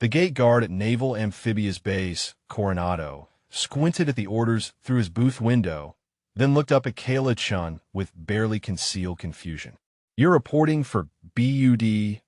The gate guard at Naval Amphibious Base, Coronado, squinted at the orders through his booth window, then looked up at Kayla Chun with barely concealed confusion. "You're reporting for BUD/S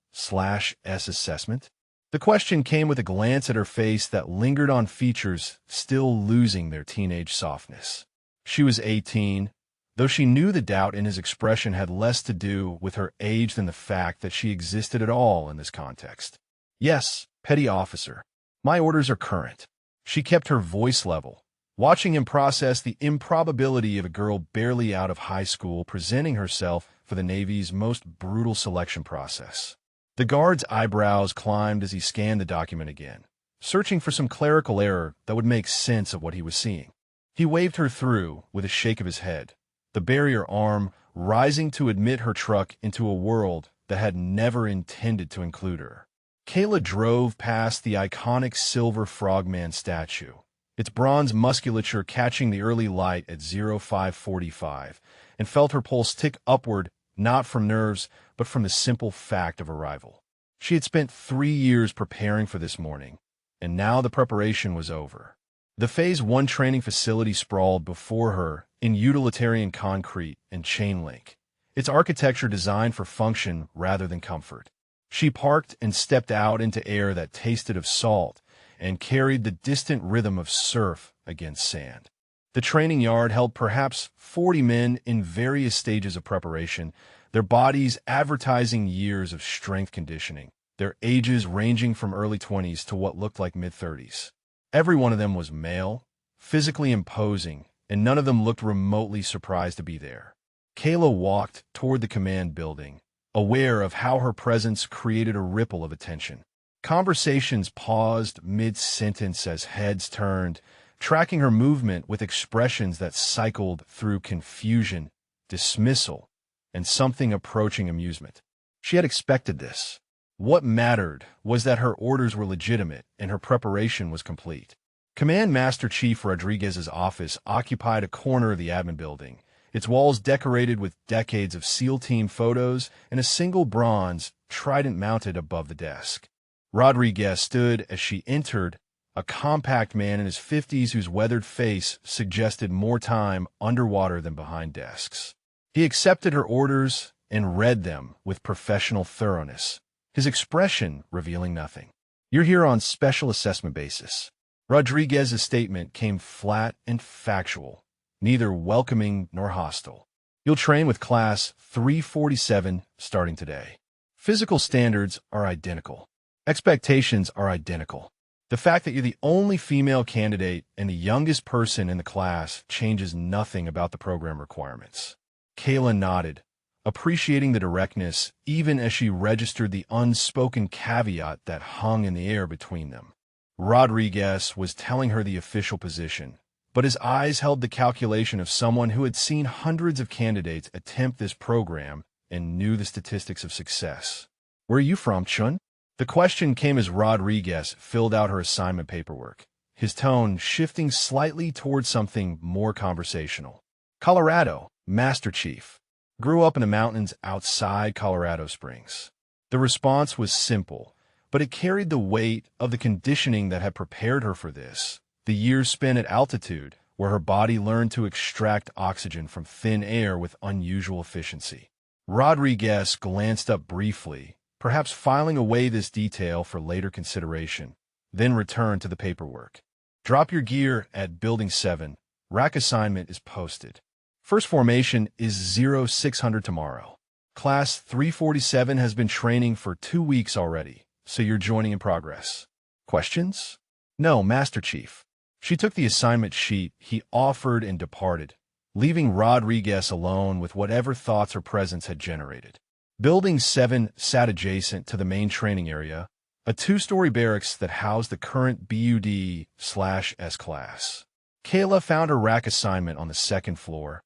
assessment?" The question came with a glance at her face that lingered on features still losing their teenage softness. She was 18, though she knew the doubt in his expression had less to do with her age than the fact that she existed at all in this context. "Yes, petty officer. My orders are current." She kept her voice level, watching him process the improbability of a girl barely out of high school presenting herself for the Navy's most brutal selection process. The guard's eyebrows climbed as he scanned the document again, searching for some clerical error that would make sense of what he was seeing. He waved her through with a shake of his head, the barrier arm rising to admit her truck into a world that had never intended to include her. Kayla drove past the iconic silver frogman statue, its bronze musculature catching the early light at 0545, and felt her pulse tick upward, not from nerves, but from the simple fact of arrival. She had spent 3 years preparing for this morning, and now the preparation was over. The Phase 1 training facility sprawled before her in utilitarian concrete and chain link, its architecture designed for function rather than comfort. She parked and stepped out into air that tasted of salt and carried the distant rhythm of surf against sand. The training yard held perhaps 40 men in various stages of preparation, their bodies advertising years of strength conditioning, their ages ranging from early 20s to what looked like mid-30s. Every one of them was male, physically imposing, and none of them looked remotely surprised to be there. Kayla walked toward the command building, aware of how her presence created a ripple of attention. Conversations paused mid-sentence as heads turned, tracking her movement with expressions that cycled through confusion, dismissal, and something approaching amusement. She had expected this. What mattered was that her orders were legitimate and her preparation was complete. Command Master Chief Rodriguez's office occupied a corner of the admin building, its walls decorated with decades of SEAL team photos and a single bronze trident mounted above the desk. Rodriguez stood as she entered, a compact man in his 50s whose weathered face suggested more time underwater than behind desks. He accepted her orders and read them with professional thoroughness, his expression revealing nothing. "You're here on special assessment basis." Rodriguez's statement came flat and factual, neither welcoming nor hostile. "You'll train with Class 347 starting today. Physical standards are identical. Expectations are identical. The fact that you're the only female candidate and the youngest person in the class changes nothing about the program requirements." Kayla nodded, appreciating the directness even as she registered the unspoken caveat that hung in the air between them. Rodriguez was telling her the official position, but his eyes held the calculation of someone who had seen hundreds of candidates attempt this program and knew the statistics of success. "Where are you from, Chun?" The question came as Rodriguez filled out her assignment paperwork, his tone shifting slightly towards something more conversational. "Colorado, Master Chief. Grew up in the mountains outside Colorado Springs." The response was simple, but it carried the weight of the conditioning that had prepared her for this. The years spent at altitude, where her body learned to extract oxygen from thin air with unusual efficiency. Rodriguez glanced up briefly, perhaps filing away this detail for later consideration, then returned to the paperwork. "Drop your gear at Building 7. Rack assignment is posted. First formation is 0600 tomorrow. Class 347 has been training for 2 weeks already, so you're joining in progress. Questions?" "No, Master Chief." She took the assignment sheet he offered and departed, leaving Rodriguez alone with whatever thoughts her presence had generated. Building 7 sat adjacent to the main training area, a 2-story barracks that housed the current BUD/S class. Kayla found her rack assignment on the 2nd floor,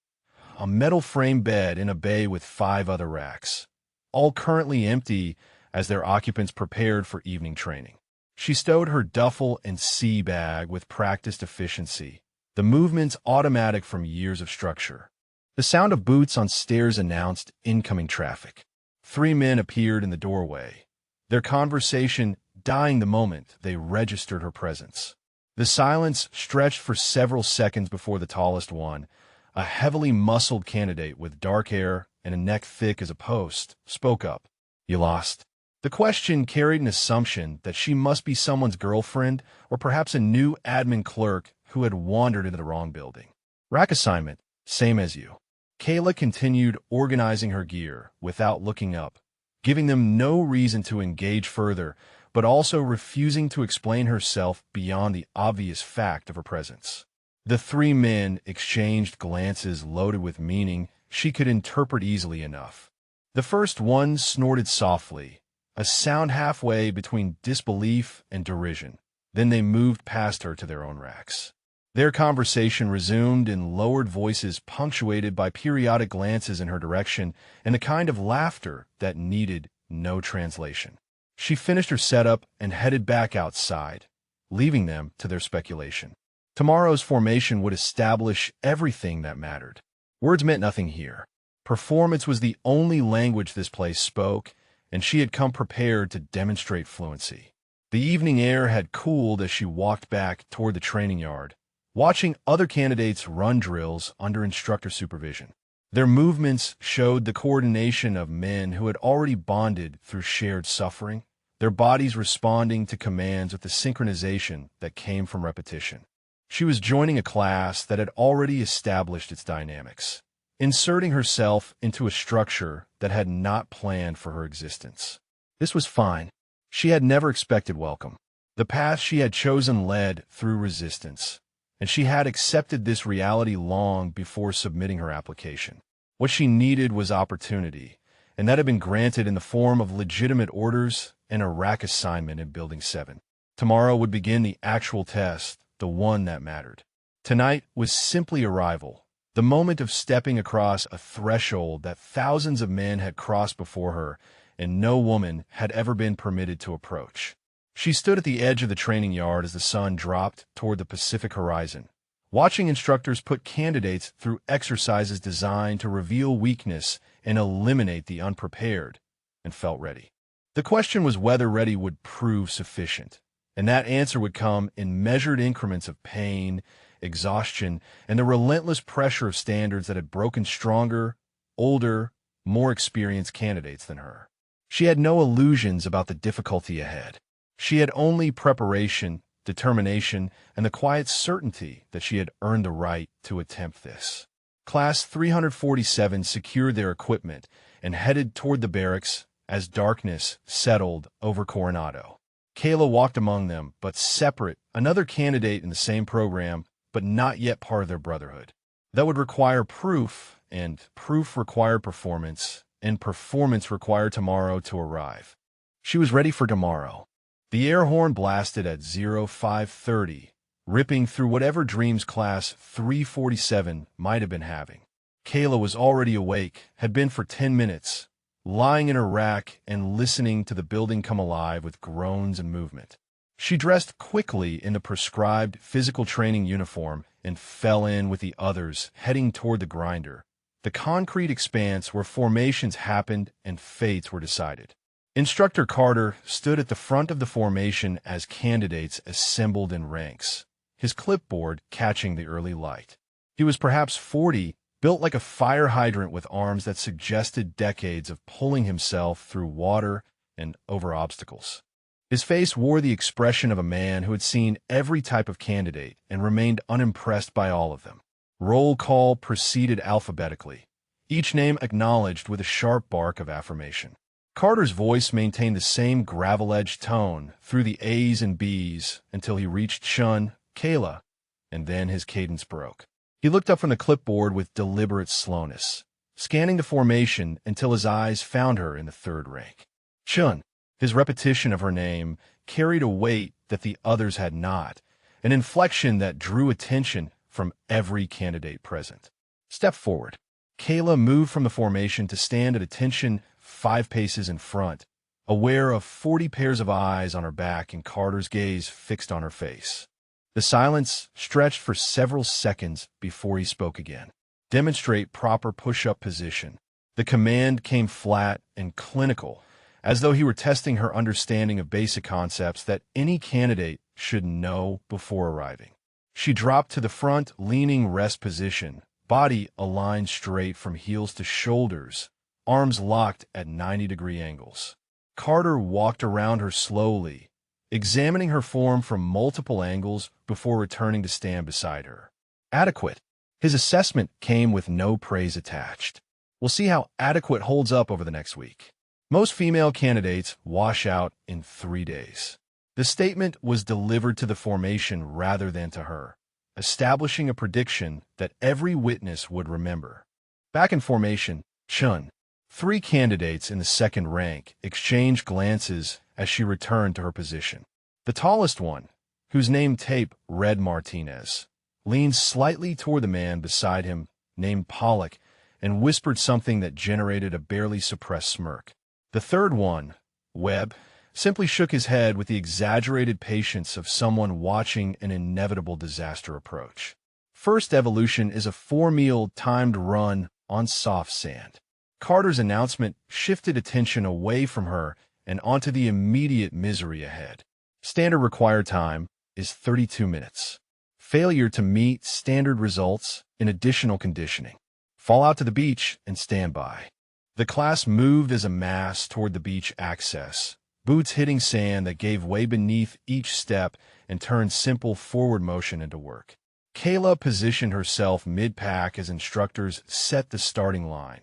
a metal frame bed in a bay with 5 other racks, all currently empty as their occupants prepared for evening training. She stowed her duffel and sea bag with practiced efficiency, the movements automatic from years of structure. The sound of boots on stairs announced incoming traffic. 3 men appeared in the doorway, their conversation dying the moment they registered her presence. The silence stretched for several seconds before the tallest one, a heavily muscled candidate with dark hair and a neck thick as a post, spoke up. "You lost." The question carried an assumption that she must be someone's girlfriend or perhaps a new admin clerk who had wandered into the wrong building. "Rack assignment, same as you." Kayla continued organizing her gear without looking up, giving them no reason to engage further, but also refusing to explain herself beyond the obvious fact of her presence. The three men exchanged glances loaded with meaning she could interpret easily enough. The first one snorted softly, a sound halfway between disbelief and derision. Then they moved past her to their own racks. Their conversation resumed in lowered voices punctuated by periodic glances in her direction and the kind of laughter that needed no translation. She finished her setup and headed back outside, leaving them to their speculation. Tomorrow's formation would establish everything that mattered. Words meant nothing here. Performance was the only language this place spoke, and she had come prepared to demonstrate fluency. The evening air had cooled as she walked back toward the training yard, watching other candidates run drills under instructor supervision. Their movements showed the coordination of men who had already bonded through shared suffering, their bodies responding to commands with the synchronization that came from repetition. She was joining a class that had already established its dynamics, inserting herself into a structure that had not planned for her existence. This was fine. She had never expected welcome. The path she had chosen led through resistance, and she had accepted this reality long before submitting her application. What she needed was opportunity, and that had been granted in the form of legitimate orders and a rack assignment in Building 7. Tomorrow would begin the actual test, the one that mattered. Tonight was simply arrival, the moment of stepping across a threshold that thousands of men had crossed before her and no woman had ever been permitted to approach. She stood at the edge of the training yard as the sun dropped toward the Pacific horizon, watching instructors put candidates through exercises designed to reveal weakness and eliminate the unprepared, and felt ready. The question was whether ready would prove sufficient, and that answer would come in measured increments of pain, exhaustion, and the relentless pressure of standards that had broken stronger, older, more experienced candidates than her. She had no illusions about the difficulty ahead. She had only preparation, determination, and the quiet certainty that she had earned the right to attempt this. Class 347 secured their equipment and headed toward the barracks as darkness settled over Coronado. Kayla walked among them, but separate, another candidate in the same program, but not yet part of their brotherhood. That would require proof, and proof required performance, and performance required tomorrow to arrive. She was ready for tomorrow. The air horn blasted at 0530, ripping through whatever dreams Class 347 might have been having. Kayla was already awake, had been for 10 minutes, lying in her rack and listening to the building come alive with groans and movement. She dressed quickly in the prescribed physical training uniform and fell in with the others heading toward the grinder, the concrete expanse where formations happened and fates were decided. Instructor Carter stood at the front of the formation as candidates assembled in ranks, his clipboard catching the early light. He was perhaps 40, built like a fire hydrant with arms that suggested decades of pulling himself through water and over obstacles. His face wore the expression of a man who had seen every type of candidate and remained unimpressed by all of them. Roll call proceeded alphabetically, each name acknowledged with a sharp bark of affirmation. Carter's voice maintained the same gravel-edged tone through the A's and B's until he reached Shun, Kayla, and then his cadence broke. He looked up from the clipboard with deliberate slowness, scanning the formation until his eyes found her in the third rank. Chun. His repetition of her name carried a weight that the others had not, an inflection that drew attention from every candidate present. Step forward. Kayla moved from the formation to stand at attention 5 paces in front, aware of 40 pairs of eyes on her back and Carter's gaze fixed on her face. The silence stretched for several seconds before he spoke again. Demonstrate proper push-up position. The command came flat and clinical, as though he were testing her understanding of basic concepts that any candidate should know before arriving. She dropped to the front, leaning rest position, body aligned straight from heels to shoulders, arms locked at 90-degree angles. Carter walked around her slowly, examining her form from multiple angles before returning to stand beside her. Adequate. His assessment came with no praise attached. We'll see how adequate holds up over the next week. Most female candidates wash out in 3 days. The statement was delivered to the formation rather than to her, establishing a prediction that every witness would remember. Back in formation, Chun, 3 candidates in the second rank exchanged glances as she returned to her position. The tallest one, whose name tape read Martinez, leaned slightly toward the man beside him, named Pollock, and whispered something that generated a barely suppressed smirk. The third one, Webb, simply shook his head with the exaggerated patience of someone watching an inevitable disaster approach. First evolution is a 4-meal timed run on soft sand. Carter's announcement shifted attention away from her and onto the immediate misery ahead. Standard required time is 32 minutes. Failure to meet standard results in additional conditioning. Fall out to the beach and stand by. The class moved as a mass toward the beach access, boots hitting sand that gave way beneath each step and turned simple forward motion into work. Kayla positioned herself mid-pack as instructors set the starting line,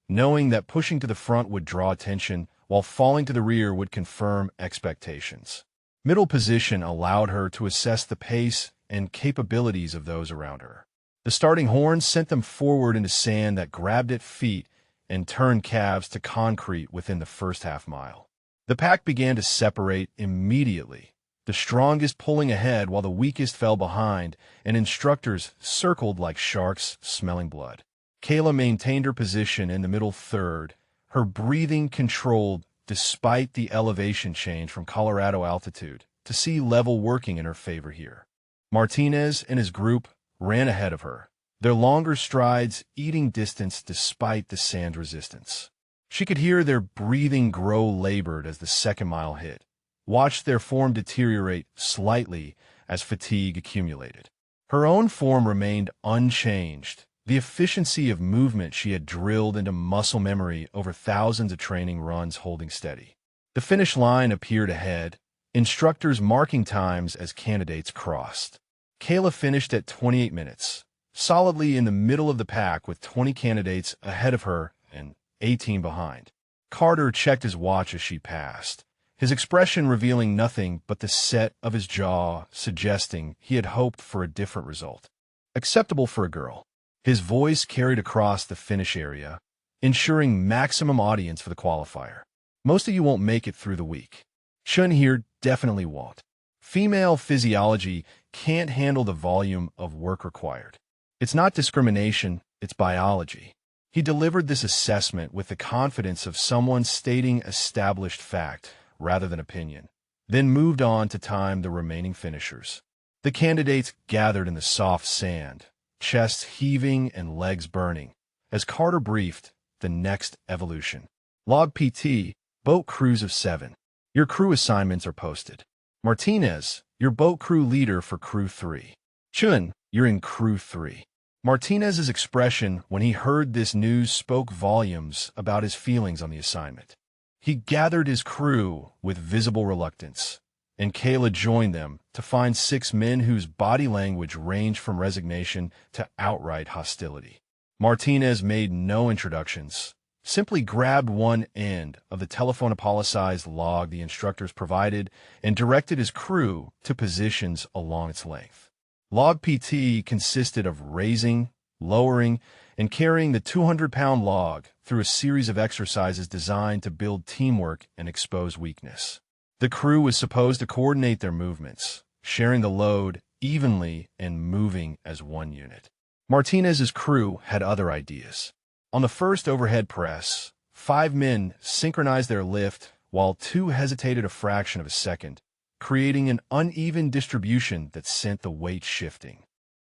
knowing that pushing to the front would draw attention while falling to the rear would confirm expectations. Middle position allowed her to assess the pace and capabilities of those around her. The starting horn sent them forward into sand that grabbed at feet and turned calves to concrete within the first half-mile. The pack began to separate immediately, the strongest pulling ahead while the weakest fell behind, and instructors circled like sharks smelling blood. Kayla maintained her position in the middle third, her breathing controlled despite the elevation change from Colorado altitude to sea level working in her favor here. Martinez and his group ran ahead of her, their longer strides eating distance despite the sand resistance. She could hear their breathing grow labored as the second mile hit, watched their form deteriorate slightly as fatigue accumulated. Her own form remained unchanged, the efficiency of movement she had drilled into muscle memory over thousands of training runs holding steady. The finish line appeared ahead, instructors marking times as candidates crossed. Kayla finished at 28 minutes, solidly in the middle of the pack with 20 candidates ahead of her and 18 behind. Carter checked his watch as she passed, his expression revealing nothing but the set of his jaw, suggesting he had hoped for a different result. Acceptable for a girl. His voice carried across the finish area, ensuring maximum audience for the qualifier. Most of you won't make it through the week. Chun here definitely won't. Female physiology can't handle the volume of work required. It's not discrimination, it's biology. He delivered this assessment with the confidence of someone stating established fact rather than opinion, then moved on to time the remaining finishers. The candidates gathered in the soft sand, chests heaving and legs burning, as Carter briefed the next evolution. Log PT, boat crews of 7. Your crew assignments are posted. Martinez, your boat crew leader for crew 3. Chun, you're in crew 3. Martinez's expression when he heard this news spoke volumes about his feelings on the assignment. He gathered his crew with visible reluctance, and Kayla joined them to find 6 men whose body language ranged from resignation to outright hostility. Martinez made no introductions, simply grabbed one end of the telephone-apolicized log the instructors provided and directed his crew to positions along its length. Log PT consisted of raising, lowering, and carrying the 200-pound log through a series of exercises designed to build teamwork and expose weakness. The crew was supposed to coordinate their movements, sharing the load evenly and moving as one unit. Martinez's crew had other ideas. On the first overhead press, 5 men synchronized their lift while 2 hesitated a fraction of a second, creating an uneven distribution that sent the weight shifting.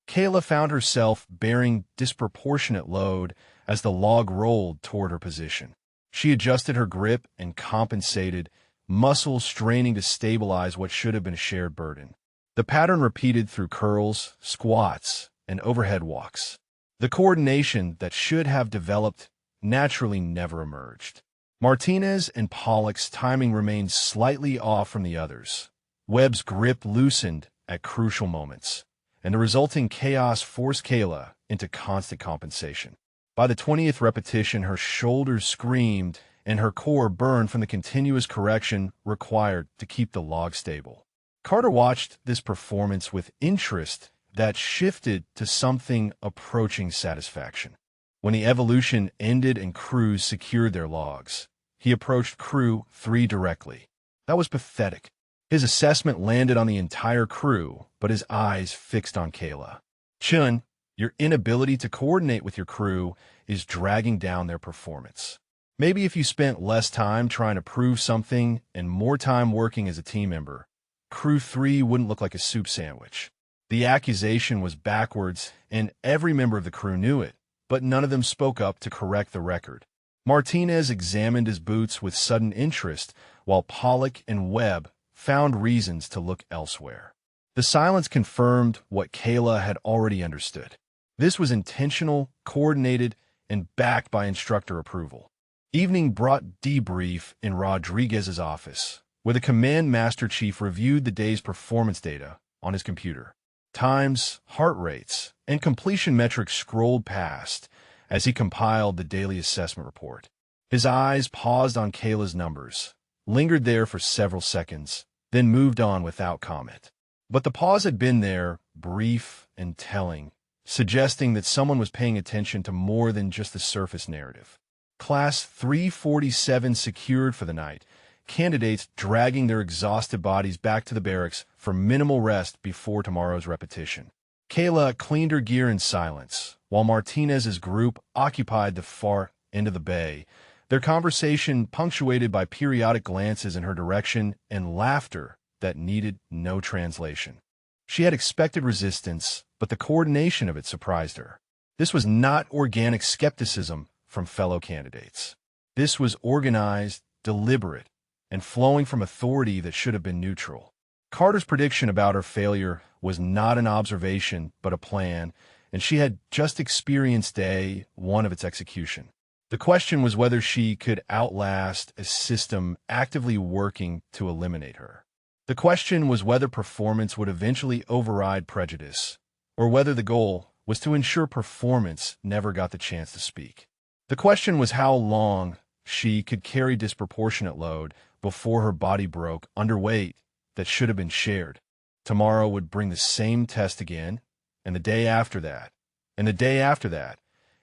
Kayla found herself bearing disproportionate load as the log rolled toward her position. She adjusted her grip and compensated, muscles straining to stabilize what should have been a shared burden. The pattern repeated through curls, squats, and overhead walks. The coordination that should have developed naturally never emerged. Martinez and Pollock's timing remained slightly off from the others. Webb's grip loosened at crucial moments, and the resulting chaos forced Kayla into constant compensation. By the 20th repetition, her shoulders screamed and her core burned from the continuous correction required to keep the log stable. Carter watched this performance with interest that shifted to something approaching satisfaction. When the evolution ended and crews secured their logs, he approached crew 3 directly. That was pathetic. His assessment landed on the entire crew, but his eyes fixed on Kayla. Chun, your inability to coordinate with your crew is dragging down their performance. Maybe if you spent less time trying to prove something and more time working as a team member, crew 3 wouldn't look like a soup sandwich. The accusation was backwards, and every member of the crew knew it, but none of them spoke up to correct the record. Martinez examined his boots with sudden interest, while Pollock and Webb found reasons to look elsewhere. The silence confirmed what Kayla had already understood. This was intentional, coordinated, and backed by instructor approval. Evening brought debrief in Rodriguez's office, where the Command Master Chief reviewed the day's performance data on his computer. Times, heart rates, and completion metrics scrolled past as he compiled the daily assessment report. His eyes paused on Kayla's numbers, lingered there for several seconds, then moved on without comment. But the pause had been there, brief and telling, suggesting that someone was paying attention to more than just the surface narrative. Class 347 secured for the night, candidates dragging their exhausted bodies back to the barracks for minimal rest before tomorrow's repetition. Kayla cleaned her gear in silence, while Martinez's group occupied the far end of the bay, their conversation punctuated by periodic glances in her direction and laughter that needed no translation. She had expected resistance, but the coordination of it surprised her. This was not organic skepticism from fellow candidates. This was organized, deliberate, and flowing from authority that should have been neutral. Carter's prediction about her failure was not an observation, but a plan, and she had just experienced day 1 of its execution. The question was whether she could outlast a system actively working to eliminate her. The question was whether performance would eventually override prejudice, or whether the goal was to ensure performance never got the chance to speak. The question was how long she could carry disproportionate load before her body broke under weight that should have been shared. Tomorrow would bring the same test again, and the day after that, and the day after that,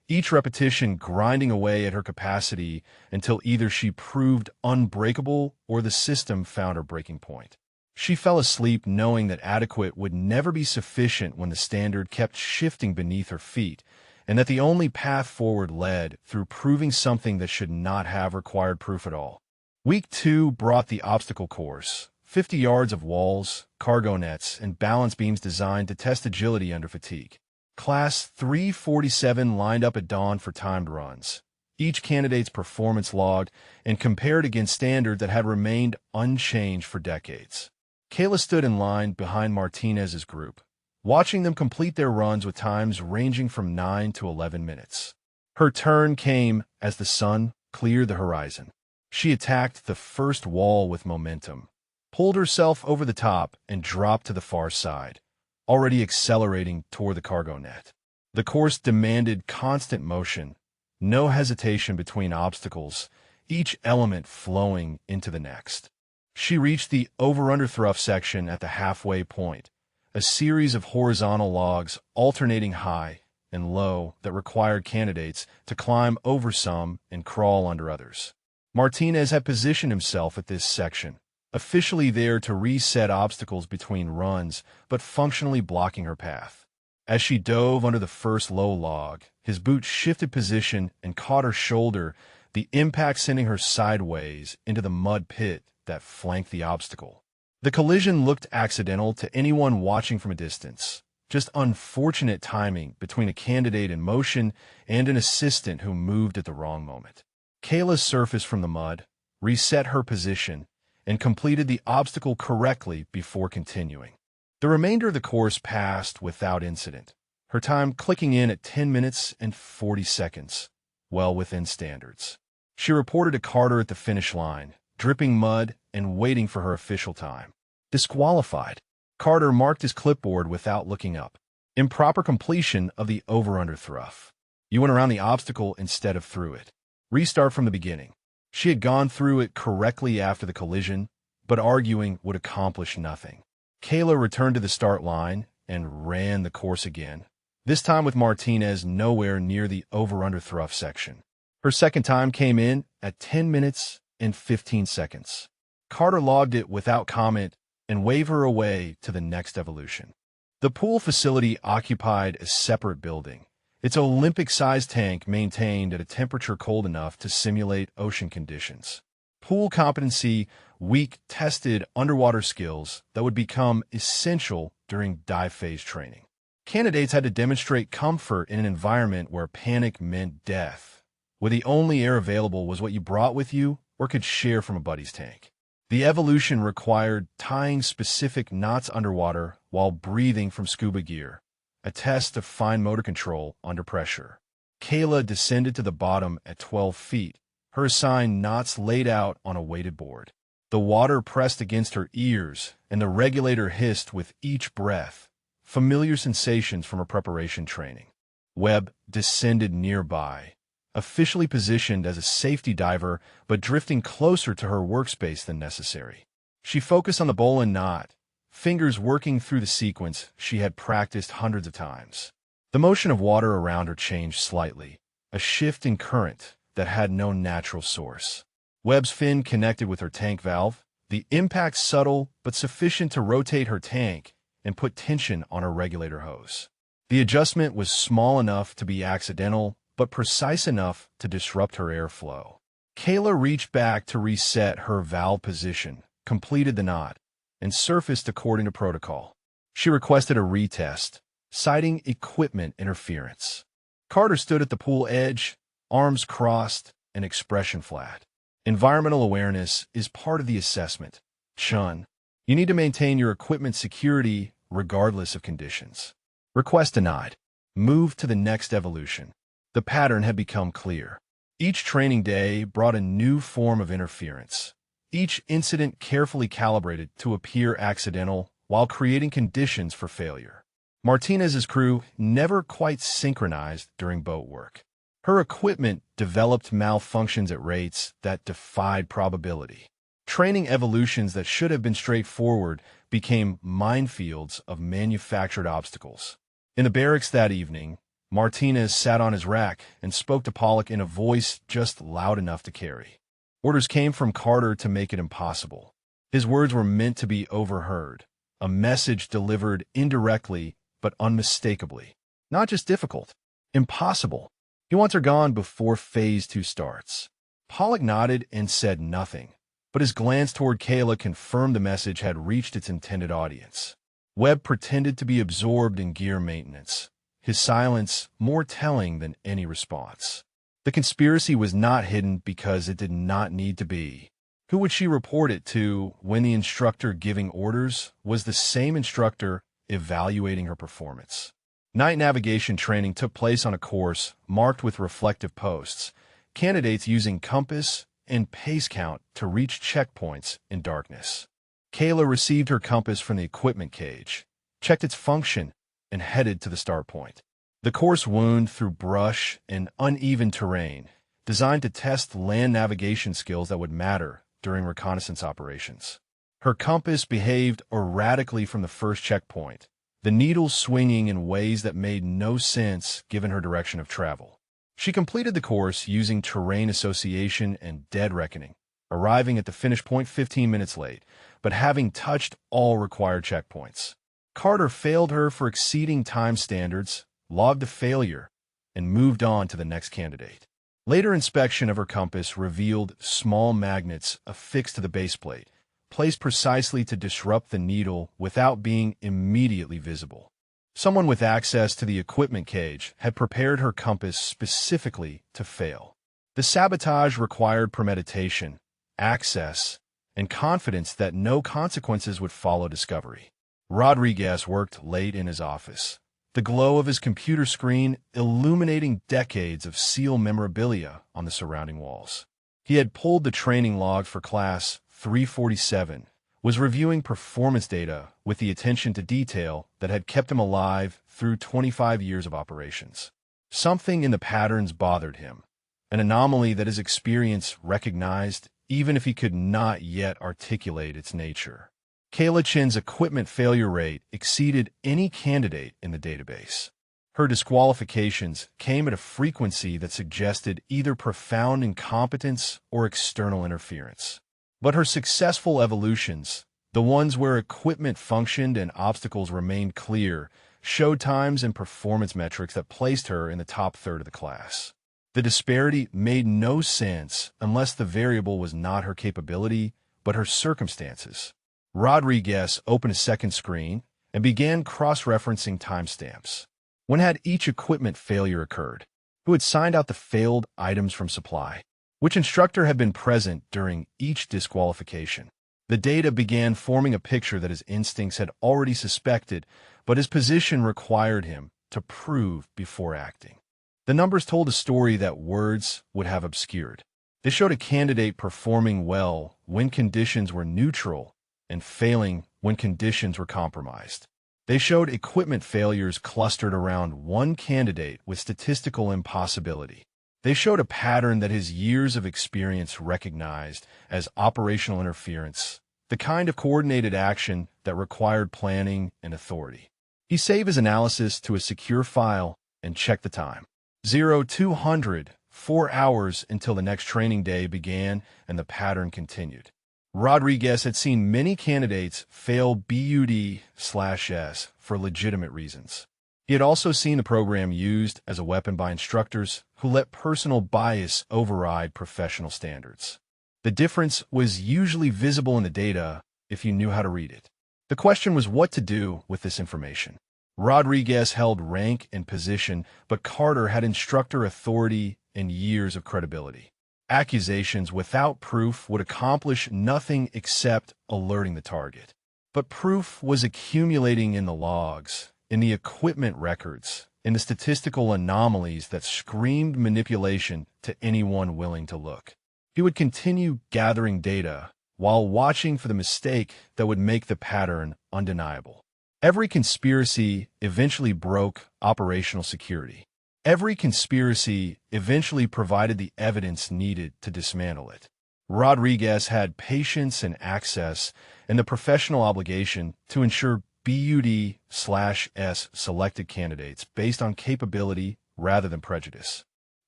each repetition grinding away at her capacity until either she proved unbreakable or the system found her breaking point. She fell asleep knowing that adequate would never be sufficient when the standard kept shifting beneath her feet, and that the only path forward led through proving something that should not have required proof at all. Week 2 brought the obstacle course, 50 yards of walls, cargo nets, and balance beams designed to test agility under fatigue. Class 347 lined up at dawn for timed runs, each candidate's performance logged and compared against standard that had remained unchanged for decades. Kayla stood in line behind Martinez's group, watching them complete their runs with times ranging from 9 to 11 minutes. Her turn came as the sun cleared the horizon. She attacked the first wall with momentum, pulled herself over the top, and dropped to the far side, already accelerating toward the cargo net. The course demanded constant motion, no hesitation between obstacles, each element flowing into the next. She reached the over-under-thruft section at the halfway point, a series of horizontal logs alternating high and low that required candidates to climb over some and crawl under others. Martinez had positioned himself at this section, officially there to reset obstacles between runs, but functionally blocking her path. As she dove under the first low log, his boot shifted position and caught her shoulder, the impact sending her sideways into the mud pit that flanked the obstacle. The collision looked accidental to anyone watching from a distance, just unfortunate timing between a candidate in motion and an assistant who moved at the wrong moment. Kayla surfaced from the mud, reset her position, and completed the obstacle correctly before continuing. The remainder of the course passed without incident, her time clicking in at 10 minutes and 40 seconds, well within standards. She reported to Carter at the finish line, dripping mud and waiting for her official time. Disqualified. Carter marked his clipboard without looking up. Improper completion of the over-under thruff. You went around the obstacle instead of through it. Restart from the beginning. She had gone through it correctly after the collision, but arguing would accomplish nothing. Kayla returned to the start line and ran the course again, this time with Martinez nowhere near the over-under thruff section. Her second time came in at 10 minutes and 15 seconds. Carter logged it without comment and waved her away to the next evolution. The pool facility occupied a separate building, its Olympic-sized tank maintained at a temperature cold enough to simulate ocean conditions. Pool competency week tested underwater skills that would become essential during dive phase training. Candidates had to demonstrate comfort in an environment where panic meant death, where the only air available was what you brought with you or could share from a buddy's tank. The evolution required tying specific knots underwater while breathing from scuba gear, a test of fine motor control under pressure. Kayla descended to the bottom at 12 feet, her assigned knots laid out on a weighted board. The water pressed against her ears, and the regulator hissed with each breath, familiar sensations from her preparation training. Webb descended nearby, officially positioned as a safety diver but drifting closer to her workspace than necessary. She focused on the bowl and knot, fingers working through the sequence she had practiced hundreds of times. The motion of water around her changed slightly, a shift in current that had no natural source. Webb's fin connected with her tank valve, the impact subtle but sufficient to rotate her tank and put tension on her regulator hose. The adjustment was small enough to be accidental, but precise enough to disrupt her airflow. Kayla reached back to reset her valve position, completed the knot, and surfaced according to protocol. She requested a retest, citing equipment interference. Carter stood at the pool edge, arms crossed, and expression flat. Environmental awareness is part of the assessment. Chun, you need to maintain your equipment security regardless of conditions. Request denied. Move to the next evolution. The pattern had become clear. Each training day brought a new form of interference. Each incident carefully calibrated to appear accidental while creating conditions for failure. Martinez's crew never quite synchronized during boat work. Her equipment developed malfunctions at rates that defied probability. Training evolutions that should have been straightforward became minefields of manufactured obstacles. In the barracks that evening, Martinez sat on his rack and spoke to Pollock in a voice just loud enough to carry. Orders came from Carter to make it impossible. His words were meant to be overheard, a message delivered indirectly but unmistakably. Not just difficult, impossible. He wants her gone before Phase 2 starts. Pollock nodded and said nothing, but his glance toward Kayla confirmed the message had reached its intended audience. Webb pretended to be absorbed in gear maintenance, his silence more telling than any response. The conspiracy was not hidden because it did not need to be. Who would she report it to when the instructor giving orders was the same instructor evaluating her performance? Night navigation training took place on a course marked with reflective posts, candidates using compass and pace count to reach checkpoints in darkness. Kayla received her compass from the equipment cage, checked its function, and headed to the start point. The course wound through brush and uneven terrain, designed to test land navigation skills that would matter during reconnaissance operations. Her compass behaved erratically from the first checkpoint, the needle swinging in ways that made no sense given her direction of travel. She completed the course using terrain association and dead reckoning, arriving at the finish point 15 minutes late, but having touched all required checkpoints. Carter failed her for exceeding time standards, logged a failure, and moved on to the next candidate. Later inspection of her compass revealed small magnets affixed to the base plate, placed precisely to disrupt the needle without being immediately visible. Someone with access to the equipment cage had prepared her compass specifically to fail. The sabotage required premeditation, access, and confidence that no consequences would follow discovery. Rodriguez worked late in his office, the glow of his computer screen illuminating decades of SEAL memorabilia on the surrounding walls. He had pulled the training log for Class 347, was reviewing performance data with the attention to detail that had kept him alive through 25 years of operations. Something in the patterns bothered him, an anomaly that his experience recognized even if he could not yet articulate its nature. Kayla Chin's equipment failure rate exceeded any candidate in the database. Her disqualifications came at a frequency that suggested either profound incompetence or external interference. But her successful evolutions, the ones where equipment functioned and obstacles remained clear, showed times and performance metrics that placed her in the top third of the class. The disparity made no sense unless the variable was not her capability, but her circumstances. Rodriguez opened a second screen and began cross-referencing timestamps. When had each equipment failure occurred? Who had signed out the failed items from supply? Which instructor had been present during each disqualification? The data began forming a picture that his instincts had already suspected, but his position required him to prove before acting. The numbers told a story that words would have obscured. They showed a candidate performing well when conditions were neutral and failing when conditions were compromised. They showed equipment failures clustered around one candidate with statistical impossibility. They showed a pattern that his years of experience recognized as operational interference, the kind of coordinated action that required planning and authority. He saved his analysis to a secure file and checked the time. 0200, 4 hours until the next training day began and the pattern continued. Rodriguez had seen many candidates fail BUD/S for legitimate reasons. He had also seen the program used as a weapon by instructors who let personal bias override professional standards. The difference was usually visible in the data if you knew how to read it. The question was what to do with this information. Rodriguez held rank and position, but Carter had instructor authority and years of credibility. Accusations without proof would accomplish nothing except alerting the target. But proof was accumulating in the logs, in the equipment records, in the statistical anomalies that screamed manipulation to anyone willing to look. He would continue gathering data while watching for the mistake that would make the pattern undeniable. Every conspiracy eventually broke operational security. Every conspiracy eventually provided the evidence needed to dismantle it. Rodriguez had patience and access and the professional obligation to ensure BUD/S selected candidates based on capability rather than prejudice.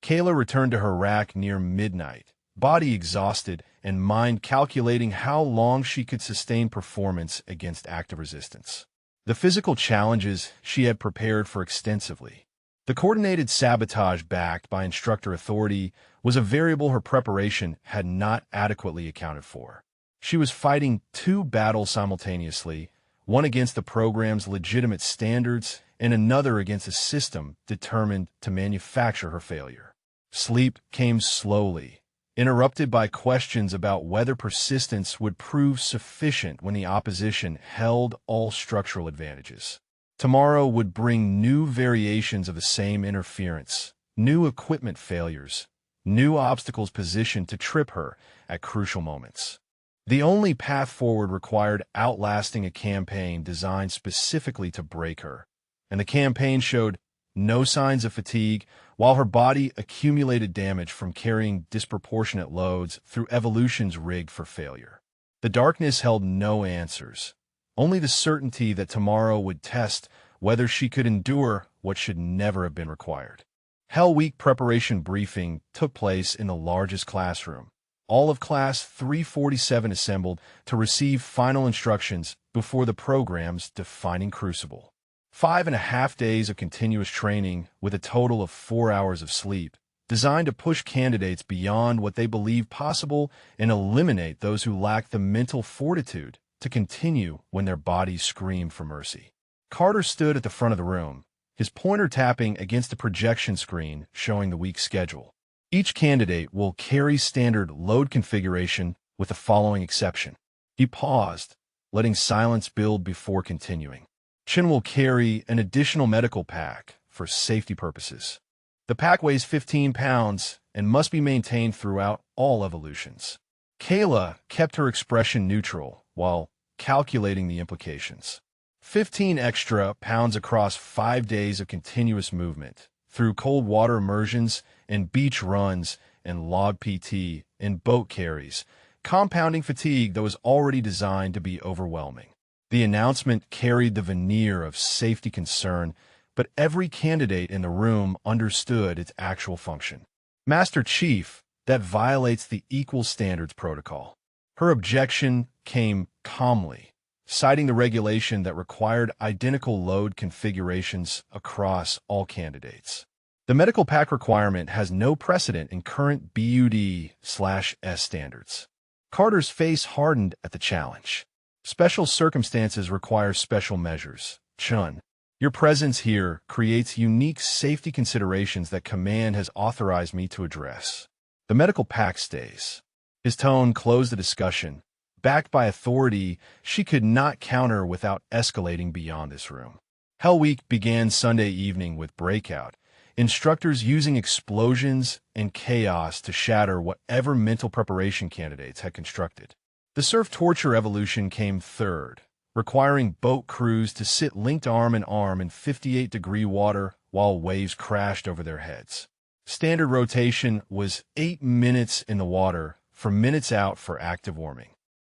Kayla returned to her rack near midnight, body exhausted and mind calculating how long she could sustain performance against active resistance. The physical challenges she had prepared for extensively. The coordinated sabotage backed by instructor authority was a variable her preparation had not adequately accounted for. She was fighting two battles simultaneously, one against the program's legitimate standards and another against a system determined to manufacture her failure. Sleep came slowly, interrupted by questions about whether persistence would prove sufficient when the opposition held all structural advantages. Tomorrow would bring new variations of the same interference, new equipment failures, new obstacles positioned to trip her at crucial moments. The only path forward required outlasting a campaign designed specifically to break her, and the campaign showed no signs of fatigue while her body accumulated damage from carrying disproportionate loads through evolutions rigged for failure. The darkness held no answers, only the certainty that tomorrow would test whether she could endure what should never have been required. Hell Week preparation briefing took place in the largest classroom. All of Class 347 assembled to receive final instructions before the program's defining crucible. 5.5 days of continuous training with a total of 4 hours of sleep, designed to push candidates beyond what they believe possible and eliminate those who lack the mental fortitude to continue when their bodies scream for mercy. Carter stood at the front of the room, his pointer tapping against the projection screen showing the week's schedule. Each candidate will carry standard load configuration with the following exception. He paused, letting silence build before continuing. Chen will carry an additional medical pack for safety purposes. The pack weighs 15 pounds and must be maintained throughout all evolutions. Kayla kept her expression neutral while calculating the implications. 15 extra pounds across 5 days of continuous movement through cold water immersions and beach runs and log PT and boat carries, compounding fatigue that was already designed to be overwhelming. The announcement carried the veneer of safety concern, but every candidate in the room understood its actual function. Master Chief, that violates the equal standards protocol. Her objection came calmly, citing the regulation that required identical load configurations across all candidates. The medical pack requirement has no precedent in current BUD/S standards. Carter's face hardened at the challenge. Special circumstances require special measures. Chun, your presence here creates unique safety considerations that command has authorized me to address. The medical pack stays. His tone closed the discussion. Backed by authority, she could not counter without escalating beyond this room. Hell Week began Sunday evening with Breakout, instructors using explosions and chaos to shatter whatever mental preparation candidates had constructed. The surf torture evolution came third, requiring boat crews to sit linked arm in arm in 58-degree water while waves crashed over their heads. Standard rotation was 8 minutes in the water for minutes out for active warming.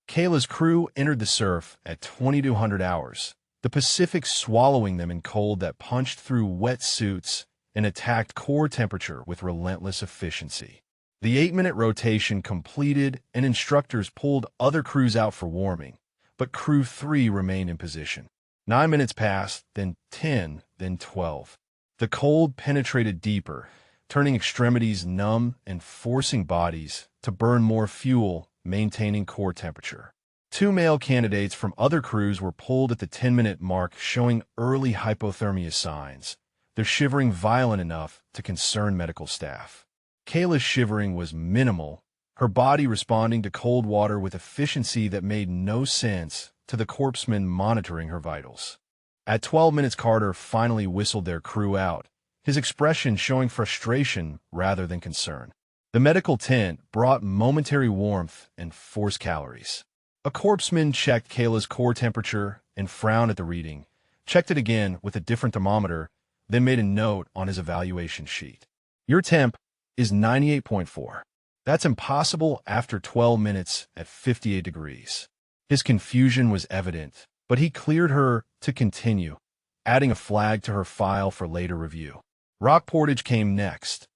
Kayla's crew entered the surf at 2200 hours, the Pacific swallowing them in cold that punched through wet suits and attacked core temperature with relentless efficiency. The 8-minute rotation completed and instructors pulled other crews out for warming, but Crew 3 remained in position. 9 minutes passed, then 10, then 12. The cold penetrated deeper, turning extremities numb and forcing bodies to burn more fuel, maintaining core temperature. 2 male candidates from other crews were pulled at the 10-minute mark, showing early hypothermia signs, their shivering violent enough to concern medical staff. Kayla's shivering was minimal, her body responding to cold water with efficiency that made no sense to the corpsmen monitoring her vitals. At 12 minutes, Carter finally whistled their crew out, his expression showing frustration rather than concern. The medical tent brought momentary warmth and forced calories. A corpsman checked Kayla's core temperature and frowned at the reading, checked it again with a different thermometer, then made a note on his evaluation sheet. Your temp is 98.4. That's impossible after 12 minutes at 58 degrees. His confusion was evident, but he cleared her to continue, adding a flag to her file for later review. Rock portage came next.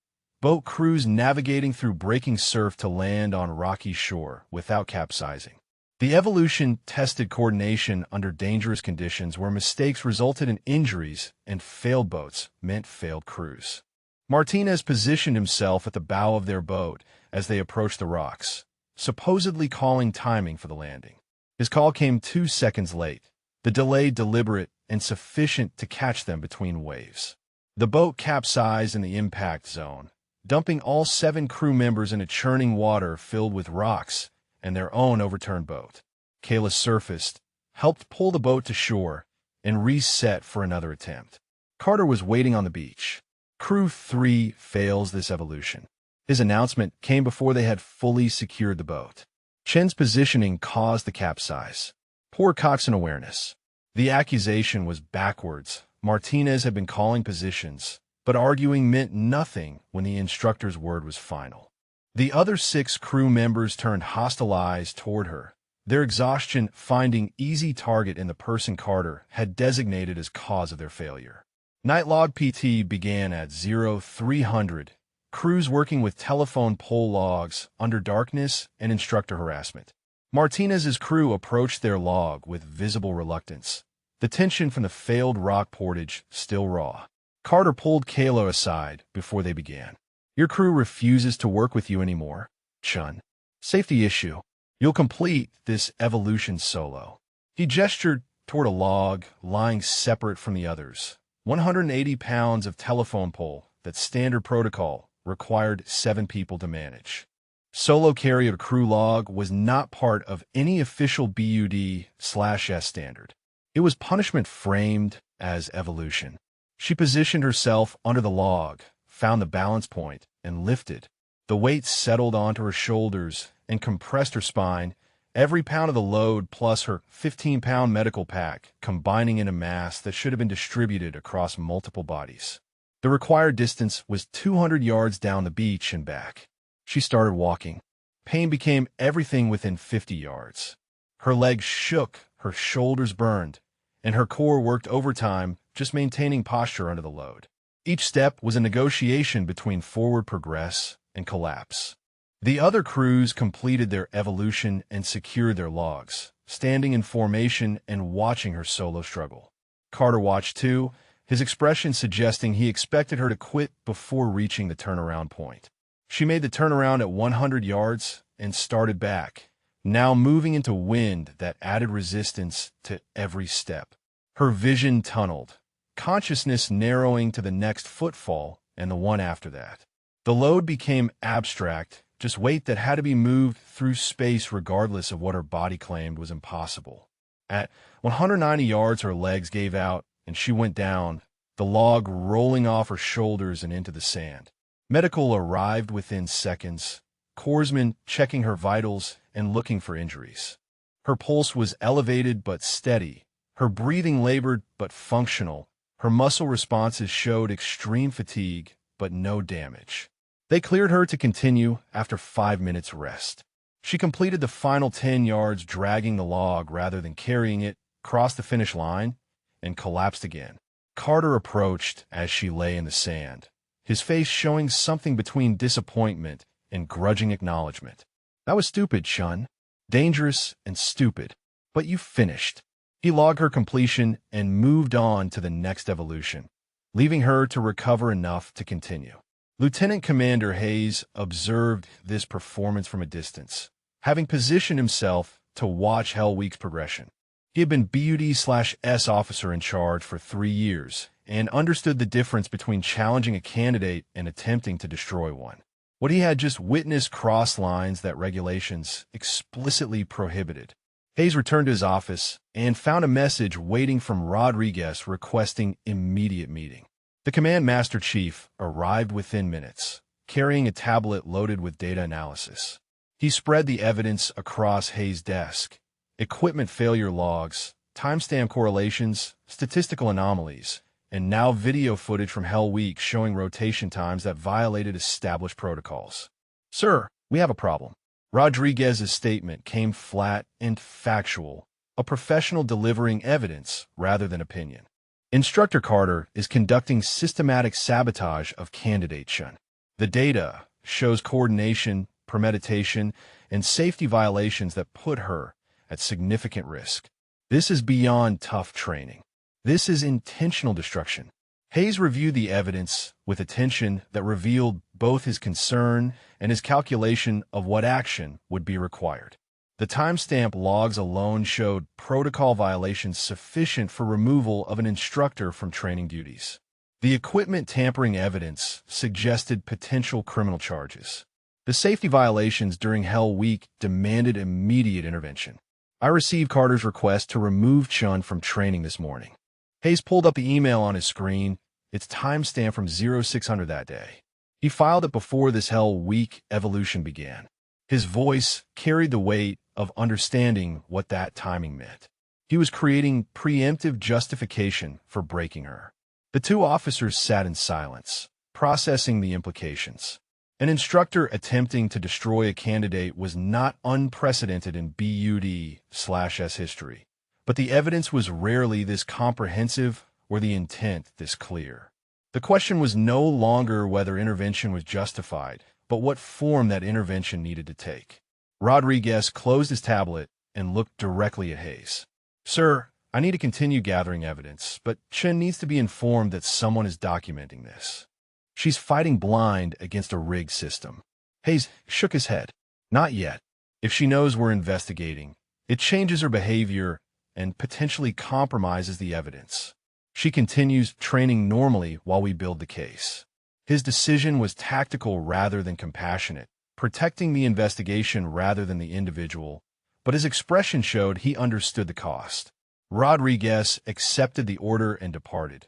Boat crews navigating through breaking surf to land on rocky shore without capsizing. The evolution tested coordination under dangerous conditions where mistakes resulted in injuries and failed boats meant failed crews. Martinez positioned himself at the bow of their boat as they approached the rocks, supposedly calling timing for the landing. His call came 2 seconds late, the delay deliberate and sufficient to catch them between waves. The boat capsized in the impact zone, dumping all 7 crew members in a churning water filled with rocks and their own overturned boat. Kayla surfaced, helped pull the boat to shore, and reset for another attempt. Carter was waiting on the beach. Crew 3 fails this evolution. His announcement came before they had fully secured the boat. Chen's positioning caused the capsize. Poor coxswain awareness. The accusation was backwards. Martinez had been calling positions, but arguing meant nothing when the instructor's word was final. The other 6 crew members turned hostile eyes toward her, their exhaustion finding easy target in the person Carter had designated as cause of their failure. Night log PT began at 0300, crews working with telephone pole logs under darkness and instructor harassment. Martinez's crew approached their log with visible reluctance, the tension from the failed rock portage still raw. Carter pulled Kayla aside before they began. Your crew refuses to work with you anymore, Chun. Safety issue. You'll complete this evolution solo. He gestured toward a log lying separate from the others. 180 pounds of telephone pole, that's standard protocol, required 7 people to manage. Solo carry of a crew log was not part of any official BUD/S standard. It was punishment framed as evolution. She positioned herself under the log, found the balance point, and lifted. The weight settled onto her shoulders and compressed her spine, every pound of the load plus her 15-pound medical pack combining in a mass that should have been distributed across multiple bodies. The required distance was 200 yards down the beach and back. She started walking. Pain became everything within 50 yards. Her legs shook, her shoulders burned, and her core worked overtime just maintaining posture under the load. Each step was a negotiation between forward progress and collapse. The other crews completed their evolution and secured their logs, standing in formation and watching her solo struggle. Carter watched too, his expression suggesting he expected her to quit before reaching the turnaround point. She made the turnaround at 100 yards and started back, now moving into wind that added resistance to every step. Her vision tunneled, consciousness narrowing to the next footfall and the one after that. The load became abstract, just weight that had to be moved through space regardless of what her body claimed was impossible. At 190 yards, her legs gave out, and she went down, the log rolling off her shoulders and into the sand. Medical arrived within seconds, corpsmen checking her vitals and looking for injuries. Her pulse was elevated but steady, her breathing labored but functional, her muscle responses showed extreme fatigue but no damage. They cleared her to continue after 5 minutes rest. She completed the final 10 yards dragging the log rather than carrying it, crossed the finish line, and collapsed again. Carter approached as she lay in the sand, his face showing something between disappointment and grudging acknowledgement. "That was stupid, Shun. Dangerous and stupid. But you finished." He logged her completion and moved on to the next evolution, leaving her to recover enough to continue. Lieutenant Commander Hayes observed this performance from a distance, having positioned himself to watch Hell Week's progression. He had been BUD/S officer in charge for 3 years and understood the difference between challenging a candidate and attempting to destroy one. What he had just witnessed crossed lines that regulations explicitly prohibited. Hayes returned to his office and found a message waiting from Rodriguez requesting immediate meeting. The Command Master Chief arrived within minutes, carrying a tablet loaded with data analysis. He spread the evidence across Hayes' desk: equipment failure logs, timestamp correlations, statistical anomalies, and now video footage from Hell Week showing rotation times that violated established protocols. "Sir, we have a problem." Rodriguez's statement came flat and factual, a professional delivering evidence rather than opinion. Instructor Carter is conducting systematic sabotage of candidate Shun. The data shows coordination, premeditation, and safety violations that put her at significant risk. This is beyond tough training. This is intentional destruction. Hayes reviewed the evidence with attention that revealed both his concern and his calculation of what action would be required. The timestamp logs alone showed protocol violations sufficient for removal of an instructor from training duties. The equipment tampering evidence suggested potential criminal charges. The safety violations during Hell Week demanded immediate intervention. "I received Carter's request to remove Chun from training this morning." Hayes pulled up the email on his screen. It's timestamped from 0600 that day. He filed it before this Hell Week evolution began. His voice carried the weight of understanding what that timing meant. He was creating preemptive justification for breaking her. The 2 officers sat in silence, processing the implications. An instructor attempting to destroy a candidate was not unprecedented in BUD/S history, but the evidence was rarely this comprehensive or the intent this clear. The question was no longer whether intervention was justified, but what form that intervention needed to take. Rodriguez closed his tablet and looked directly at Hayes. "Sir, I need to continue gathering evidence, but Chen needs to be informed that someone is documenting this. She's fighting blind against a rigged system." Hayes shook his head. "Not yet. If she knows we're investigating, it changes her behavior and potentially compromises the evidence. She continues training normally while we build the case." His decision was tactical rather than compassionate, protecting the investigation rather than the individual, but his expression showed he understood the cost. Rodriguez accepted the order and departed,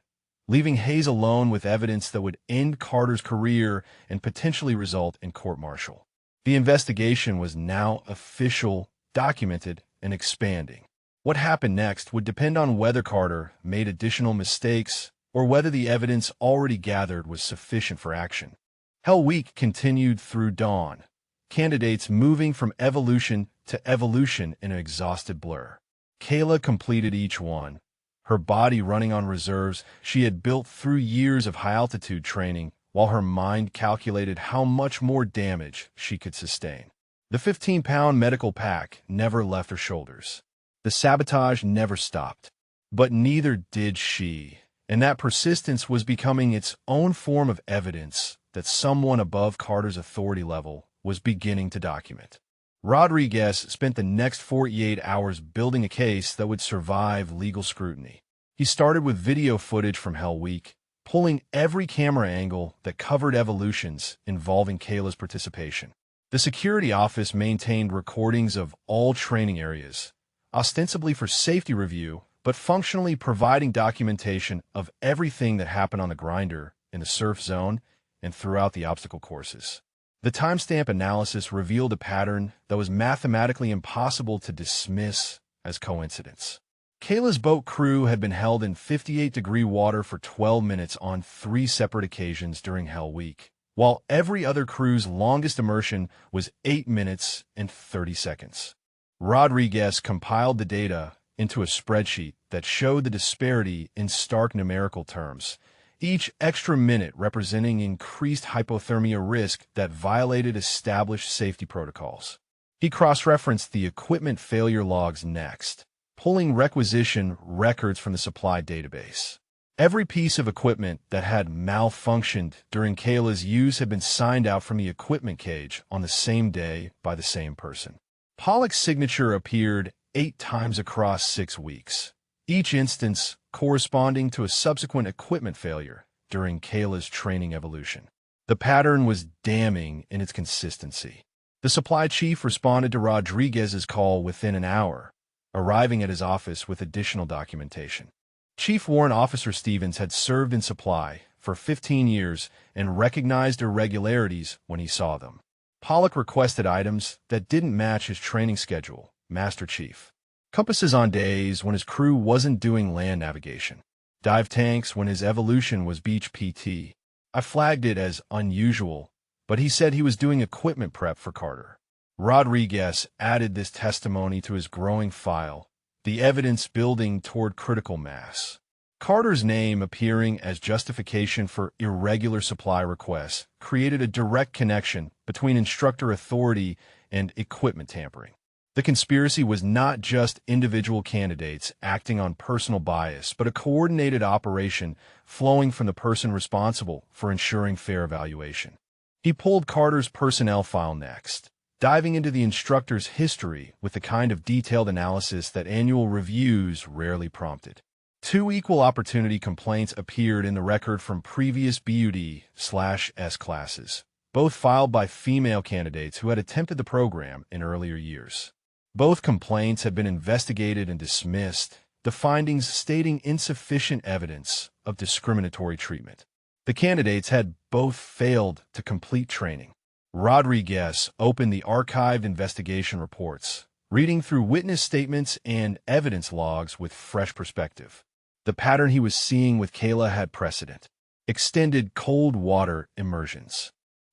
leaving Hayes alone with evidence that would end Carter's career and potentially result in court-martial. The investigation was now official, documented, and expanding. What happened next would depend on whether Carter made additional mistakes or whether the evidence already gathered was sufficient for action. Hell Week continued through dawn, candidates moving from evolution to evolution in an exhausted blur. Kayla completed each one, her body running on reserves she had built through years of high-altitude training, while her mind calculated how much more damage she could sustain. The 15-pound medical pack never left her shoulders. The sabotage never stopped. But neither did she, and that persistence was becoming its own form of evidence that someone above Carter's authority level was beginning to document. Rodriguez spent the next 48 hours building a case that would survive legal scrutiny. He started with video footage from Hell Week, pulling every camera angle that covered evolutions involving Kayla's participation. The security office maintained recordings of all training areas, ostensibly for safety review, but functionally providing documentation of everything that happened on the grinder, in the surf zone, and throughout the obstacle courses. The timestamp analysis revealed a pattern that was mathematically impossible to dismiss as coincidence. Kayla's boat crew had been held in 58-degree water for 12 minutes on 3 separate occasions during Hell Week, while every other crew's longest immersion was 8 minutes and 30 seconds. Rodriguez compiled the data into a spreadsheet that showed the disparity in stark numerical terms, each extra minute representing increased hypothermia risk that violated established safety protocols. He cross-referenced the equipment failure logs next, pulling requisition records from the supply database. Every piece of equipment that had malfunctioned during Kayla's use had been signed out from the equipment cage on the same day by the same person. Pollock's signature appeared 8 times across 6 weeks, each instance corresponding to a subsequent equipment failure during Kayla's training evolution. The pattern was damning in its consistency. The supply chief responded to Rodriguez's call within an hour, arriving at his office with additional documentation. Chief Warrant Officer Stevens had served in supply for 15 years and recognized irregularities when he saw them. Pollock requested items that didn't match his training schedule, Master Chief. Compasses on days when his crew wasn't doing land navigation. Dive tanks when his evolution was beach PT. I flagged it as unusual, but he said he was doing equipment prep for Carter. Rodriguez added this testimony to his growing file, the evidence building toward critical mass. Carter's name appearing as justification for irregular supply requests created a direct connection between instructor authority and equipment tampering. The conspiracy was not just individual candidates acting on personal bias, but a coordinated operation flowing from the person responsible for ensuring fair evaluation. He pulled Carter's personnel file next, diving into the instructor's history with the kind of detailed analysis that annual reviews rarely prompted. 2 equal opportunity complaints appeared in the record from previous BUD/S classes, both filed by female candidates who had attempted the program in earlier years. Both complaints had been investigated and dismissed, the findings stating insufficient evidence of discriminatory treatment. The candidates had both failed to complete training. Rodriguez opened the archived investigation reports, reading through witness statements and evidence logs with fresh perspective. The pattern he was seeing with Kayla had precedent: extended cold water immersions,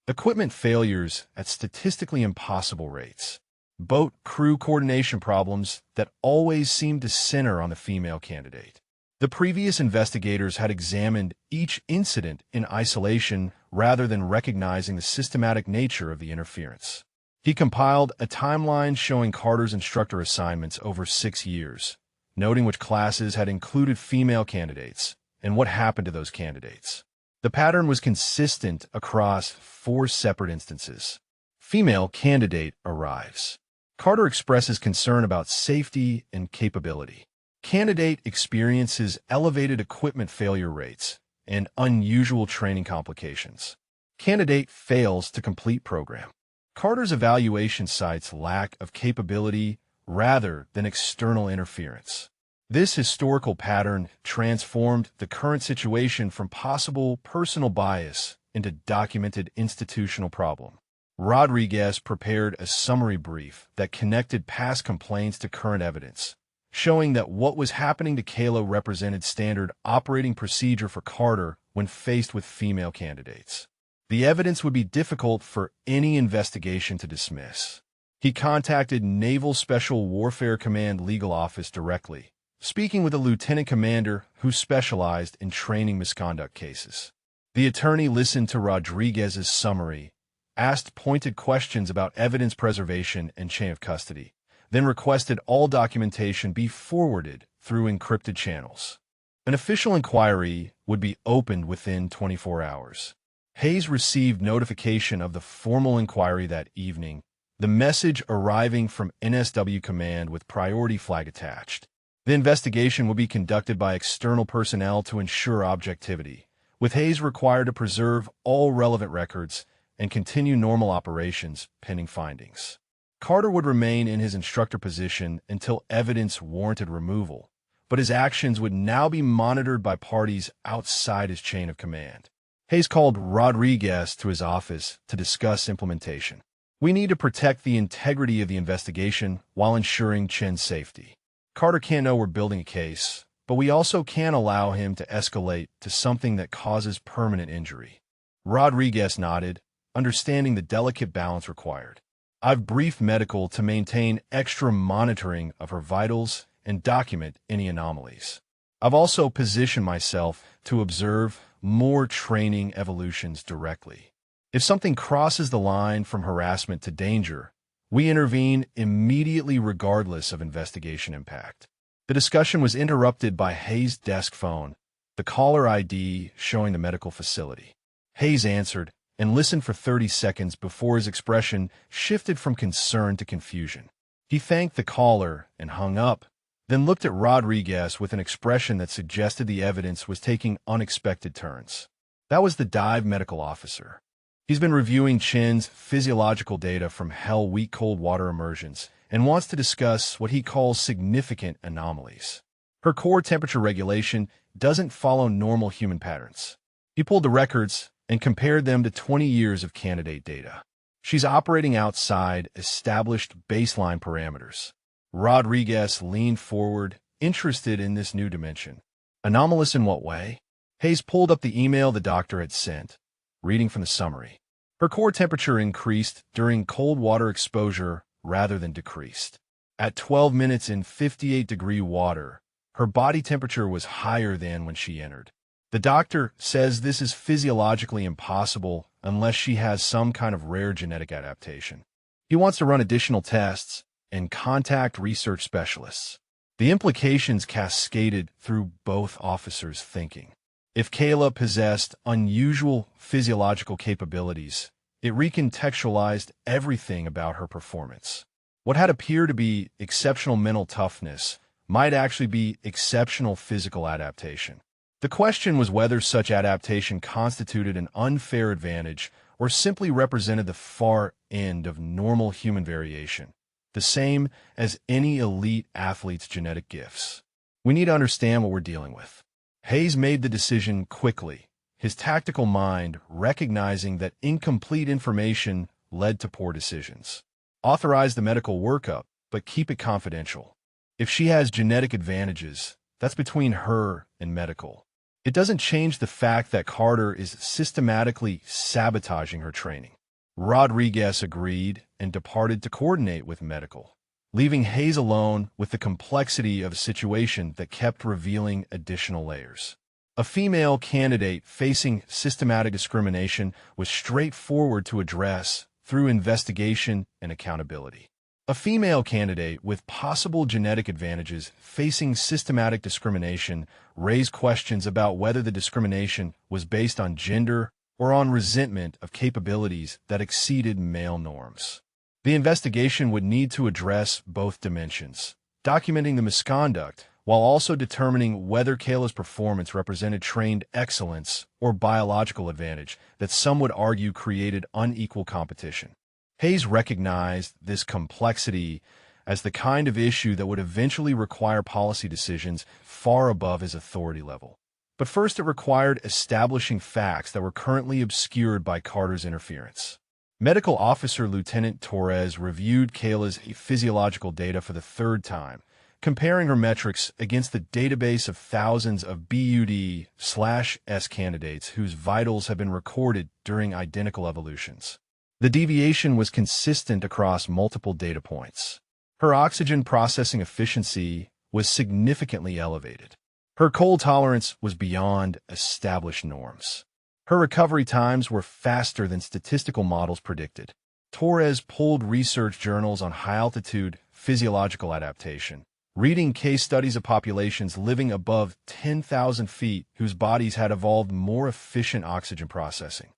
equipment failures at statistically impossible rates, boat crew coordination problems that always seemed to center on the female candidate. The previous investigators had examined each incident in isolation rather than recognizing the systematic nature of the interference. He compiled a timeline showing Carter's instructor assignments over 6 years, noting which classes had included female candidates and what happened to those candidates. The pattern was consistent across 4 separate instances. Female candidate arrives. Carter expresses concern about safety and capability. Candidate experiences elevated equipment failure rates and unusual training complications. Candidate fails to complete program. Carter's evaluation cites lack of capability rather than external interference. This historical pattern transformed the current situation from possible personal bias into documented institutional problem. Rodriguez prepared a summary brief that connected past complaints to current evidence, showing that what was happening to Kayla represented standard operating procedure for Carter when faced with female candidates. The evidence would be difficult for any investigation to dismiss. He contacted Naval Special Warfare Command Legal Office directly, speaking with a lieutenant commander who specialized in training misconduct cases. The attorney listened to Rodriguez's summary, asked pointed questions about evidence preservation and chain of custody, then requested all documentation be forwarded through encrypted channels. An official inquiry would be opened within 24 hours. Hayes received notification of the formal inquiry that evening, the message arriving from NSW Command with priority flag attached. The investigation will be conducted by external personnel to ensure objectivity, with Hayes required to preserve all relevant records and continue normal operations pending findings. Carter would remain in his instructor position until evidence warranted removal, but his actions would now be monitored by parties outside his chain of command. Hayes called Rodriguez to his office to discuss implementation. "We need to protect the integrity of the investigation while ensuring Chen's safety. Carter can't know we're building a case, but we also can't allow him to escalate to something that causes permanent injury." Rodriguez nodded, understanding the delicate balance required. "I've briefed medical to maintain extra monitoring of her vitals and document any anomalies. I've also positioned myself to observe more training evolutions directly. If something crosses the line from harassment to danger, we intervene immediately regardless of investigation impact." The discussion was interrupted by Hayes' desk phone, the caller ID showing the medical facility. Hayes answered and listened for 30 seconds before his expression shifted from concern to confusion. He thanked the caller and hung up, then looked at Rodriguez with an expression that suggested the evidence was taking unexpected turns. That was the dive medical officer. He's been reviewing Chen's physiological data from Hell Week cold water immersions and wants to discuss what he calls significant anomalies. Her core temperature regulation doesn't follow normal human patterns. He pulled the records and compared them to 20 years of candidate data. She's operating outside established baseline parameters. Rodriguez leaned forward, interested in this new dimension. Anomalous in what way? Hayes pulled up the email the doctor had sent, reading from the summary. Her core temperature increased during cold water exposure rather than decreased. At 12 minutes in 58-degree water, her body temperature was higher than when she entered. The doctor says this is physiologically impossible unless she has some kind of rare genetic adaptation. He wants to run additional tests and contact research specialists. The implications cascaded through both officers' thinking. If Kayla possessed unusual physiological capabilities, it recontextualized everything about her performance. What had appeared to be exceptional mental toughness might actually be exceptional physical adaptation. The question was whether such adaptation constituted an unfair advantage or simply represented the far end of normal human variation, the same as any elite athlete's genetic gifts. We need to understand what we're dealing with. Hayes made the decision quickly, his tactical mind recognizing that incomplete information led to poor decisions. Authorize the medical workup, but keep it confidential. If she has genetic advantages, that's between her and medical. It doesn't change the fact that Carter is systematically sabotaging her training. Rodriguez agreed and departed to coordinate with medical, leaving Hayes alone with the complexity of a situation that kept revealing additional layers. A female candidate facing systematic discrimination was straightforward to address through investigation and accountability. A female candidate with possible genetic advantages facing systematic discrimination raised questions about whether the discrimination was based on gender or on resentment of capabilities that exceeded male norms. The investigation would need to address both dimensions, documenting the misconduct while also determining whether Kayla's performance represented trained excellence or biological advantage that some would argue created unequal competition. Hayes recognized this complexity as the kind of issue that would eventually require policy decisions far above his authority level. But first, it required establishing facts that were currently obscured by Carter's interference. Medical Officer Lieutenant Torres reviewed Kayla's physiological data for the third time, comparing her metrics against the database of thousands of BUD/S candidates whose vitals have been recorded during identical evolutions. The deviation was consistent across multiple data points. Her oxygen processing efficiency was significantly elevated. Her cold tolerance was beyond established norms. Her recovery times were faster than statistical models predicted. Torres pulled research journals on high-altitude physiological adaptation, reading case studies of populations living above 10,000 feet whose bodies had evolved more efficient oxygen processing.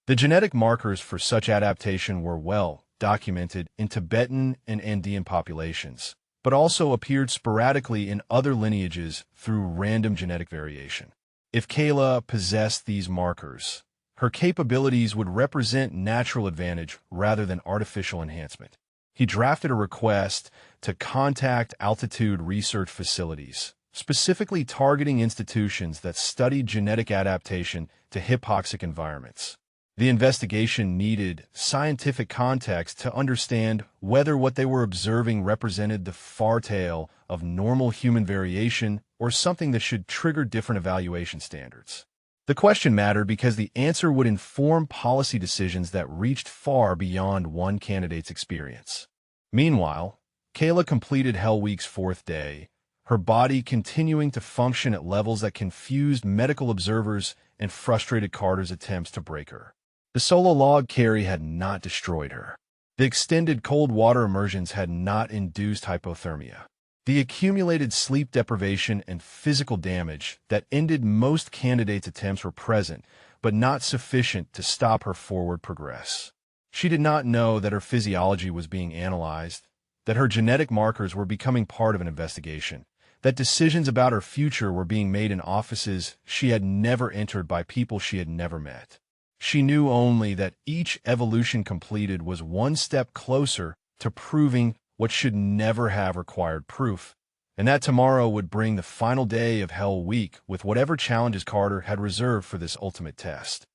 The genetic markers for such adaptation were well documented in Tibetan and Andean populations, but also appeared sporadically in other lineages through random genetic variation. If Kayla possessed these markers, her capabilities would represent natural advantage rather than artificial enhancement. He drafted a request to contact altitude research facilities, specifically targeting institutions that studied genetic adaptation to hypoxic environments. The investigation needed scientific context to understand whether what they were observing represented the far tail of normal human variation or something that should trigger different evaluation standards. The question mattered because the answer would inform policy decisions that reached far beyond one candidate's experience. Meanwhile, Kayla completed Hell Week's fourth day, her body continuing to function at levels that confused medical observers and frustrated Carter's attempts to break her. The solo log carry had not destroyed her. The extended cold water immersions had not induced hypothermia. The accumulated sleep deprivation and physical damage that ended most candidates' attempts were present, but not sufficient to stop her forward progress. She did not know that her physiology was being analyzed, that her genetic markers were becoming part of an investigation, that decisions about her future were being made in offices she had never entered by people she had never met. She knew only that each evolution completed was one step closer to proving what should never have required proof, and that tomorrow would bring the final day of Hell Week with whatever challenges Carter had reserved for this ultimate test.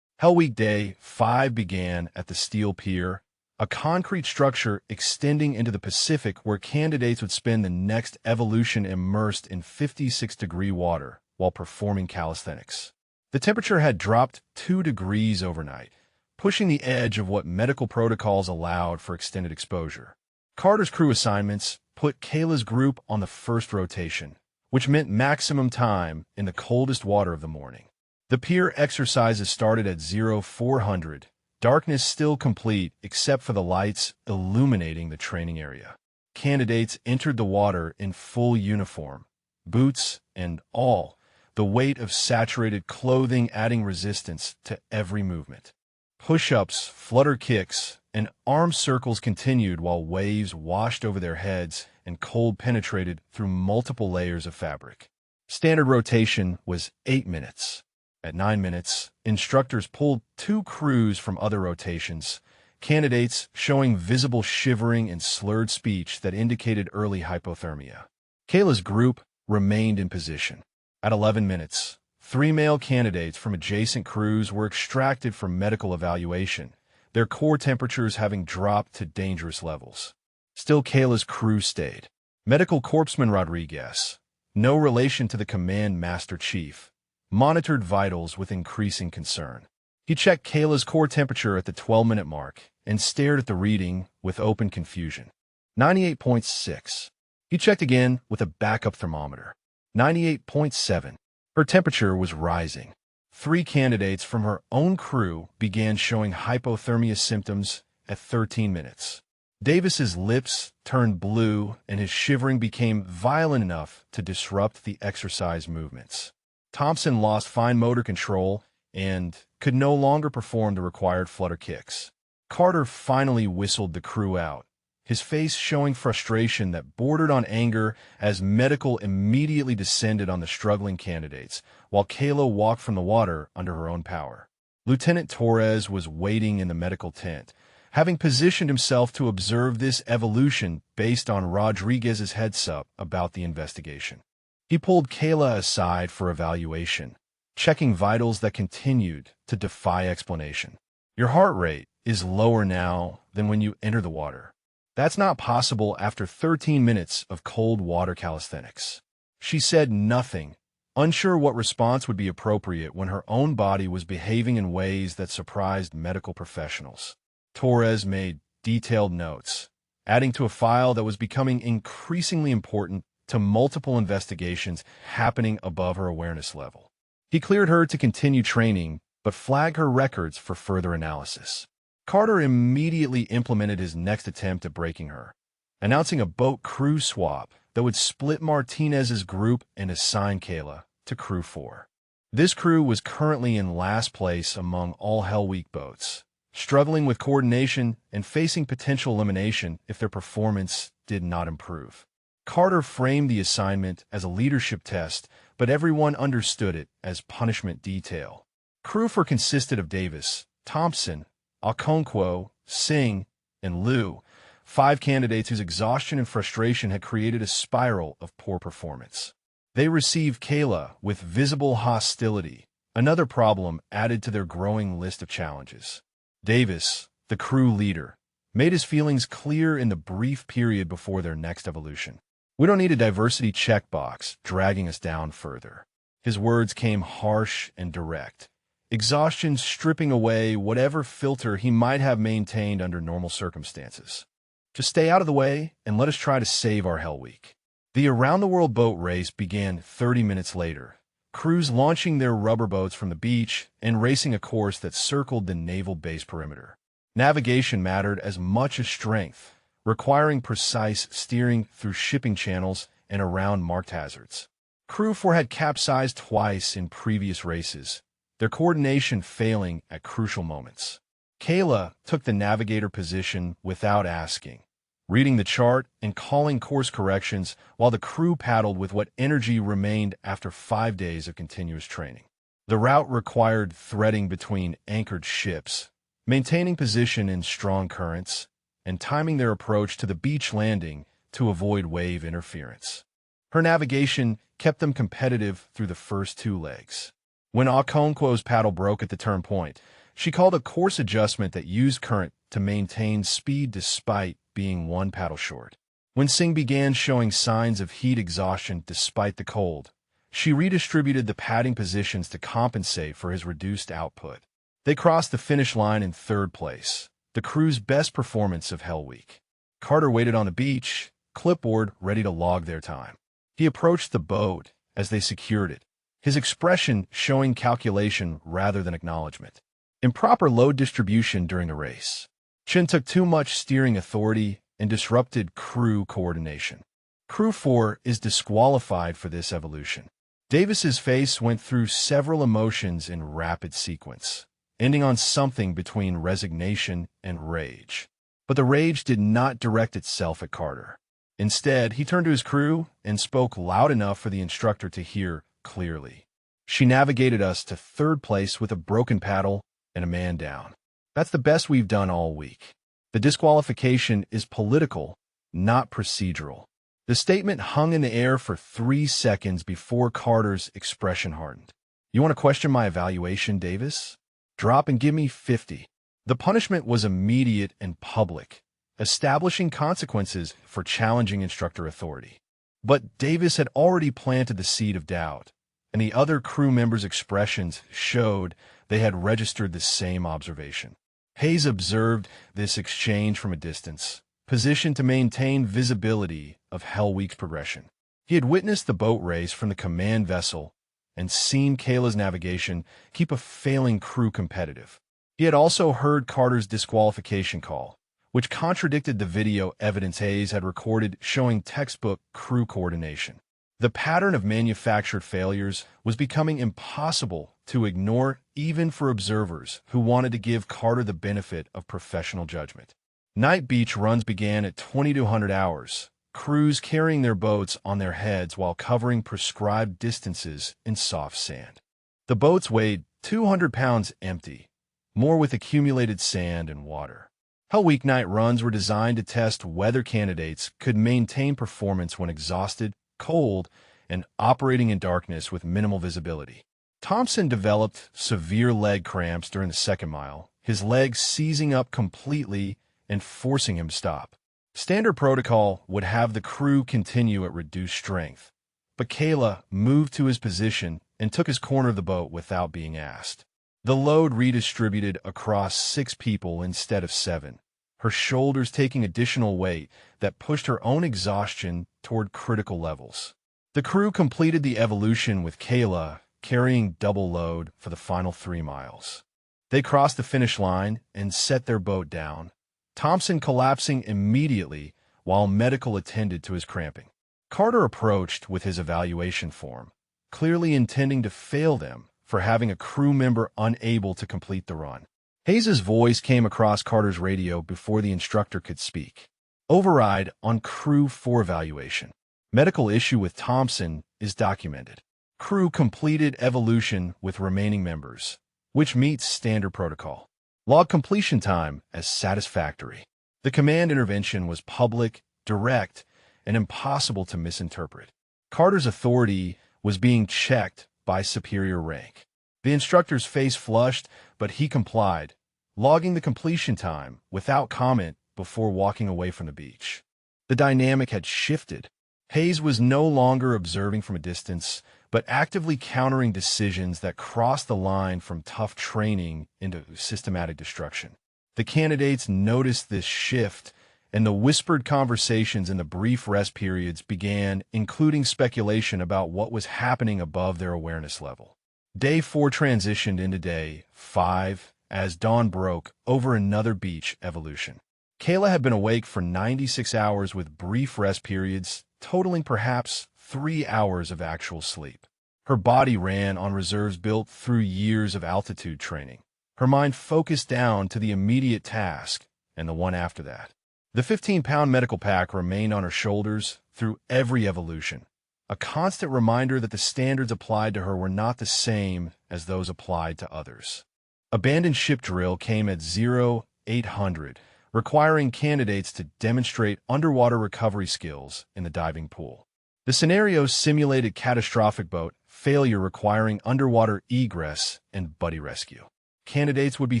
Hell Week Day 5 began at the Steel Pier, a concrete structure extending into the Pacific where candidates would spend the next evolution immersed in 56-degree water while performing calisthenics. The temperature had dropped 2 degrees overnight, pushing the edge of what medical protocols allowed for extended exposure. Carter's crew assignments put Kayla's group on the first rotation, which meant maximum time in the coldest water of the morning. The pier exercises started at 0400, darkness still complete except for the lights illuminating the training area. Candidates entered the water in full uniform, boots and all, the weight of saturated clothing adding resistance to every movement. Push-ups, flutter kicks, and arm circles continued while waves washed over their heads and cold penetrated through multiple layers of fabric. Standard rotation was 8 minutes. At 9 minutes, instructors pulled 2 crews from other rotations, candidates showing visible shivering and slurred speech that indicated early hypothermia. Kayla's group remained in position. At 11 minutes, 3 male candidates from adjacent crews were extracted for medical evaluation, their core temperatures having dropped to dangerous levels. Still, Kayla's crew stayed. Medical Corpsman Rodriguez, no relation to the command master chief, monitored vitals with increasing concern. He checked Kayla's core temperature at the 12-minute mark and stared at the reading with open confusion. 98.6. He checked again with a backup thermometer. 98.7. Her temperature was rising. 3 candidates from her own crew began showing hypothermia symptoms at 13 minutes. Davis's lips turned blue and his shivering became violent enough to disrupt the exercise movements. Thompson lost fine motor control and could no longer perform the required flutter kicks. Carter finally whistled the crew out, his face showing frustration that bordered on anger as medical immediately descended on the struggling candidates, while Kayla walked from the water under her own power. Lieutenant Torres was waiting in the medical tent, having positioned himself to observe this evolution based on Rodriguez's heads-up about the investigation. He pulled Kayla aside for evaluation, checking vitals that continued to defy explanation. Your heart rate is lower now than when you enter the water. That's not possible after 13 minutes of cold water calisthenics. She said nothing, unsure what response would be appropriate when her own body was behaving in ways that surprised medical professionals. Torres made detailed notes, adding to a file that was becoming increasingly important to multiple investigations happening above her awareness level. He cleared her to continue training, but flagged her records for further analysis. Carter immediately implemented his next attempt at breaking her, announcing a boat crew swap that would split Martinez's group and assign Kayla to Crew 4. This crew was currently in last place among all Hell Week boats, struggling with coordination and facing potential elimination if their performance did not improve. Carter framed the assignment as a leadership test, but everyone understood it as punishment detail. Crew 4 consisted of Davis, Thompson, Okonkwo, Singh, and Liu, 5 candidates whose exhaustion and frustration had created a spiral of poor performance. They received Kayla with visible hostility, another problem added to their growing list of challenges. Davis, the crew leader, made his feelings clear in the brief period before their next evolution. We don't need a diversity checkbox dragging us down further. His words came harsh and direct, exhaustion stripping away whatever filter he might have maintained under normal circumstances. Just stay out of the way and let us try to save our Hell Week. The around-the-world boat race began 30 minutes later, crews launching their rubber boats from the beach and racing a course that circled the naval base perimeter. Navigation mattered as much as strength, requiring precise steering through shipping channels and around marked hazards. Crew 4 had capsized twice in previous races, their coordination failing at crucial moments. Kayla took the navigator position without asking, reading the chart and calling course corrections while the crew paddled with what energy remained after 5 days of continuous training. The route required threading between anchored ships, maintaining position in strong currents, and timing their approach to the beach landing to avoid wave interference. Her navigation kept them competitive through the first 2 legs. When Okonkwo's paddle broke at the turn point, she called a course adjustment that used current to maintain speed despite being 1 paddle short. When Singh began showing signs of heat exhaustion despite the cold, she redistributed the padding positions to compensate for his reduced output. They crossed the finish line in 3rd place, the crew's best performance of Hell Week. Carter waited on the beach, clipboard ready to log their time. He approached the boat as they secured it, his expression showing calculation rather than acknowledgement. Improper load distribution during the race. Chen took too much steering authority and disrupted crew coordination. Crew 4 is disqualified for this evolution. Davis's face went through several emotions in rapid sequence, ending on something between resignation and rage. But the rage did not direct itself at Carter. Instead, he turned to his crew and spoke loud enough for the instructor to hear clearly. She navigated us to 3rd place with a broken paddle and a man down. That's the best we've done all week. The disqualification is political, not procedural. The statement hung in the air for 3 seconds before Carter's expression hardened. You want to question my evaluation, Davis? Drop and give me 50. The punishment was immediate and public, establishing consequences for challenging instructor authority. But Davis had already planted the seed of doubt, and the other crew members' expressions showed they had registered the same observation. Hayes observed this exchange from a distance, positioned to maintain visibility of Hell Week's progression. He had witnessed the boat race from the command vessel and seen Kayla's navigation keep a failing crew competitive. He had also heard Carter's disqualification call, which contradicted the video evidence Hayes had recorded showing textbook crew coordination. The pattern of manufactured failures was becoming impossible to ignore even for observers who wanted to give Carter the benefit of professional judgment. Night beach runs began at 2200 hours, crews carrying their boats on their heads while covering prescribed distances in soft sand. The boats weighed 200 pounds empty, more with accumulated sand and water. Hell weeknight runs were designed to test whether candidates could maintain performance when exhausted, cold, and operating in darkness with minimal visibility. Thompson developed severe leg cramps during the second mile, his legs seizing up completely and forcing him to stop. Standard protocol would have the crew continue at reduced strength, but Kayla moved to his position and took his corner of the boat without being asked. The load redistributed across 6 people instead of 7, her shoulders taking additional weight that pushed her own exhaustion toward critical levels. The crew completed the evolution with Kayla carrying double load for the final 3 miles. They crossed the finish line and set their boat down, Thompson collapsing immediately while medical attended to his cramping. Carter approached with his evaluation form, clearly intending to fail them for having a crew member unable to complete the run. Hayes's voice came across Carter's radio before the instructor could speak. Override on crew for evaluation. Medical issue with Thompson is documented. Crew completed evolution with remaining members, which meets standard protocol. Log completion time as satisfactory. The command intervention was public, direct, and impossible to misinterpret. Carter's authority was being checked by superior rank. The instructor's face flushed, but he complied, logging the completion time without comment before walking away from the beach. The dynamic had shifted. Hayes was no longer observing from a distance, but actively countering decisions that crossed the line from tough training into systematic destruction. The candidates noticed this shift, and the whispered conversations in the brief rest periods began, including speculation about what was happening above their awareness level. Day 4 transitioned into Day 5 as dawn broke over another beach evolution. Kayla had been awake for 96 hours with brief rest periods, totaling perhaps 3 hours of actual sleep. Her body ran on reserves built through years of altitude training. Her mind focused down to the immediate task and the one after that. The 15-pound medical pack remained on her shoulders through every evolution, a constant reminder that the standards applied to her were not the same as those applied to others. Abandoned ship drill came at 0800, requiring candidates to demonstrate underwater recovery skills in the diving pool. The scenario simulated catastrophic boat failure requiring underwater egress and buddy rescue. Candidates would be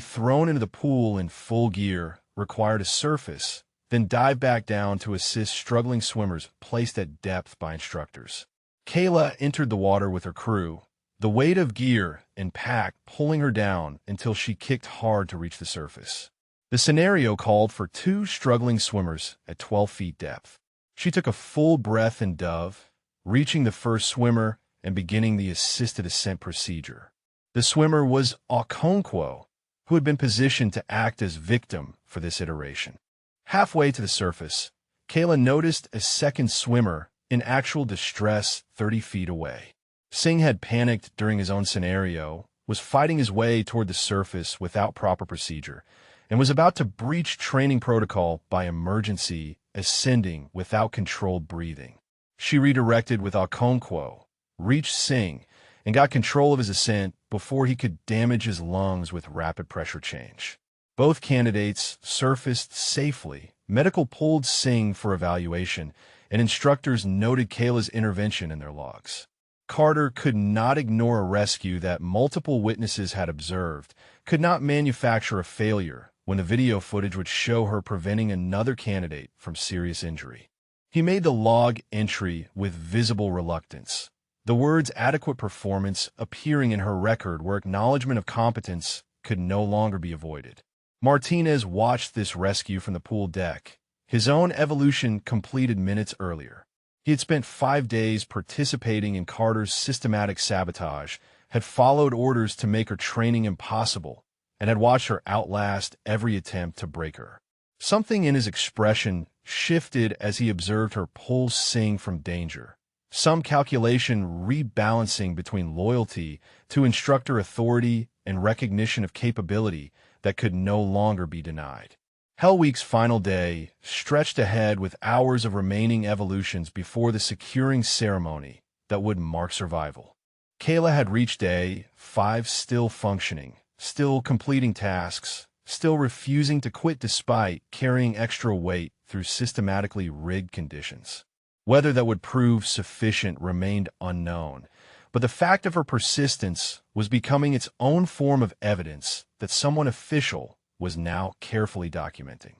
thrown into the pool in full gear, required to surface, then dive back down to assist struggling swimmers placed at depth by instructors. Kayla entered the water with her crew, the weight of gear and pack pulling her down until she kicked hard to reach the surface. The scenario called for 2 struggling swimmers at 12 feet depth. She took a full breath and dove, reaching the first swimmer and beginning the assisted ascent procedure. The swimmer was Okonkwo, who had been positioned to act as victim for this iteration. Halfway to the surface, Kayla noticed a second swimmer in actual distress 30 feet away. Singh had panicked during his own scenario, was fighting his way toward the surface without proper procedure, and was about to breach training protocol by emergency ascending without controlled breathing. She redirected with Okonkwo, reached Singh, and got control of his ascent before he could damage his lungs with rapid pressure change. Both candidates surfaced safely. Medical pulled Singh for evaluation, and instructors noted Kayla's intervention in their logs. Carter could not ignore a rescue that multiple witnesses had observed, could not manufacture a failure when the video footage would show her preventing another candidate from serious injury. He made the log entry with visible reluctance. The words adequate performance appearing in her record where acknowledgement of competence could no longer be avoided. Martinez watched this rescue from the pool deck, his own evolution completed minutes earlier. He had spent 5 days participating in Carter's systematic sabotage, had followed orders to make her training impossible, and had watched her outlast every attempt to break her. Something in his expression shifted as he observed her pull Singh from danger, some calculation rebalancing between loyalty to instructor authority and recognition of capability that could no longer be denied. Hell Week's final day stretched ahead with hours of remaining evolutions before the securing ceremony that would mark survival. Kayla had reached day 5, still functioning, still completing tasks, still refusing to quit despite carrying extra weight through systematically rigged conditions. Whether that would prove sufficient remained unknown, but the fact of her persistence was becoming its own form of evidence that someone official was now carefully documenting.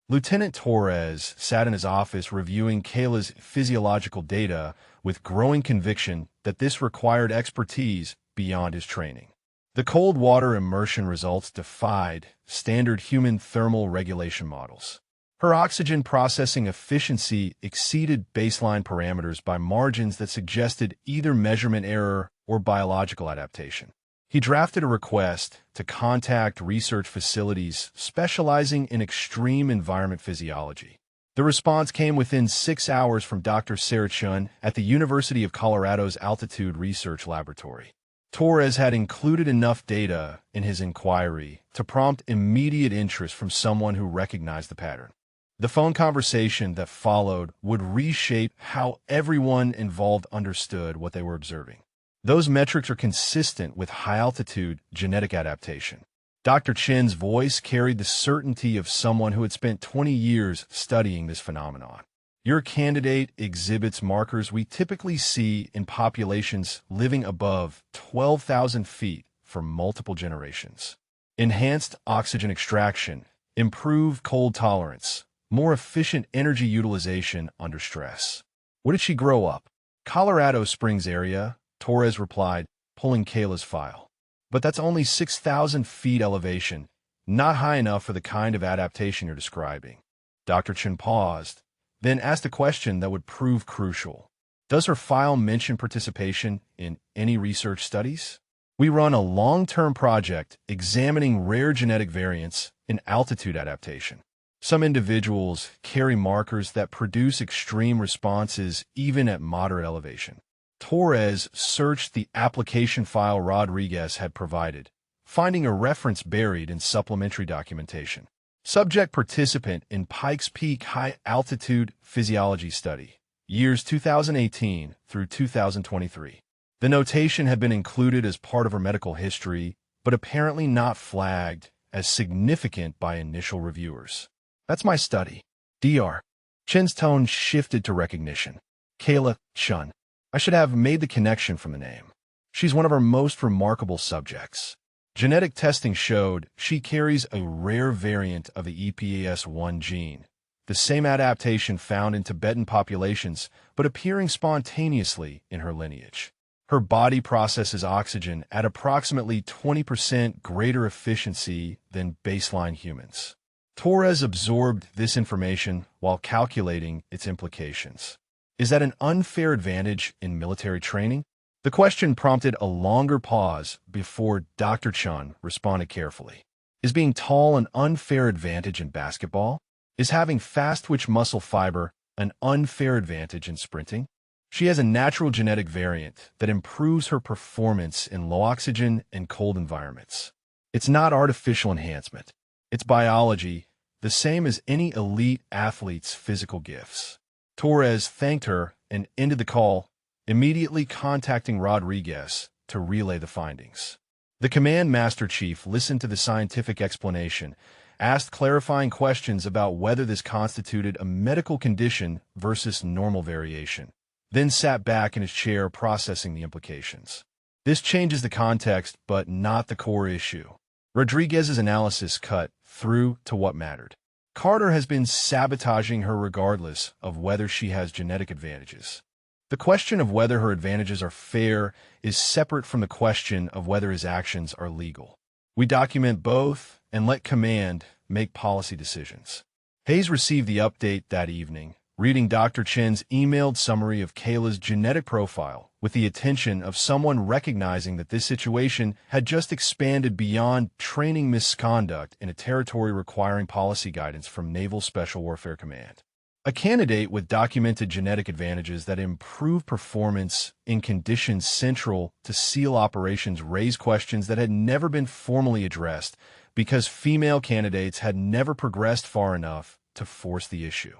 Lieutenant Torres sat in his office reviewing Kayla's physiological data with growing conviction that this required expertise beyond his training. The cold water immersion results defied standard human thermal regulation models. Her oxygen processing efficiency exceeded baseline parameters by margins that suggested either measurement error or biological adaptation. He drafted a request to contact research facilities specializing in extreme environment physiology. The response came within 6 hours from Dr. Sarah Chun at the University of Colorado's Altitude Research Laboratory. Torres had included enough data in his inquiry to prompt immediate interest from someone who recognized the pattern. The phone conversation that followed would reshape how everyone involved understood what they were observing. Those metrics are consistent with high-altitude genetic adaptation. Dr. Chen's voice carried the certainty of someone who had spent 20 years studying this phenomenon. Your candidate exhibits markers we typically see in populations living above 12,000 feet for multiple generations. Enhanced oxygen extraction, improved cold tolerance, more efficient energy utilization under stress. Where did she grow up? Colorado Springs area, Torres replied, pulling Kayla's file. But that's only 6,000 feet elevation, not high enough for the kind of adaptation you're describing. Dr. Chen paused, then asked a question that would prove crucial. Does her file mention participation in any research studies? We run a long-term project examining rare genetic variants in altitude adaptation. Some individuals carry markers that produce extreme responses even at moderate elevation. Torres searched the application file Rodriguez had provided, finding a reference buried in supplementary documentation. Subject participant in Pikes Peak High Altitude Physiology Study, years 2018 through 2023. The notation had been included as part of her medical history, but apparently not flagged as significant by initial reviewers. That's my study. Dr. Chen's tone shifted to recognition. Kayla Chun. I should have made the connection from the name. She's one of our most remarkable subjects. Genetic testing showed she carries a rare variant of the EPAS1 gene, the same adaptation found in Tibetan populations, but appearing spontaneously in her lineage. Her body processes oxygen at approximately 20% greater efficiency than baseline humans. Torres absorbed this information while calculating its implications. Is that an unfair advantage in military training? The question prompted a longer pause before Dr. Chun responded carefully. Is being tall an unfair advantage in basketball? Is having fast-twitch muscle fiber an unfair advantage in sprinting? She has a natural genetic variant that improves her performance in low oxygen and cold environments. It's not artificial enhancement. It's biology, the same as any elite athlete's physical gifts. Torres thanked her and ended the call, immediately contacting Rodriguez to relay the findings. The Command Master Chief listened to the scientific explanation, asked clarifying questions about whether this constituted a medical condition versus normal variation, then sat back in his chair processing the implications. This changes the context, but not the core issue. Rodriguez's analysis cut through to what mattered. Carter has been sabotaging her regardless of whether she has genetic advantages. The question of whether her advantages are fair is separate from the question of whether his actions are legal. We document both and let command make policy decisions. Hayes received the update that evening, reading Dr. Chen's emailed summary of Kayla's genetic profile with the attention of someone recognizing that this situation had just expanded beyond training misconduct in a territory requiring policy guidance from Naval Special Warfare Command. A candidate with documented genetic advantages that improve performance in conditions central to SEAL operations raised questions that had never been formally addressed because female candidates had never progressed far enough to force the issue.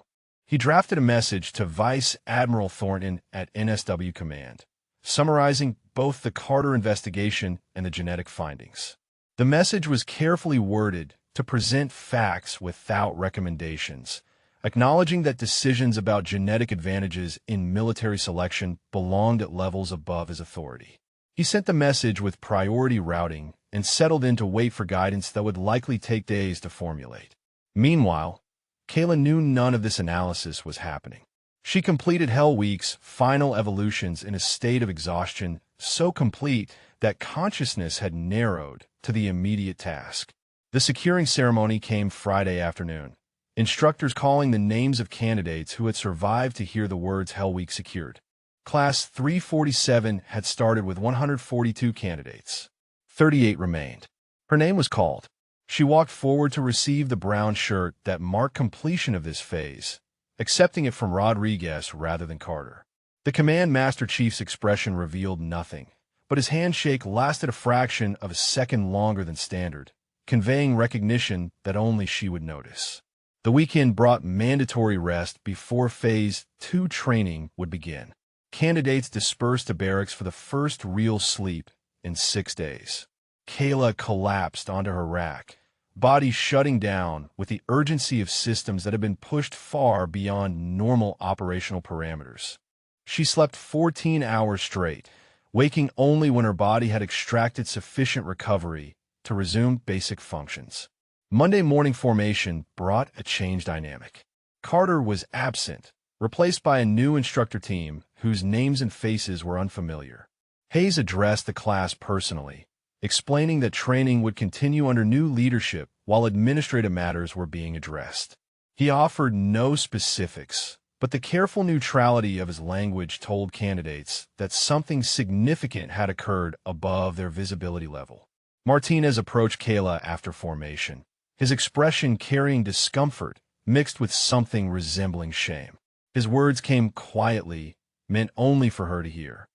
He drafted a message to Vice Admiral Thornton at NSW Command, summarizing both the Carter investigation and the genetic findings. The message was carefully worded to present facts without recommendations, acknowledging that decisions about genetic advantages in military selection belonged at levels above his authority. He sent the message with priority routing and settled in to wait for guidance that would likely take days to formulate. Meanwhile, Kayla knew none of this analysis was happening. She completed Hell Week's final evolutions in a state of exhaustion so complete that consciousness had narrowed to the immediate task. The securing ceremony came Friday afternoon, instructors calling the names of candidates who had survived to hear the words Hell Week secured. Class 347 had started with 142 candidates. 38 remained. Her name was called. She walked forward to receive the brown shirt that marked completion of this phase, accepting it from Rodriguez rather than Carter. The Command Master Chief's expression revealed nothing, but his handshake lasted a fraction of a second longer than standard, conveying recognition that only she would notice. The weekend brought mandatory rest before Phase 2 training would begin. Candidates dispersed to barracks for the first real sleep in 6 days. Kayla collapsed onto her rack, body shutting down with the urgency of systems that had been pushed far beyond normal operational parameters. She slept 14 hours straight, waking only when her body had extracted sufficient recovery to resume basic functions. Monday morning formation brought a change dynamic. Carter was absent, replaced by a new instructor team whose names and faces were unfamiliar. Hayes addressed the class personally, explaining that training would continue under new leadership while administrative matters were being addressed. He offered no specifics, but the careful neutrality of his language told candidates that something significant had occurred above their visibility level. Martinez approached Kayla after formation, his expression carrying discomfort mixed with something resembling shame. His words came quietly, meant only for her to hear.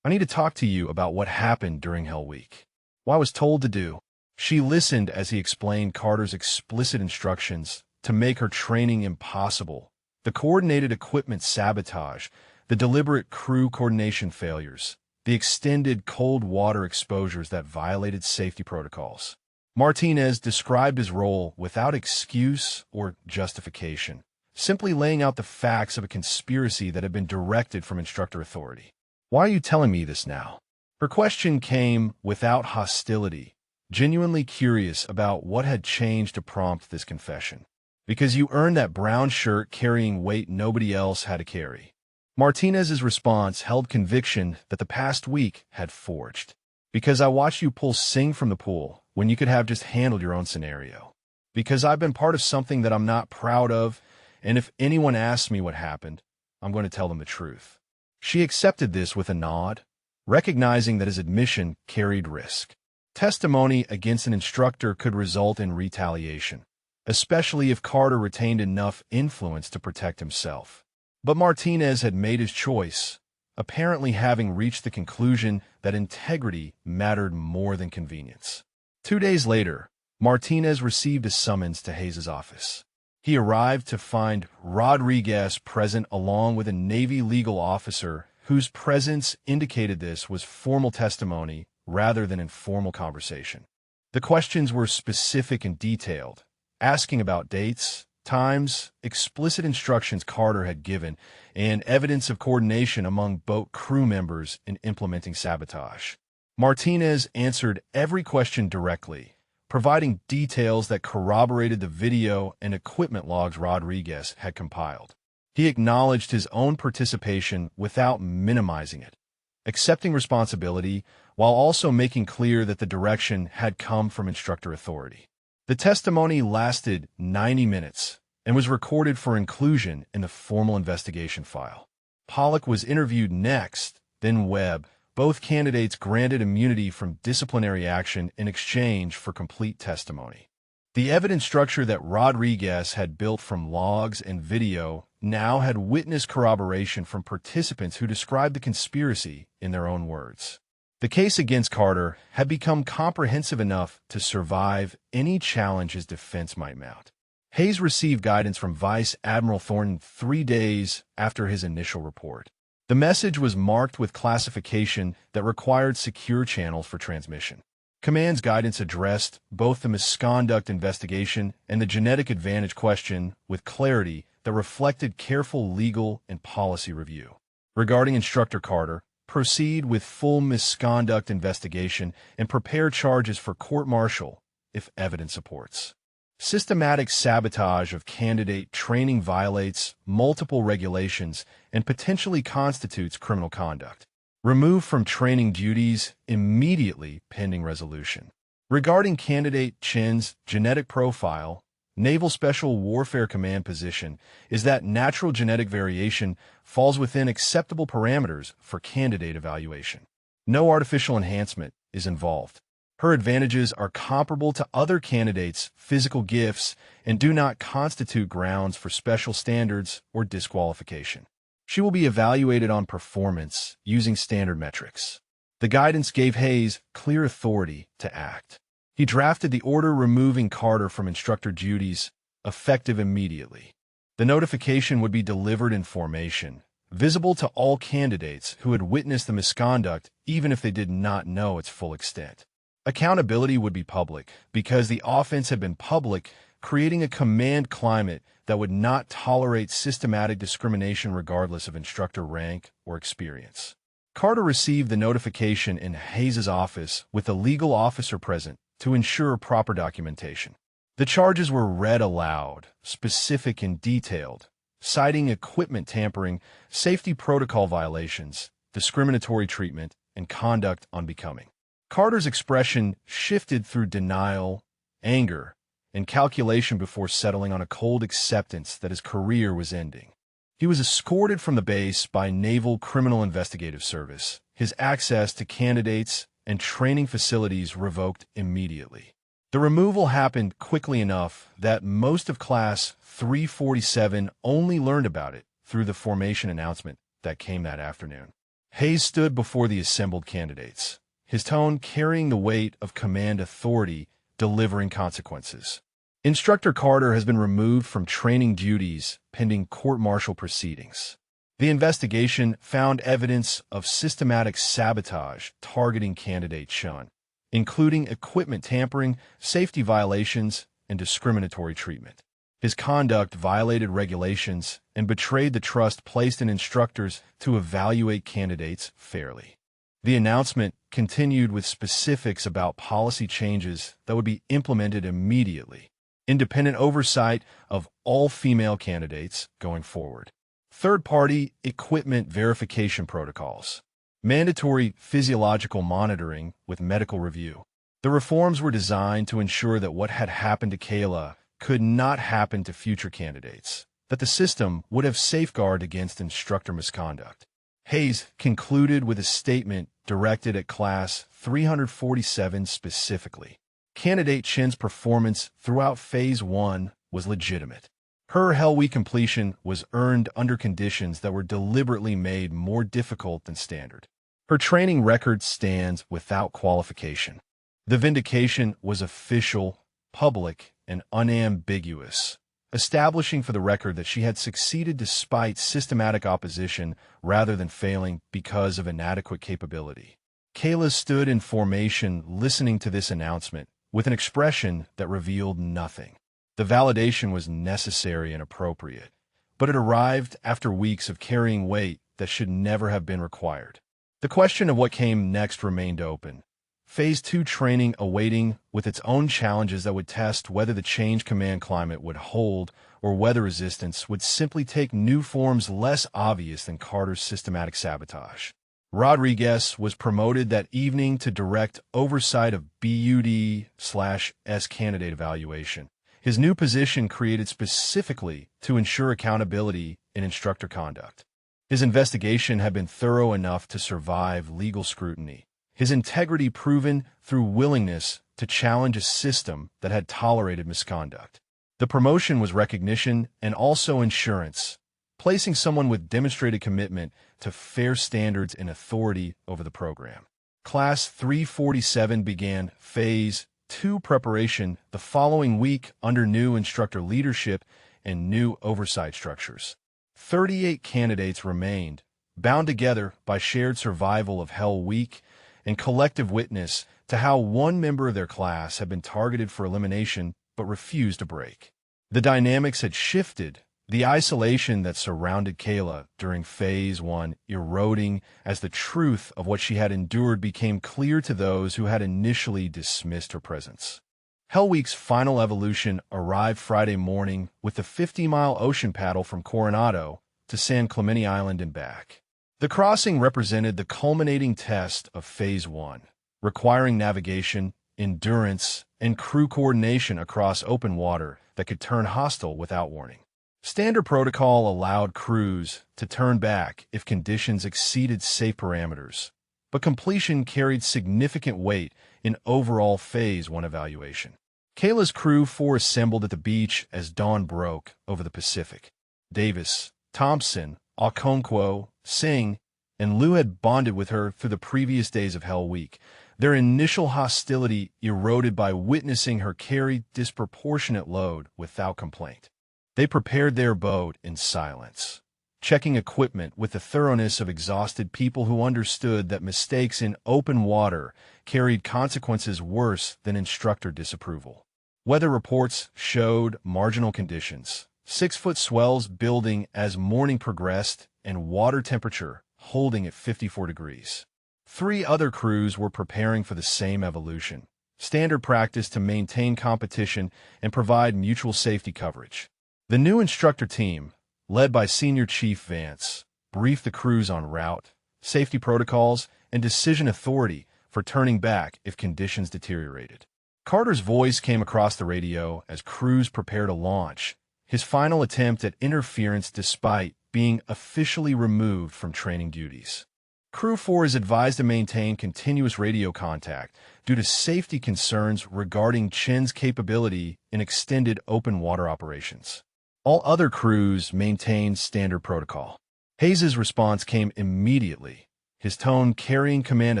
"I need to talk to you about what happened during Hell Week. What I was told to do." She listened as he explained Carter's explicit instructions to make her training impossible, the coordinated equipment sabotage, the deliberate crew coordination failures, the extended cold water exposures that violated safety protocols. Martinez described his role without excuse or justification, simply laying out the facts of a conspiracy that had been directed from instructor authority. "Why are you telling me this now?" Her question came without hostility, genuinely curious about what had changed to prompt this confession. "Because you earned that brown shirt carrying weight nobody else had to carry." Martinez's response held conviction that the past week had forged. "Because I watched you pull Singh from the pool when you could have just handled your own scenario. Because I've been part of something that I'm not proud of, and if anyone asks me what happened, I'm going to tell them the truth." She accepted this with a nod, recognizing that his admission carried risk. Testimony against an instructor could result in retaliation, especially if Carter retained enough influence to protect himself. But Martinez had made his choice, apparently having reached the conclusion that integrity mattered more than convenience. 2 days later, Martinez received a summons to Hayes' office. He arrived to find Rodriguez present along with a Navy legal officer whose presence indicated this was formal testimony rather than informal conversation. The questions were specific and detailed, asking about dates, times, explicit instructions Carter had given, and evidence of coordination among boat crew members in implementing sabotage. Martinez answered every question directly, providing details that corroborated the video and equipment logs Rodriguez had compiled. He acknowledged his own participation without minimizing it, accepting responsibility while also making clear that the direction had come from instructor authority. The testimony lasted 90 minutes and was recorded for inclusion in the formal investigation file. Pollock was interviewed next, then Webb. Both candidates granted immunity from disciplinary action in exchange for complete testimony. The evidence structure that Rodriguez had built from logs and video now had witness corroboration from participants who described the conspiracy in their own words. The The case against Carter had become comprehensive enough to survive any challenge his defense might mount. Hayes received guidance from Vice Admiral Thornton 3 days after his initial report. The message was marked with classification that required secure channels for transmission. Command's guidance addressed both the misconduct investigation and the genetic advantage question with clarity that reflected careful legal and policy review. Regarding Instructor Carter, proceed with full misconduct investigation and prepare charges for court-martial if evidence supports. Systematic sabotage of candidate training violates multiple regulations and potentially constitutes criminal conduct. Remove from training duties immediately pending resolution. Regarding candidate Chen's genetic profile, Naval Special Warfare Command position is that natural genetic variation falls within acceptable parameters for candidate evaluation. No artificial enhancement is involved. Her advantages are comparable to other candidates' physical gifts and do not constitute grounds for special standards or disqualification. She will be evaluated on performance using standard metrics. The guidance gave Hayes clear authority to act. He drafted the order removing Carter from instructor duties, effective immediately. The notification would be delivered in formation, visible to all candidates who had witnessed the misconduct even if they did not know its full extent. Accountability would be public because the offense had been public, creating a command climate that would not tolerate systematic discrimination regardless of instructor rank or experience. Carter received the notification in Hayes' office with a legal officer present to ensure proper documentation. The charges were read aloud, specific and detailed, citing equipment tampering, safety protocol violations, discriminatory treatment, and conduct unbecoming. Carter's expression shifted through denial, anger, and calculation before settling on a cold acceptance that his career was ending. He was escorted from the base by Naval Criminal Investigative Service, his access to candidates and training facilities revoked immediately. The removal happened quickly enough that most of Class 347 only learned about it through the formation announcement that came that afternoon. Hayes stood before the assembled candidates, his tone carrying the weight of command authority, delivering consequences. Instructor Carter has been removed from training duties pending court-martial proceedings. The investigation found evidence of systematic sabotage targeting candidate Chun, including equipment tampering, safety violations, and discriminatory treatment. His conduct violated regulations and betrayed the trust placed in instructors to evaluate candidates fairly. The announcement continued with specifics about policy changes that would be implemented immediately, independent oversight of all female candidates going forward, third-party equipment verification protocols, mandatory physiological monitoring with medical review. The reforms were designed to ensure that what had happened to Kayla could not happen to future candidates, that the system would have safeguard against instructor misconduct. Hayes concluded with a statement directed at Class 347 specifically. Candidate Chen's performance throughout Phase 1 was legitimate. Her Hell Week completion was earned under conditions that were deliberately made more difficult than standard. Her training record stands without qualification. The vindication was official, public, and unambiguous, establishing for the record that she had succeeded despite systematic opposition rather than failing because of inadequate capability. Kayla stood in formation listening to this announcement with an expression that revealed nothing. The validation was necessary and appropriate, but it arrived after weeks of carrying weight that should never have been required. The question of what came next remained open. Phase 2 training awaiting with its own challenges that would test whether the change command climate would hold or whether resistance would simply take new forms less obvious than Carter's systematic sabotage. Rodriguez was promoted that evening to direct oversight of BUD/S candidate evaluation. His new position created specifically to ensure accountability in instructor conduct. His investigation had been thorough enough to survive legal scrutiny, his integrity proven through willingness to challenge a system that had tolerated misconduct. The promotion was recognition and also insurance, placing someone with demonstrated commitment to fair standards and authority over the program. Class 347 began Phase 2 preparation the following week under new instructor leadership and new oversight structures. 38 candidates remained, bound together by shared survival of Hell Week and collective witness to how one member of their class had been targeted for elimination but refused to break. The dynamics had shifted, the isolation that surrounded Kayla during Phase 1 eroding as the truth of what she had endured became clear to those who had initially dismissed her presence. Hell Week's final evolution arrived Friday morning with the 50-mile ocean paddle from Coronado to San Clemente Island and back. The crossing represented the culminating test of Phase 1, requiring navigation, endurance, and crew coordination across open water that could turn hostile without warning. Standard protocol allowed crews to turn back if conditions exceeded safe parameters, but completion carried significant weight in overall Phase 1 evaluation. Kayla's crew 4 assembled at the beach as dawn broke over the Pacific. Davis, Thompson, Okonkwo, Singh, and Liu had bonded with her through the previous days of Hell Week, their initial hostility eroded by witnessing her carry disproportionate load without complaint. They prepared their boat in silence, checking equipment with the thoroughness of exhausted people who understood that mistakes in open water carried consequences worse than instructor disapproval. Weather reports showed marginal conditions, 6-foot swells building as morning progressed and water temperature holding at 54 degrees. 3 other crews were preparing for the same evolution, standard practice to maintain competition and provide mutual safety coverage. The new instructor team, led by Senior Chief Vance, briefed the crews on route, safety protocols, and decision authority for turning back if conditions deteriorated. Carter's voice came across the radio as crews prepared to launch, his final attempt at interference despite being officially removed from training duties. Crew 4 is advised to maintain continuous radio contact due to safety concerns regarding Chen's capability in extended open water operations. All other crews maintained standard protocol. Hayes' response came immediately, his tone carrying command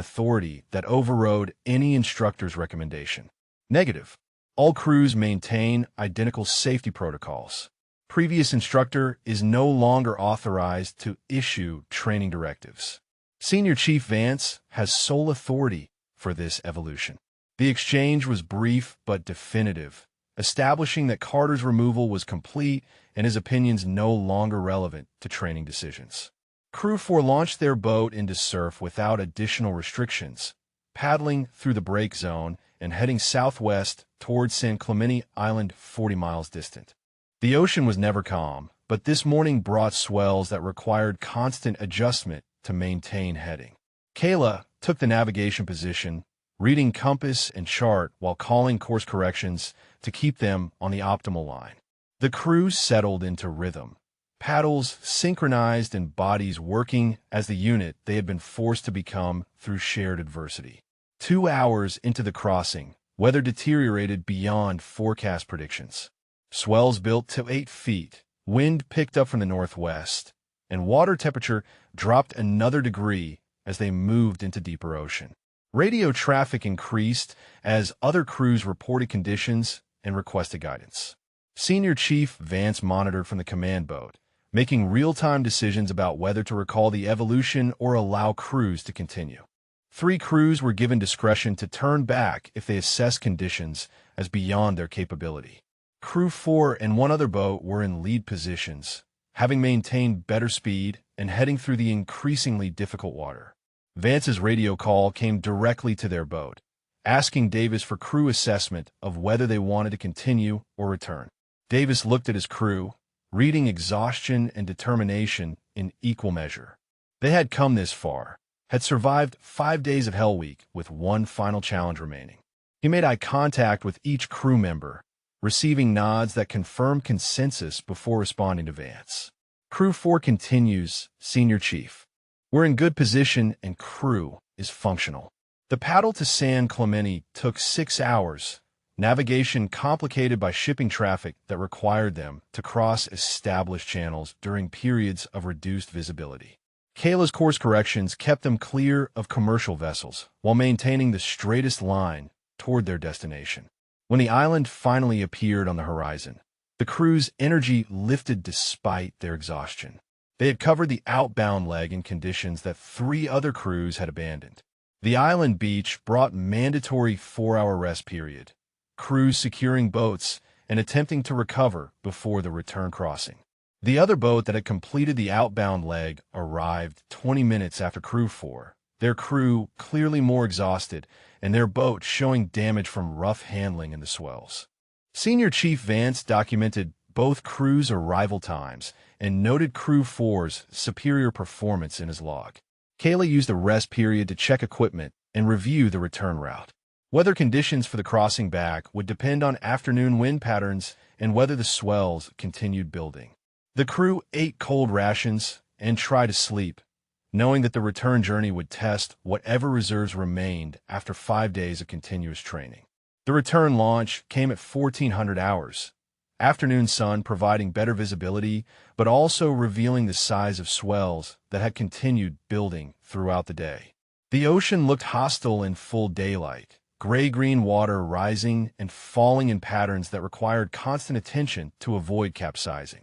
authority that overrode any instructor's recommendation. Negative. All crews maintain identical safety protocols. Previous instructor is no longer authorized to issue training directives. Senior Chief Vance has sole authority for this evolution. The exchange was brief but definitive, establishing that Carter's removal was complete and his opinions no longer relevant to training decisions. Crew 4 launched their boat into surf without additional restrictions, paddling through the break zone and heading southwest towards San Clemente Island 40 miles distant. The ocean was never calm, but this morning brought swells that required constant adjustment to maintain heading. Kayla took the navigation position, reading compass and chart while calling course corrections to keep them on the optimal line. The crew settled into rhythm, paddles synchronized and bodies working as the unit they had been forced to become through shared adversity. 2 hours into the crossing, weather deteriorated beyond forecast predictions. Swells built to 8 feet, wind picked up from the northwest, and water temperature dropped another degree as they moved into deeper ocean. Radio traffic increased as other crews reported conditions and requested guidance. Senior Chief Vance monitored from the command boat, making real-time decisions about whether to recall the evolution or allow crews to continue. 3 crews were given discretion to turn back if they assessed conditions as beyond their capability. Crew 4 and 1 other boat were in lead positions, having maintained better speed and heading through the increasingly difficult water. Vance's radio call came directly to their boat, asking Davis for crew assessment of whether they wanted to continue or return. Davis looked at his crew, reading exhaustion and determination in equal measure. They had come this far, had survived 5 days of Hell Week with one final challenge remaining. He made eye contact with each crew member, receiving nods that confirmed consensus before responding to Vance. Crew 4 continues, Senior Chief. We're in good position and crew is functional. The paddle to San Clemente took 6 hours, navigation complicated by shipping traffic that required them to cross established channels during periods of reduced visibility. Kayla's course corrections kept them clear of commercial vessels while maintaining the straightest line toward their destination. When the island finally appeared on the horizon, the crew's energy lifted despite their exhaustion. They had covered the outbound leg in conditions that 3 other crews had abandoned. The island beach brought mandatory 4-hour rest period, crews securing boats and attempting to recover before the return crossing. The other boat that had completed the outbound leg arrived 20 minutes after Crew 4, their crew clearly more exhausted and their boat showing damage from rough handling in the swells. Senior Chief Vance documented both crews' arrival times and noted Crew 4's superior performance in his log. Kayla used the rest period to check equipment and review the return route. Weather conditions for the crossing back would depend on afternoon wind patterns and whether the swells continued building. The crew ate cold rations and tried to sleep, knowing that the return journey would test whatever reserves remained after 5 days of continuous training. The return launch came at 1400 hours, afternoon sun providing better visibility, but also revealing the size of swells that had continued building throughout the day. The ocean looked hostile in full daylight, gray-green water rising and falling in patterns that required constant attention to avoid capsizing.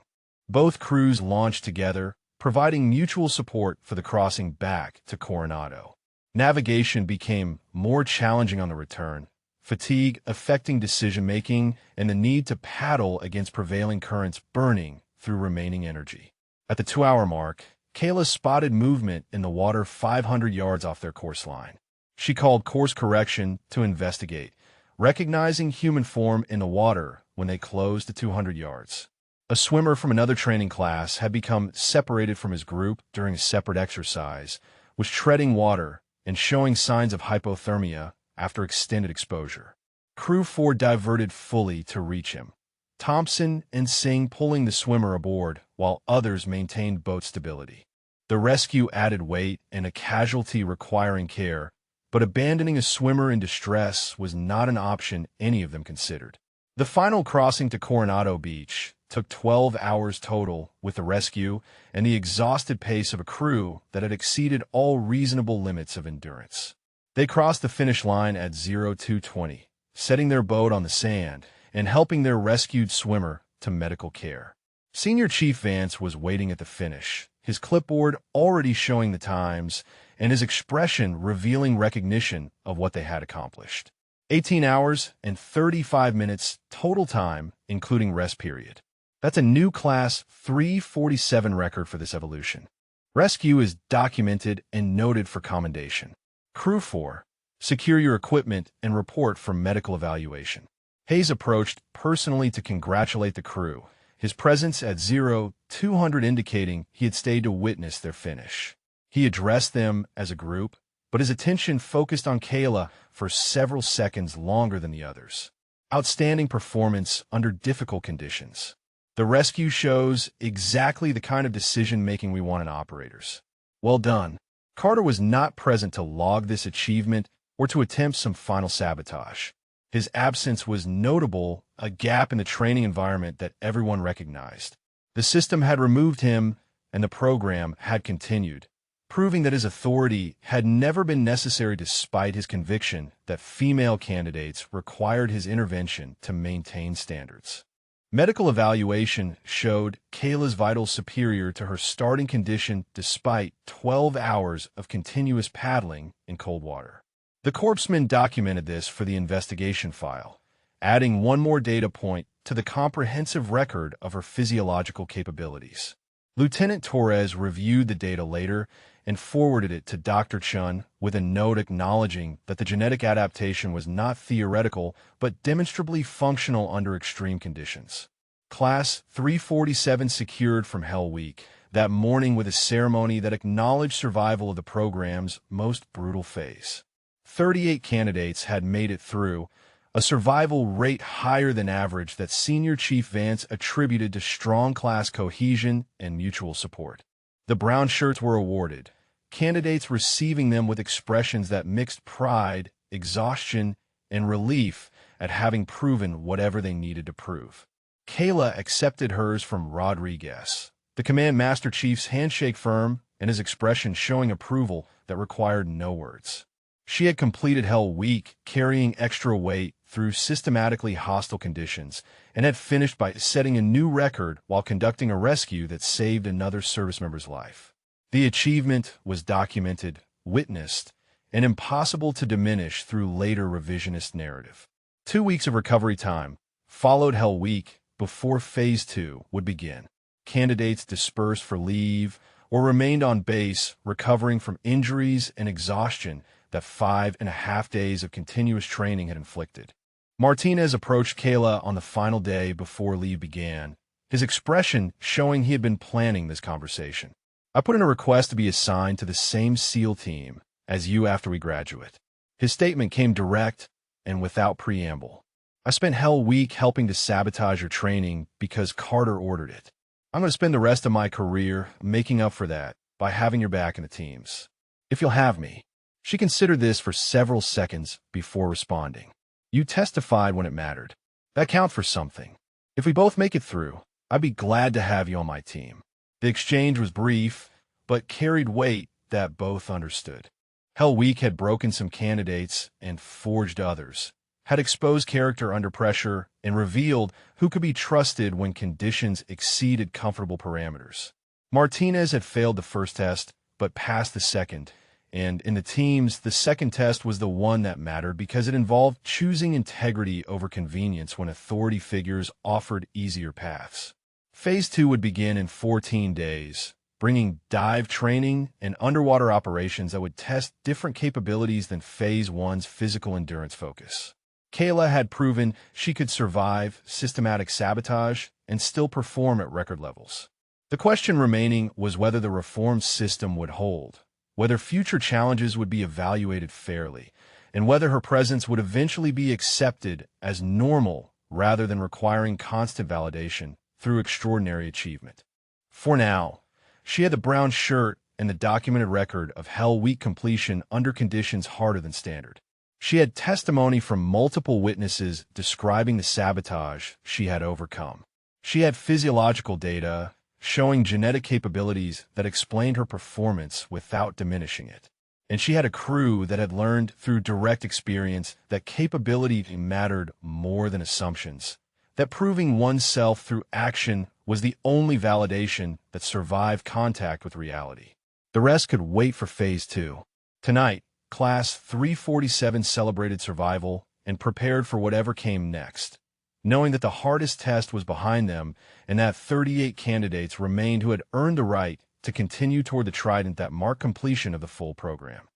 Both crews launched together, providing mutual support for the crossing back to Coronado. Navigation became more challenging on the return, fatigue affecting decision-making and the need to paddle against prevailing currents burning through remaining energy. At the 2-hour mark, Kayla spotted movement in the water 500 yards off their course line. She called course correction to investigate, recognizing human form in the water when they closed to 200 yards. A swimmer from another training class had become separated from his group during a separate exercise, was treading water and showing signs of hypothermia after extended exposure. Crew 4 diverted fully to reach him, Thompson and Singh pulling the swimmer aboard while others maintained boat stability. The rescue added weight and a casualty requiring care, but abandoning a swimmer in distress was not an option any of them considered. The final crossing to Coronado Beach took 12 hours total with the rescue and the exhausted pace of a crew that had exceeded all reasonable limits of endurance. They crossed the finish line at 02:20, setting their boat on the sand and helping their rescued swimmer to medical care. Senior Chief Vance was waiting at the finish, his clipboard already showing the times and his expression revealing recognition of what they had accomplished. 18 hours and 35 minutes total time, including rest period. That's a new Class 347 record for this evolution. Rescue is documented and noted for commendation. Crew 4, secure your equipment and report for medical evaluation. Hayes approached personally to congratulate the crew, his presence at 0200 indicating he had stayed to witness their finish. He addressed them as a group, but his attention focused on Kayla for several seconds longer than the others. Outstanding performance under difficult conditions. The rescue shows exactly the kind of decision-making we want in operators. Well done. Carter was not present to log this achievement or to attempt some final sabotage. His absence was notable, a gap in the training environment that everyone recognized. The system had removed him, and the program had continued, proving that his authority had never been necessary despite his conviction that female candidates required his intervention to maintain standards. Medical evaluation showed Kayla's vitals superior to her starting condition despite 12 hours of continuous paddling in cold water. The corpsman documented this for the investigation file, adding one more data point to the comprehensive record of her physiological capabilities. Lieutenant Torres reviewed the data later and forwarded it to Dr. Chun with a note acknowledging that the genetic adaptation was not theoretical but demonstrably functional under extreme conditions. Class 347 secured from Hell Week that morning with a ceremony that acknowledged survival of the program's most brutal phase. 38 candidates had made it through, a survival rate higher than average that Senior Chief Vance attributed to strong class cohesion and mutual support. The brown shirts were awarded, candidates receiving them with expressions that mixed pride, exhaustion, and relief at having proven whatever they needed to prove. Kayla accepted hers from Rodriguez, the Command Master Chief's handshake firm, and his expression showing approval that required no words. She had completed Hell Week, carrying extra weight through systematically hostile conditions, and had finished by setting a new record while conducting a rescue that saved another service member's life. The achievement was documented, witnessed, and impossible to diminish through later revisionist narrative. 2 weeks of recovery time followed Hell Week before Phase 2 would begin. Candidates dispersed for leave or remained on base, recovering from injuries and exhaustion that 5.5 days of continuous training had inflicted. Martinez approached Kayla on the final day before leave began, his expression showing he had been planning this conversation. "I put in a request to be assigned to the same SEAL team as you after we graduate." His statement came direct and without preamble. "I spent Hell Week helping to sabotage your training because Carter ordered it. I'm going to spend the rest of my career making up for that by having your back in the teams. If you'll have me." She considered this for several seconds before responding. "You testified when it mattered. That counts for something. If we both make it through, I'd be glad to have you on my team." The exchange was brief, but carried weight that both understood. Hell Week had broken some candidates and forged others, had exposed character under pressure, and revealed who could be trusted when conditions exceeded comfortable parameters. Martinez had failed the first test, but passed the second, and in the teams, the second test was the one that mattered because it involved choosing integrity over convenience when authority figures offered easier paths. Phase 2 would begin in 14 days, bringing dive training and underwater operations that would test different capabilities than Phase 1's physical endurance focus. Kayla had proven she could survive systematic sabotage and still perform at record levels. The question remaining was whether the reformed system would hold, whether future challenges would be evaluated fairly, and whether her presence would eventually be accepted as normal rather than requiring constant validation through extraordinary achievement. For now, she had the brown shirt and the documented record of Hell Week completion under conditions harder than standard. She had testimony from multiple witnesses describing the sabotage she had overcome. She had physiological data showing genetic capabilities that explained her performance without diminishing it. And she had a crew that had learned through direct experience that capability mattered more than assumptions, that proving oneself through action was the only validation that survived contact with reality. The rest could wait for Phase 2. Tonight, Class 347 celebrated survival and prepared for whatever came next, knowing that the hardest test was behind them and that 38 candidates remained who had earned the right to continue toward the trident that marked completion of the full program.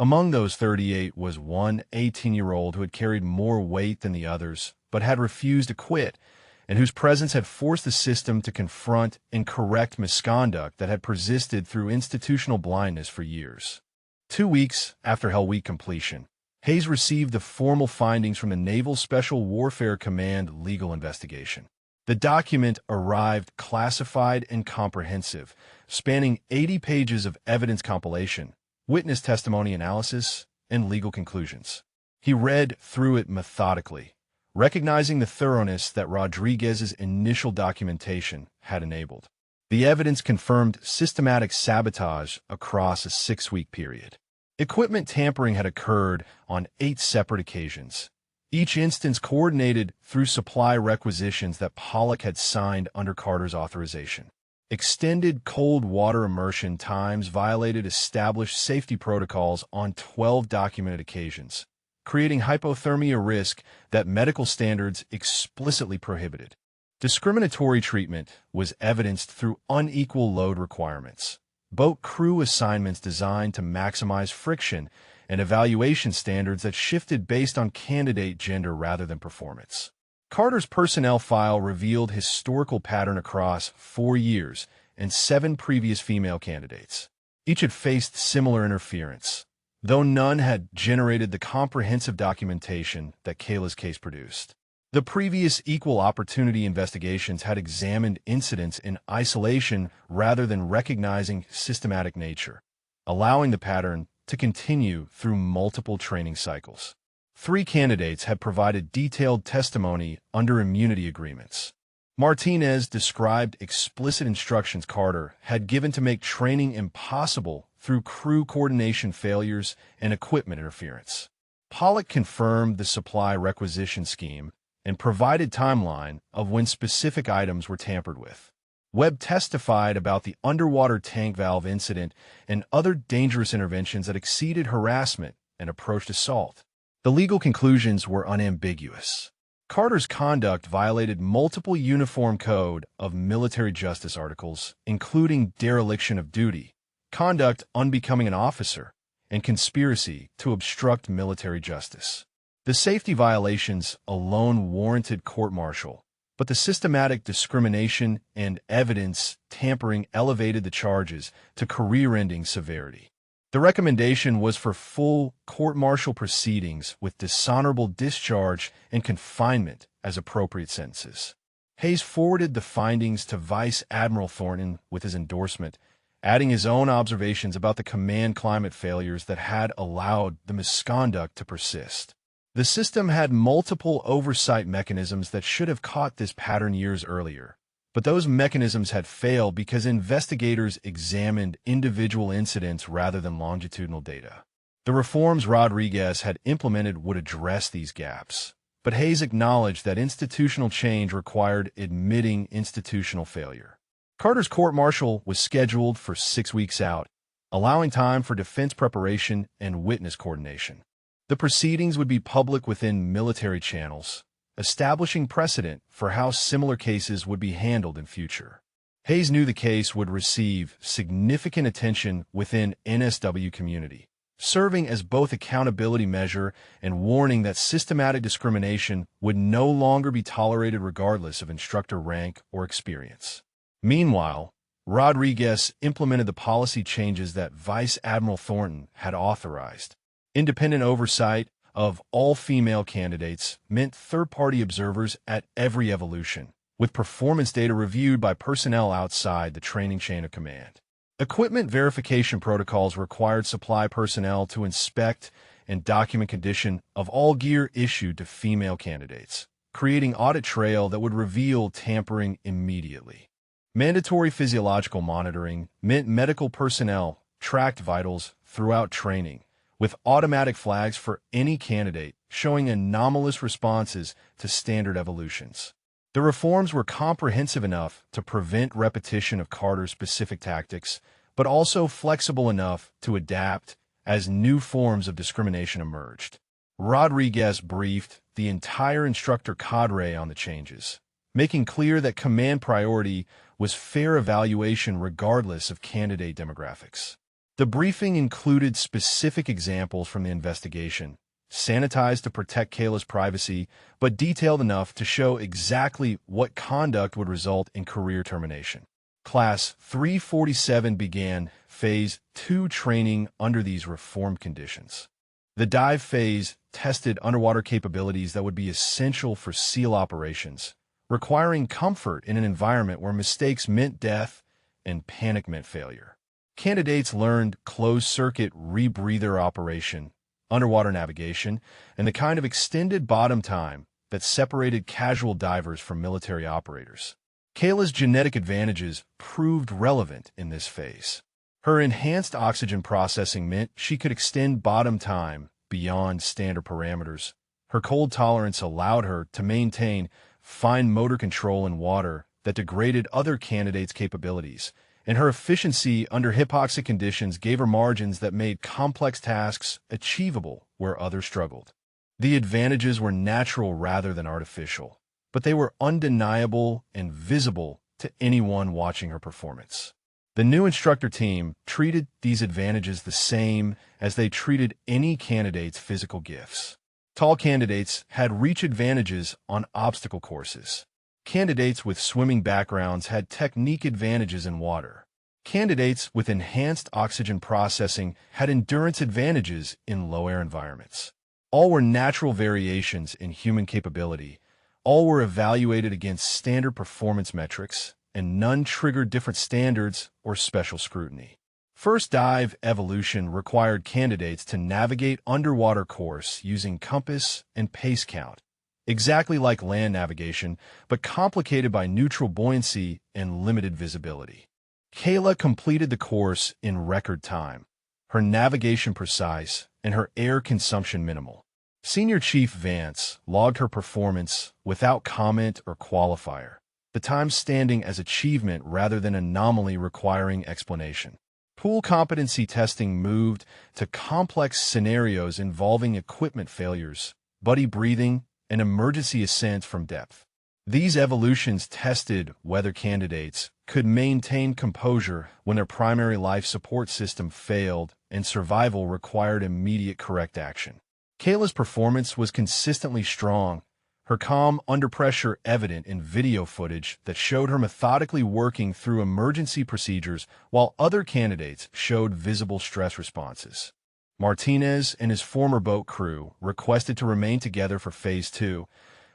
Among those 38 was one 18-year-old who had carried more weight than the others, but had refused to quit, and whose presence had forced the system to confront and correct misconduct that had persisted through institutional blindness for years. 2 weeks after Hell Week completion, Hayes received the formal findings from the Naval Special Warfare Command legal investigation. The document arrived classified and comprehensive, spanning 80 pages of evidence compilation, witness testimony analysis, and legal conclusions. He read through it methodically, recognizing the thoroughness that Rodriguez's initial documentation had enabled. The evidence confirmed systematic sabotage across a 6-week period. Equipment tampering had occurred on 8 separate occasions, each instance coordinated through supply requisitions that Pollock had signed under Carter's authorization. Extended cold water immersion times violated established safety protocols on 12 documented occasions, creating hypothermia risk that medical standards explicitly prohibited. Discriminatory treatment was evidenced through unequal load requirements, boat crew assignments designed to maximize friction, and evaluation standards that shifted based on candidate gender rather than performance. Carter's personnel file revealed historical pattern across 4 years and 7 previous female candidates. Each had faced similar interference, though none had generated the comprehensive documentation that Kayla's case produced. The previous equal opportunity investigations had examined incidents in isolation rather than recognizing systematic nature, allowing the pattern to continue through multiple training cycles. 3 candidates had provided detailed testimony under immunity agreements. Martinez described explicit instructions Carter had given to make training impossible through crew coordination failures and equipment interference. Pollock confirmed the supply requisition scheme and provided timeline of when specific items were tampered with. Webb testified about the underwater tank valve incident and other dangerous interventions that exceeded harassment and approached assault. The legal conclusions were unambiguous. Carter's conduct violated multiple Uniform Code of Military Justice articles, including dereliction of duty, conduct unbecoming an officer, and conspiracy to obstruct military justice. The safety violations alone warranted court-martial, but the systematic discrimination and evidence tampering elevated the charges to career-ending severity. The recommendation was for full court-martial proceedings with dishonorable discharge and confinement as appropriate sentences. Hayes forwarded the findings to Vice Admiral Thornton with his endorsement, adding his own observations about the command climate failures that had allowed the misconduct to persist. The system had multiple oversight mechanisms that should have caught this pattern years earlier, but those mechanisms had failed because investigators examined individual incidents rather than longitudinal data. The reforms Rodriguez had implemented would address these gaps, but Hayes acknowledged that institutional change required admitting institutional failure. Carter's court-martial was scheduled for 6 weeks out, allowing time for defense preparation and witness coordination. The proceedings would be public within military channels, establishing precedent for how similar cases would be handled in future. Hayes knew the case would receive significant attention within NSW community, serving as both accountability measure and warning that systematic discrimination would no longer be tolerated regardless of instructor rank or experience. Meanwhile, Rodriguez implemented the policy changes that Vice Admiral Thornton had authorized. Independent oversight of all female candidates meant third-party observers at every evolution, with performance data reviewed by personnel outside the training chain of command. Equipment verification protocols required supply personnel to inspect and document condition of all gear issued to female candidates, creating audit trail that would reveal tampering immediately. Mandatory physiological monitoring meant medical personnel tracked vitals throughout training, with automatic flags for any candidate showing anomalous responses to standard evolutions. The reforms were comprehensive enough to prevent repetition of Carter's specific tactics, but also flexible enough to adapt as new forms of discrimination emerged. Rodriguez briefed the entire instructor cadre on the changes, making clear that command priority was fair evaluation regardless of candidate demographics. The briefing included specific examples from the investigation, sanitized to protect Kayla's privacy, but detailed enough to show exactly what conduct would result in career termination. Class 347 began Phase 2 training under these reformed conditions. The dive phase tested underwater capabilities that would be essential for SEAL operations, requiring comfort in an environment where mistakes meant death and panic meant failure. Candidates learned closed-circuit rebreather operation, underwater navigation, and the kind of extended bottom time that separated casual divers from military operators. Kayla's genetic advantages proved relevant in this phase. Her enhanced oxygen processing meant she could extend bottom time beyond standard parameters. Her cold tolerance allowed her to maintain fine motor control in water that degraded other candidates' capabilities, and her efficiency under hypoxic conditions gave her margins that made complex tasks achievable where others struggled. The advantages were natural rather than artificial, but they were undeniable and visible to anyone watching her performance. The new instructor team treated these advantages the same as they treated any candidate's physical gifts. Tall candidates had reach advantages on obstacle courses. Candidates with swimming backgrounds had technique advantages in water. Candidates with enhanced oxygen processing had endurance advantages in low-air environments. All were natural variations in human capability. All were evaluated against standard performance metrics, and none triggered different standards or special scrutiny. First dive evolution required candidates to navigate underwater course using compass and pace count, exactly like land navigation, but complicated by neutral buoyancy and limited visibility. Kayla completed the course in record time, her navigation precise and her air consumption minimal. Senior Chief Vance logged her performance without comment or qualifier, the time standing as achievement rather than anomaly requiring explanation. Pool competency testing moved to complex scenarios involving equipment failures, buddy breathing, and emergency ascent from depth. These evolutions tested whether candidates could maintain composure when their primary life support system failed and survival required immediate correct action. Kayla's performance was consistently strong, her calm under pressure evident in video footage that showed her methodically working through emergency procedures while other candidates showed visible stress responses. Martinez and his former boat crew requested to remain together for Phase 2,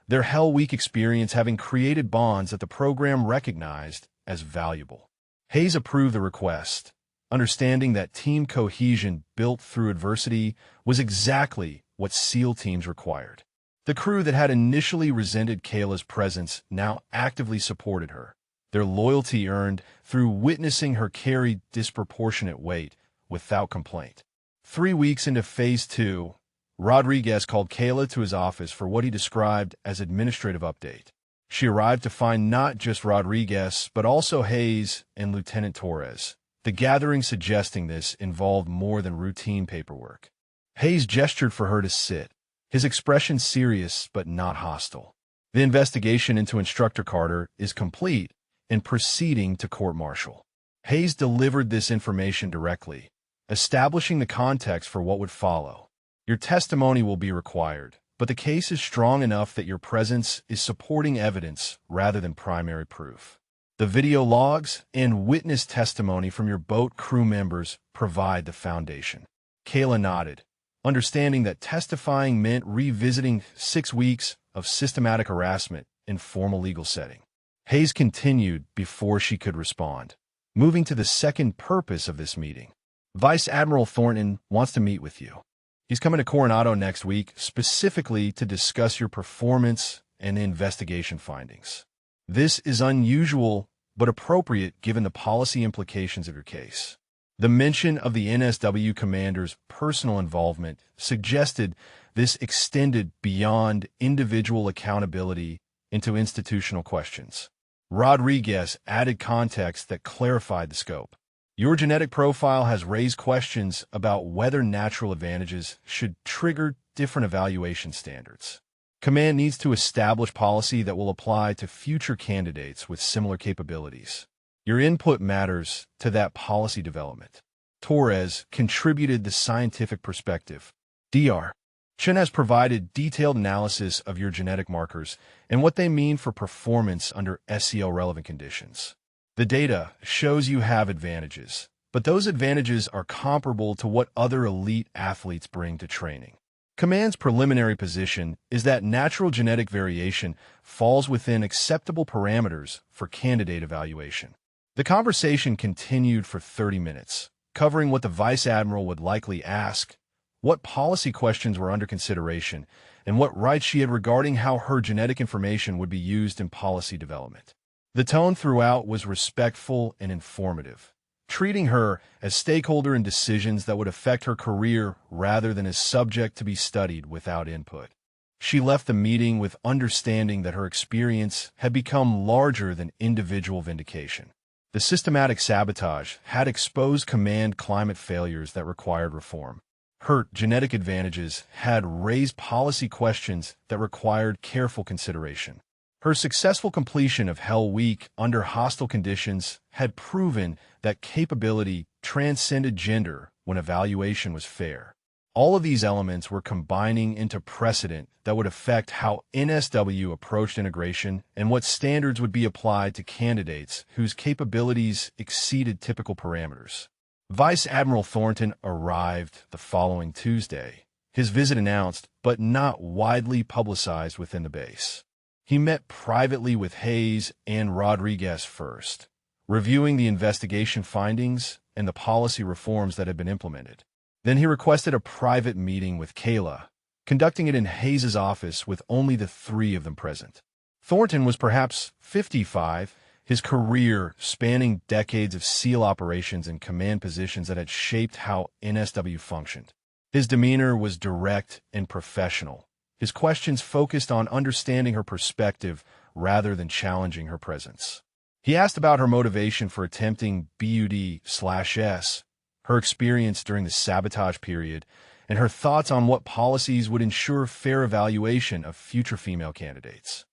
their Hell Week experience having created bonds that the program recognized as valuable. Hayes approved the request, understanding that team cohesion built through adversity was exactly what SEAL teams required. The crew that had initially resented Kayla's presence now actively supported her, their loyalty earned through witnessing her carry disproportionate weight without complaint. 3 weeks into Phase 2, Rodriguez called Kayla to his office for what he described as administrative update. She arrived to find not just Rodriguez, but also Hayes and Lieutenant Torres, the gathering suggesting this involved more than routine paperwork. Hayes gestured for her to sit, his expression serious but not hostile. The investigation into Instructor Carter is complete and proceeding to court-martial. Hayes delivered this information directly, establishing the context for what would follow. Your testimony will be required, but the case is strong enough that your presence is supporting evidence rather than primary proof. The video logs and witness testimony from your boat crew members provide the foundation. Kayla nodded, understanding that testifying meant revisiting 6 weeks of systematic harassment in formal legal setting. Hayes continued before she could respond, moving to the second purpose of this meeting. Vice Admiral Thornton wants to meet with you. He's coming to Coronado next week specifically to discuss your performance and the investigation findings. This is unusual but appropriate given the policy implications of your case. The mention of the NSW commander's personal involvement suggested this extended beyond individual accountability into institutional questions. Rodriguez added context that clarified the scope. Your genetic profile has raised questions about whether natural advantages should trigger different evaluation standards. Command needs to establish policy that will apply to future candidates with similar capabilities. Your input matters to that policy development. Torres contributed the scientific perspective. Dr. Chen has provided detailed analysis of your genetic markers and what they mean for performance under SEL-relevant conditions. The data shows you have advantages, but those advantages are comparable to what other elite athletes bring to training. Command's preliminary position is that natural genetic variation falls within acceptable parameters for candidate evaluation. The conversation continued for 30 minutes, covering what the Vice Admiral would likely ask, what policy questions were under consideration, and what rights she had regarding how her genetic information would be used in policy development. The tone throughout was respectful and informative, treating her as stakeholder in decisions that would affect her career rather than as subject to be studied without input. She left the meeting with understanding that her experience had become larger than individual vindication. The systematic sabotage had exposed command climate failures that required reform. Her genetic advantages had raised policy questions that required careful consideration. Her successful completion of Hell Week under hostile conditions had proven that capability transcended gender when evaluation was fair. All of these elements were combining into precedent that would affect how NSW approached integration and what standards would be applied to candidates whose capabilities exceeded typical parameters. Vice Admiral Thornton arrived the following Tuesday, his visit announced but not widely publicized within the base. He met privately with Hayes and Rodriguez first, reviewing the investigation findings and the policy reforms that had been implemented. Then he requested a private meeting with Kayla, conducting it in Hayes's office with only the three of them present. Thornton was perhaps 55, his career spanning decades of SEAL operations and command positions that had shaped how NSW functioned. His demeanor was direct and professional. His questions focused on understanding her perspective rather than challenging her presence. He asked about her motivation for attempting BUD/S, her experience during the sabotage period, and her thoughts on what policies would ensure fair evaluation of future female candidates.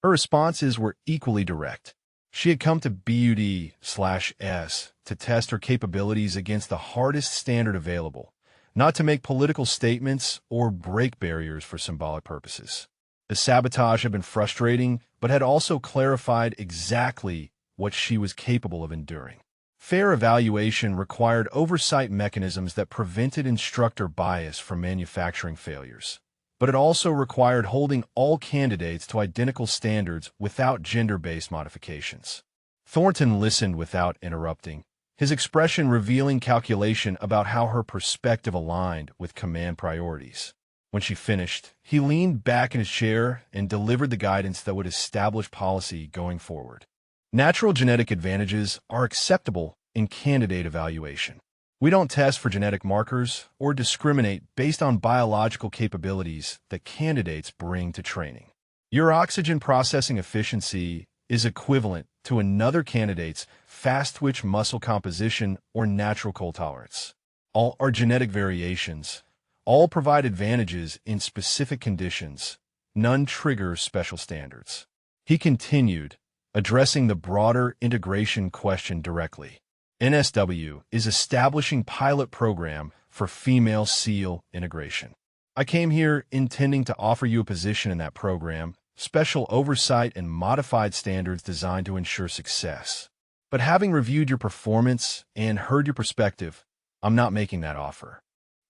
Her responses were equally direct. She had come to BUD/S to test her capabilities against the hardest standard available, not to make political statements or break barriers for symbolic purposes. The sabotage had been frustrating, but had also clarified exactly what she was capable of enduring. Fair evaluation required oversight mechanisms that prevented instructor bias from manufacturing failures. But it also required holding all candidates to identical standards without gender-based modifications. Thornton listened without interrupting, his expression revealing calculation about how her perspective aligned with command priorities. When she finished, he leaned back in his chair and delivered the guidance that would establish policy going forward. Natural genetic advantages are acceptable in candidate evaluation. We don't test for genetic markers or discriminate based on biological capabilities that candidates bring to training. Your oxygen processing efficiency is equivalent to another candidate's fast-twitch muscle composition or natural cold tolerance. All are genetic variations. All provide advantages in specific conditions. None trigger special standards. He continued, addressing the broader integration question directly. NSW is establishing pilot program for female SEAL integration. I came here intending to offer you a position in that program, special oversight and modified standards designed to ensure success. But having reviewed your performance and heard your perspective, I'm not making that offer.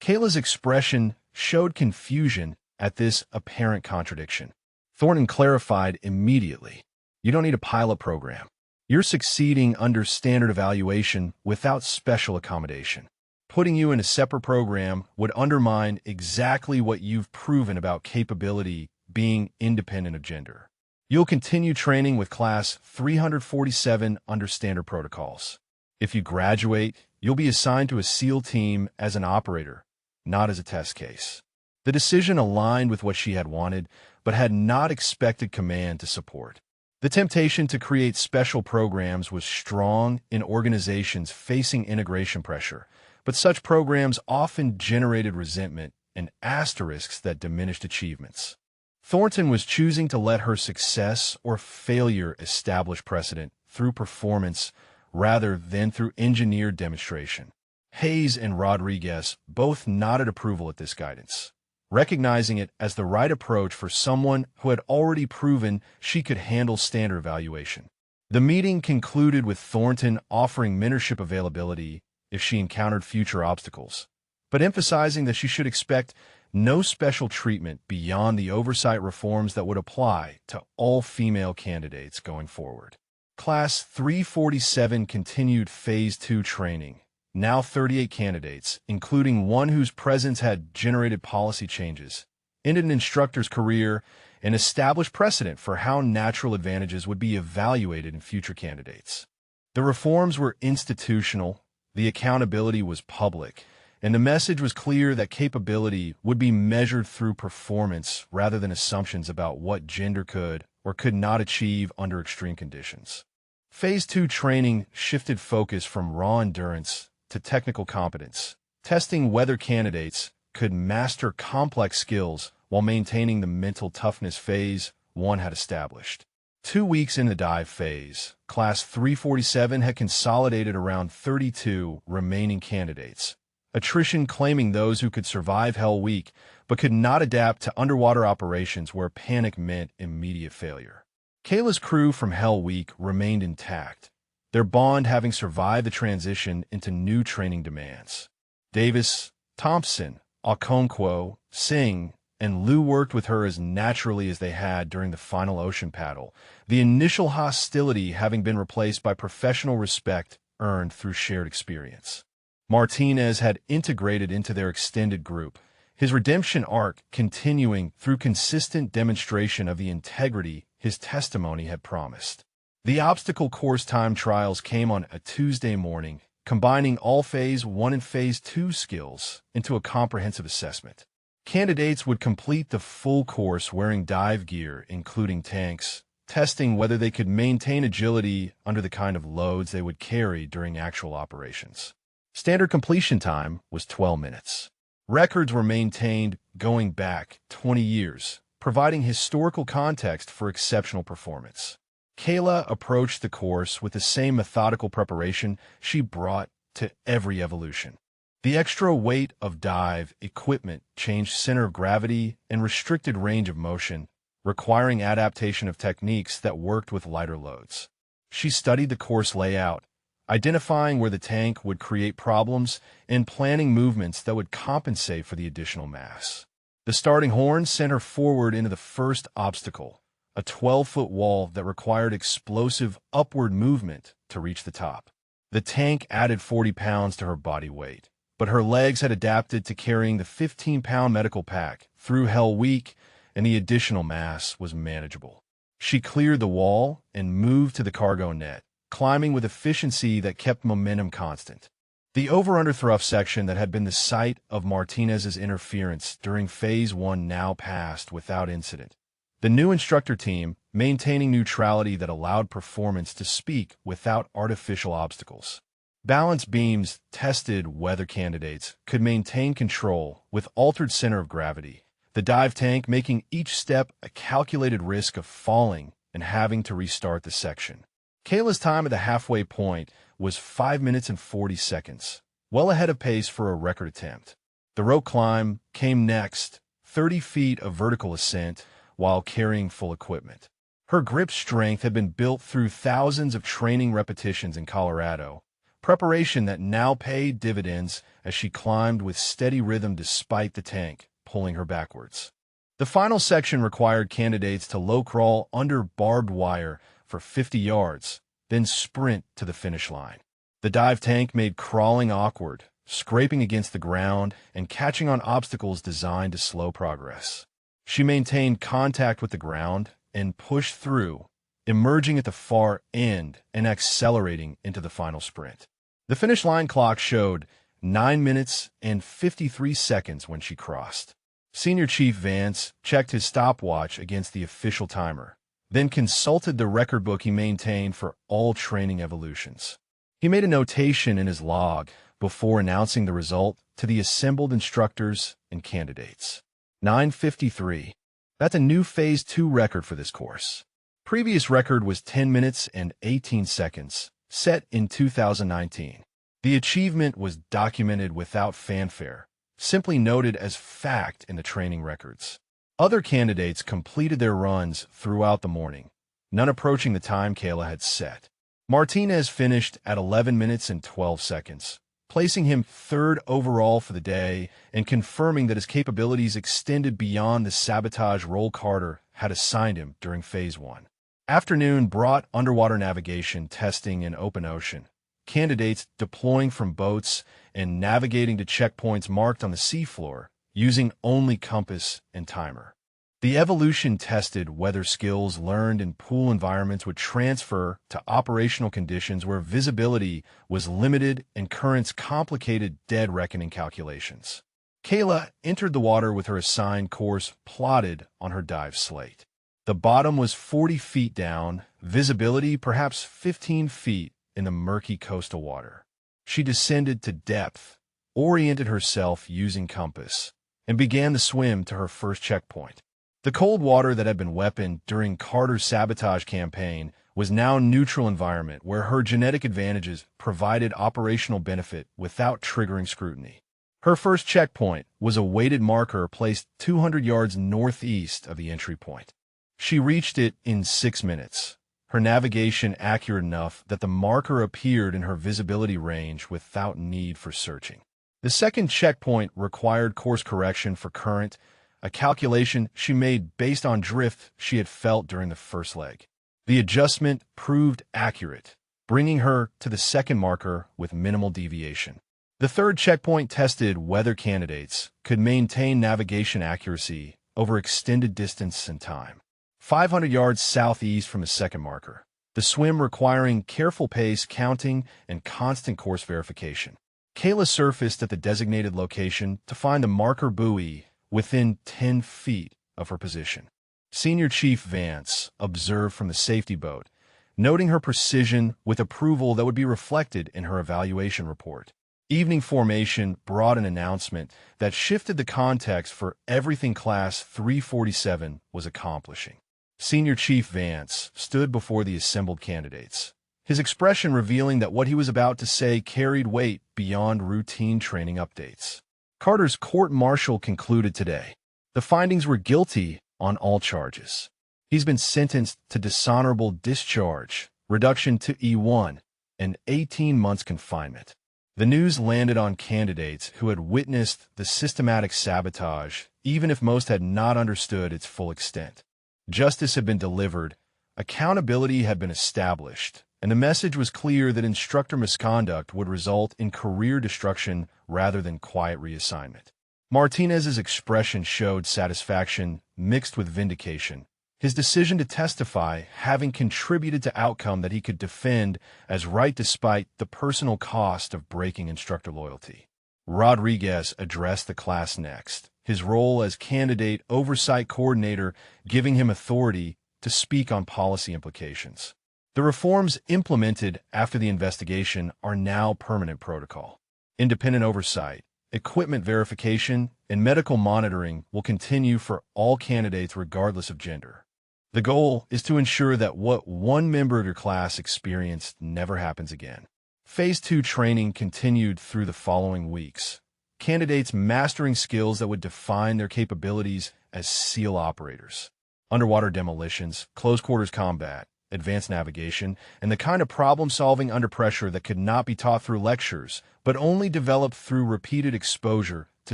Kayla's expression showed confusion at this apparent contradiction. Thornton clarified immediately. You don't need a pilot program. You're succeeding under standard evaluation without special accommodation. Putting you in a separate program would undermine exactly what you've proven about capability being independent of gender. You'll continue training with Class 347 under standard protocols. If you graduate, you'll be assigned to a SEAL team as an operator, not as a test case. The decision aligned with what she had wanted, but had not expected command to support. The temptation to create special programs was strong in organizations facing integration pressure, but such programs often generated resentment and asterisks that diminished achievements. Thornton was choosing to let her success or failure establish precedent through performance rather than through engineered demonstration. Hayes and Rodriguez both nodded approval at this guidance, recognizing it as the right approach for someone who had already proven she could handle standard evaluation. The meeting concluded with Thornton offering mentorship availability if she encountered future obstacles, but emphasizing that she should expect no special treatment beyond the oversight reforms that would apply to all female candidates going forward. Class 347 continued Phase 2 training. Now 38 candidates, including one whose presence had generated policy changes, ended an instructor's career, and established precedent for how natural advantages would be evaluated in future candidates. The reforms were institutional, the accountability was public, and the message was clear that capability would be measured through performance rather than assumptions about what gender could or could not achieve under extreme conditions. Phase 2 training shifted focus from raw endurance to technical competence, testing whether candidates could master complex skills while maintaining the mental toughness Phase 1 had established. 2 weeks in the dive phase, Class 347 had consolidated around 32 remaining candidates, attrition claiming those who could survive Hell Week but could not adapt to underwater operations where panic meant immediate failure. Kayla's crew from Hell Week remained intact, their bond having survived the transition into new training demands. Davis, Thompson, Okonkwo, Singh, and Liu worked with her as naturally as they had during the final ocean paddle, the initial hostility having been replaced by professional respect earned through shared experience. Martinez had integrated into their extended group, his redemption arc continuing through consistent demonstration of the integrity his testimony had promised. The obstacle course time trials came on a Tuesday morning, combining all Phase 1 and Phase 2 skills into a comprehensive assessment. Candidates would complete the full course wearing dive gear, including tanks, testing whether they could maintain agility under the kind of loads they would carry during actual operations. Standard completion time was 12 minutes. Records were maintained going back 20 years, providing historical context for exceptional performance. Kayla approached the course with the same methodical preparation she brought to every evolution. The extra weight of dive equipment changed center of gravity and restricted range of motion, requiring adaptation of techniques that worked with lighter loads. She studied the course layout, identifying where the tank would create problems and planning movements that would compensate for the additional mass. The starting horn sent her forward into the first obstacle, a 12-foot wall that required explosive upward movement to reach the top. The tank added 40 pounds to her body weight, but her legs had adapted to carrying the 15-pound medical pack through Hell Week, and the additional mass was manageable. She cleared the wall and moved to the cargo net, climbing with efficiency that kept momentum constant. The over-under thruft section that had been the site of Martinez's interference during Phase 1 now passed without incident. The new instructor team, maintaining neutrality that allowed performance to speak without artificial obstacles. Balance beams tested whether candidates could maintain control with altered center of gravity, the dive tank making each step a calculated risk of falling and having to restart the section. Kayla's time at the halfway point was 5 minutes and 40 seconds, well ahead of pace for a record attempt. The rope climb came next, 30 feet of vertical ascent, while carrying full equipment. Her grip strength had been built through thousands of training repetitions in Colorado, preparation that now paid dividends as she climbed with steady rhythm despite the tank pulling her backwards. The final section required candidates to low crawl under barbed wire for 50 yards, then sprint to the finish line. The dive tank made crawling awkward, scraping against the ground and catching on obstacles designed to slow progress. She maintained contact with the ground and pushed through, emerging at the far end and accelerating into the final sprint. The finish line clock showed 9 minutes and 53 seconds when she crossed. Senior Chief Vance checked his stopwatch against the official timer, then consulted the record book he maintained for all training evolutions. He made a notation in his log before announcing the result to the assembled instructors and candidates. 9:53. That's a new Phase 2 record for this course. Previous record was 10 minutes and 18 seconds, set in 2019. The achievement was documented without fanfare, simply noted as fact in the training records. Other candidates completed their runs throughout the morning, none approaching the time Kayla had set. Martinez finished at 11 minutes and 12 seconds, placing him third overall for the day and confirming that his capabilities extended beyond the sabotage role Carter had assigned him during Phase 1. Afternoon brought underwater navigation testing in open ocean, candidates deploying from boats and navigating to checkpoints marked on the seafloor using only compass and timer. The evolution tested whether skills learned in pool environments would transfer to operational conditions where visibility was limited and currents complicated dead reckoning calculations. Kayla entered the water with her assigned course plotted on her dive slate. The bottom was 40 feet down, visibility perhaps 15 feet in the murky coastal water. She descended to depth, oriented herself using compass, and began the swim to her first checkpoint. The cold water that had been weaponed during Carter's sabotage campaign was now neutral environment where her genetic advantages provided operational benefit without triggering scrutiny. Her first checkpoint was a weighted marker placed 200 yards northeast of the entry point. She reached it in 6 minutes, her navigation accurate enough that the marker appeared in her visibility range without need for searching. The second checkpoint required course correction for current, a calculation she made based on drift she had felt during the first leg. The adjustment proved accurate, bringing her to the second marker with minimal deviation. The third checkpoint tested whether candidates could maintain navigation accuracy over extended distance and time. 500 yards southeast from the second marker, the swim requiring careful pace counting and constant course verification. Kayla surfaced at the designated location to find the marker buoy within 10 feet of her position. Senior Chief Vance observed from the safety boat, noting her precision with approval that would be reflected in her evaluation report. Evening formation brought an announcement that shifted the context for everything Class 347 was accomplishing. Senior Chief Vance stood before the assembled candidates, his expression revealing that what he was about to say carried weight beyond routine training updates. Carter's court-martial concluded today. The findings were guilty on all charges. He's been sentenced to dishonorable discharge, reduction to E1, and 18 months confinement. The news landed on candidates who had witnessed the systematic sabotage, even if most had not understood its full extent. Justice had been delivered, accountability had been established, and the message was clear that instructor misconduct would result in career destruction rather than quiet reassignment. Martinez's expression showed satisfaction mixed with vindication, his decision to testify having contributed to outcome that he could defend as right despite the personal cost of breaking instructor loyalty. Rodriguez addressed the class next, his role as candidate oversight coordinator giving him authority to speak on policy implications. The reforms implemented after the investigation are now permanent protocol. Independent oversight, equipment verification, and medical monitoring will continue for all candidates regardless of gender. The goal is to ensure that what one member of your class experienced never happens again. Phase 2 training continued through the following weeks. Candidates mastering skills that would define their capabilities as SEAL operators. Underwater demolitions, close quarters combat, advanced navigation, and the kind of problem-solving under pressure that could not be taught through lectures, but only developed through repeated exposure to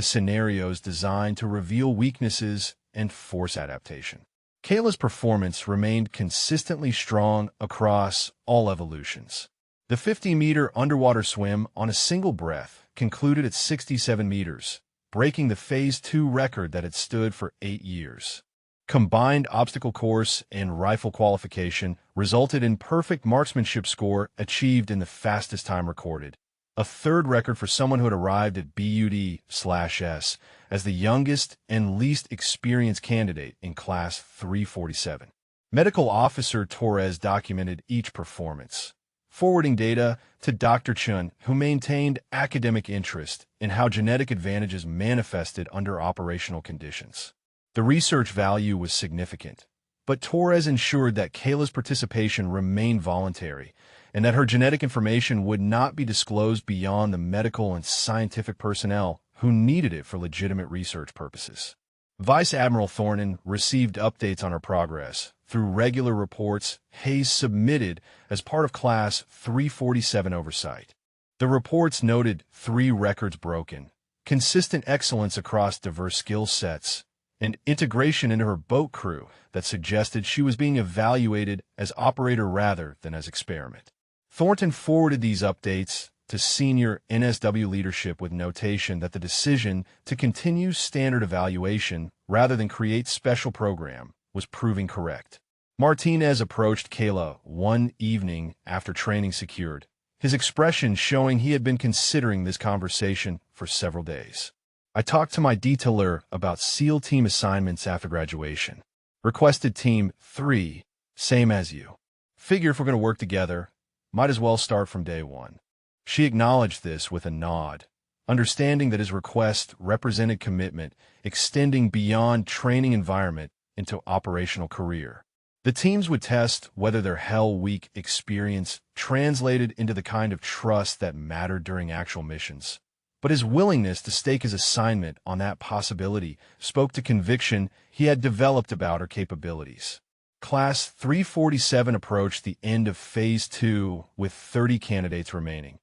scenarios designed to reveal weaknesses and force adaptation. Kayla's performance remained consistently strong across all evolutions. The 50-meter underwater swim on a single breath concluded at 67 meters, breaking the Phase 2 record that had stood for 8 years. Combined obstacle course and rifle qualification resulted in perfect marksmanship score achieved in the fastest time recorded, a third record for someone who had arrived at BUD/S as the youngest and least experienced candidate in Class 347. Medical Officer Torres documented each performance, forwarding data to Dr. Chun, who maintained academic interest in how genetic advantages manifested under operational conditions. The research value was significant, but Torres ensured that Kayla's participation remained voluntary and that her genetic information would not be disclosed beyond the medical and scientific personnel who needed it for legitimate research purposes. Vice Admiral Thornton received updates on her progress through regular reports Hayes submitted as part of Class 347 oversight. The reports noted 3 records broken, consistent excellence across diverse skill sets, and integration into her boat crew that suggested she was being evaluated as operator rather than as experiment. Thornton forwarded these updates to senior NSW leadership with notation that the decision to continue standard evaluation rather than create special program was proving correct. Martinez approached Kayla one evening after training secured, his expression showing he had been considering this conversation for several days. I talked to my detailer about SEAL team assignments after graduation. Requested Team 3, same as you. Figure if we're going to work together, might as well start from day one. She acknowledged this with a nod, understanding that his request represented commitment extending beyond training environment into operational career. The teams would test whether their Hell Week experience translated into the kind of trust that mattered during actual missions. But his willingness to stake his assignment on that possibility spoke to conviction he had developed about her capabilities. Class 347 approached the end of Phase 2 with 30 candidates remaining,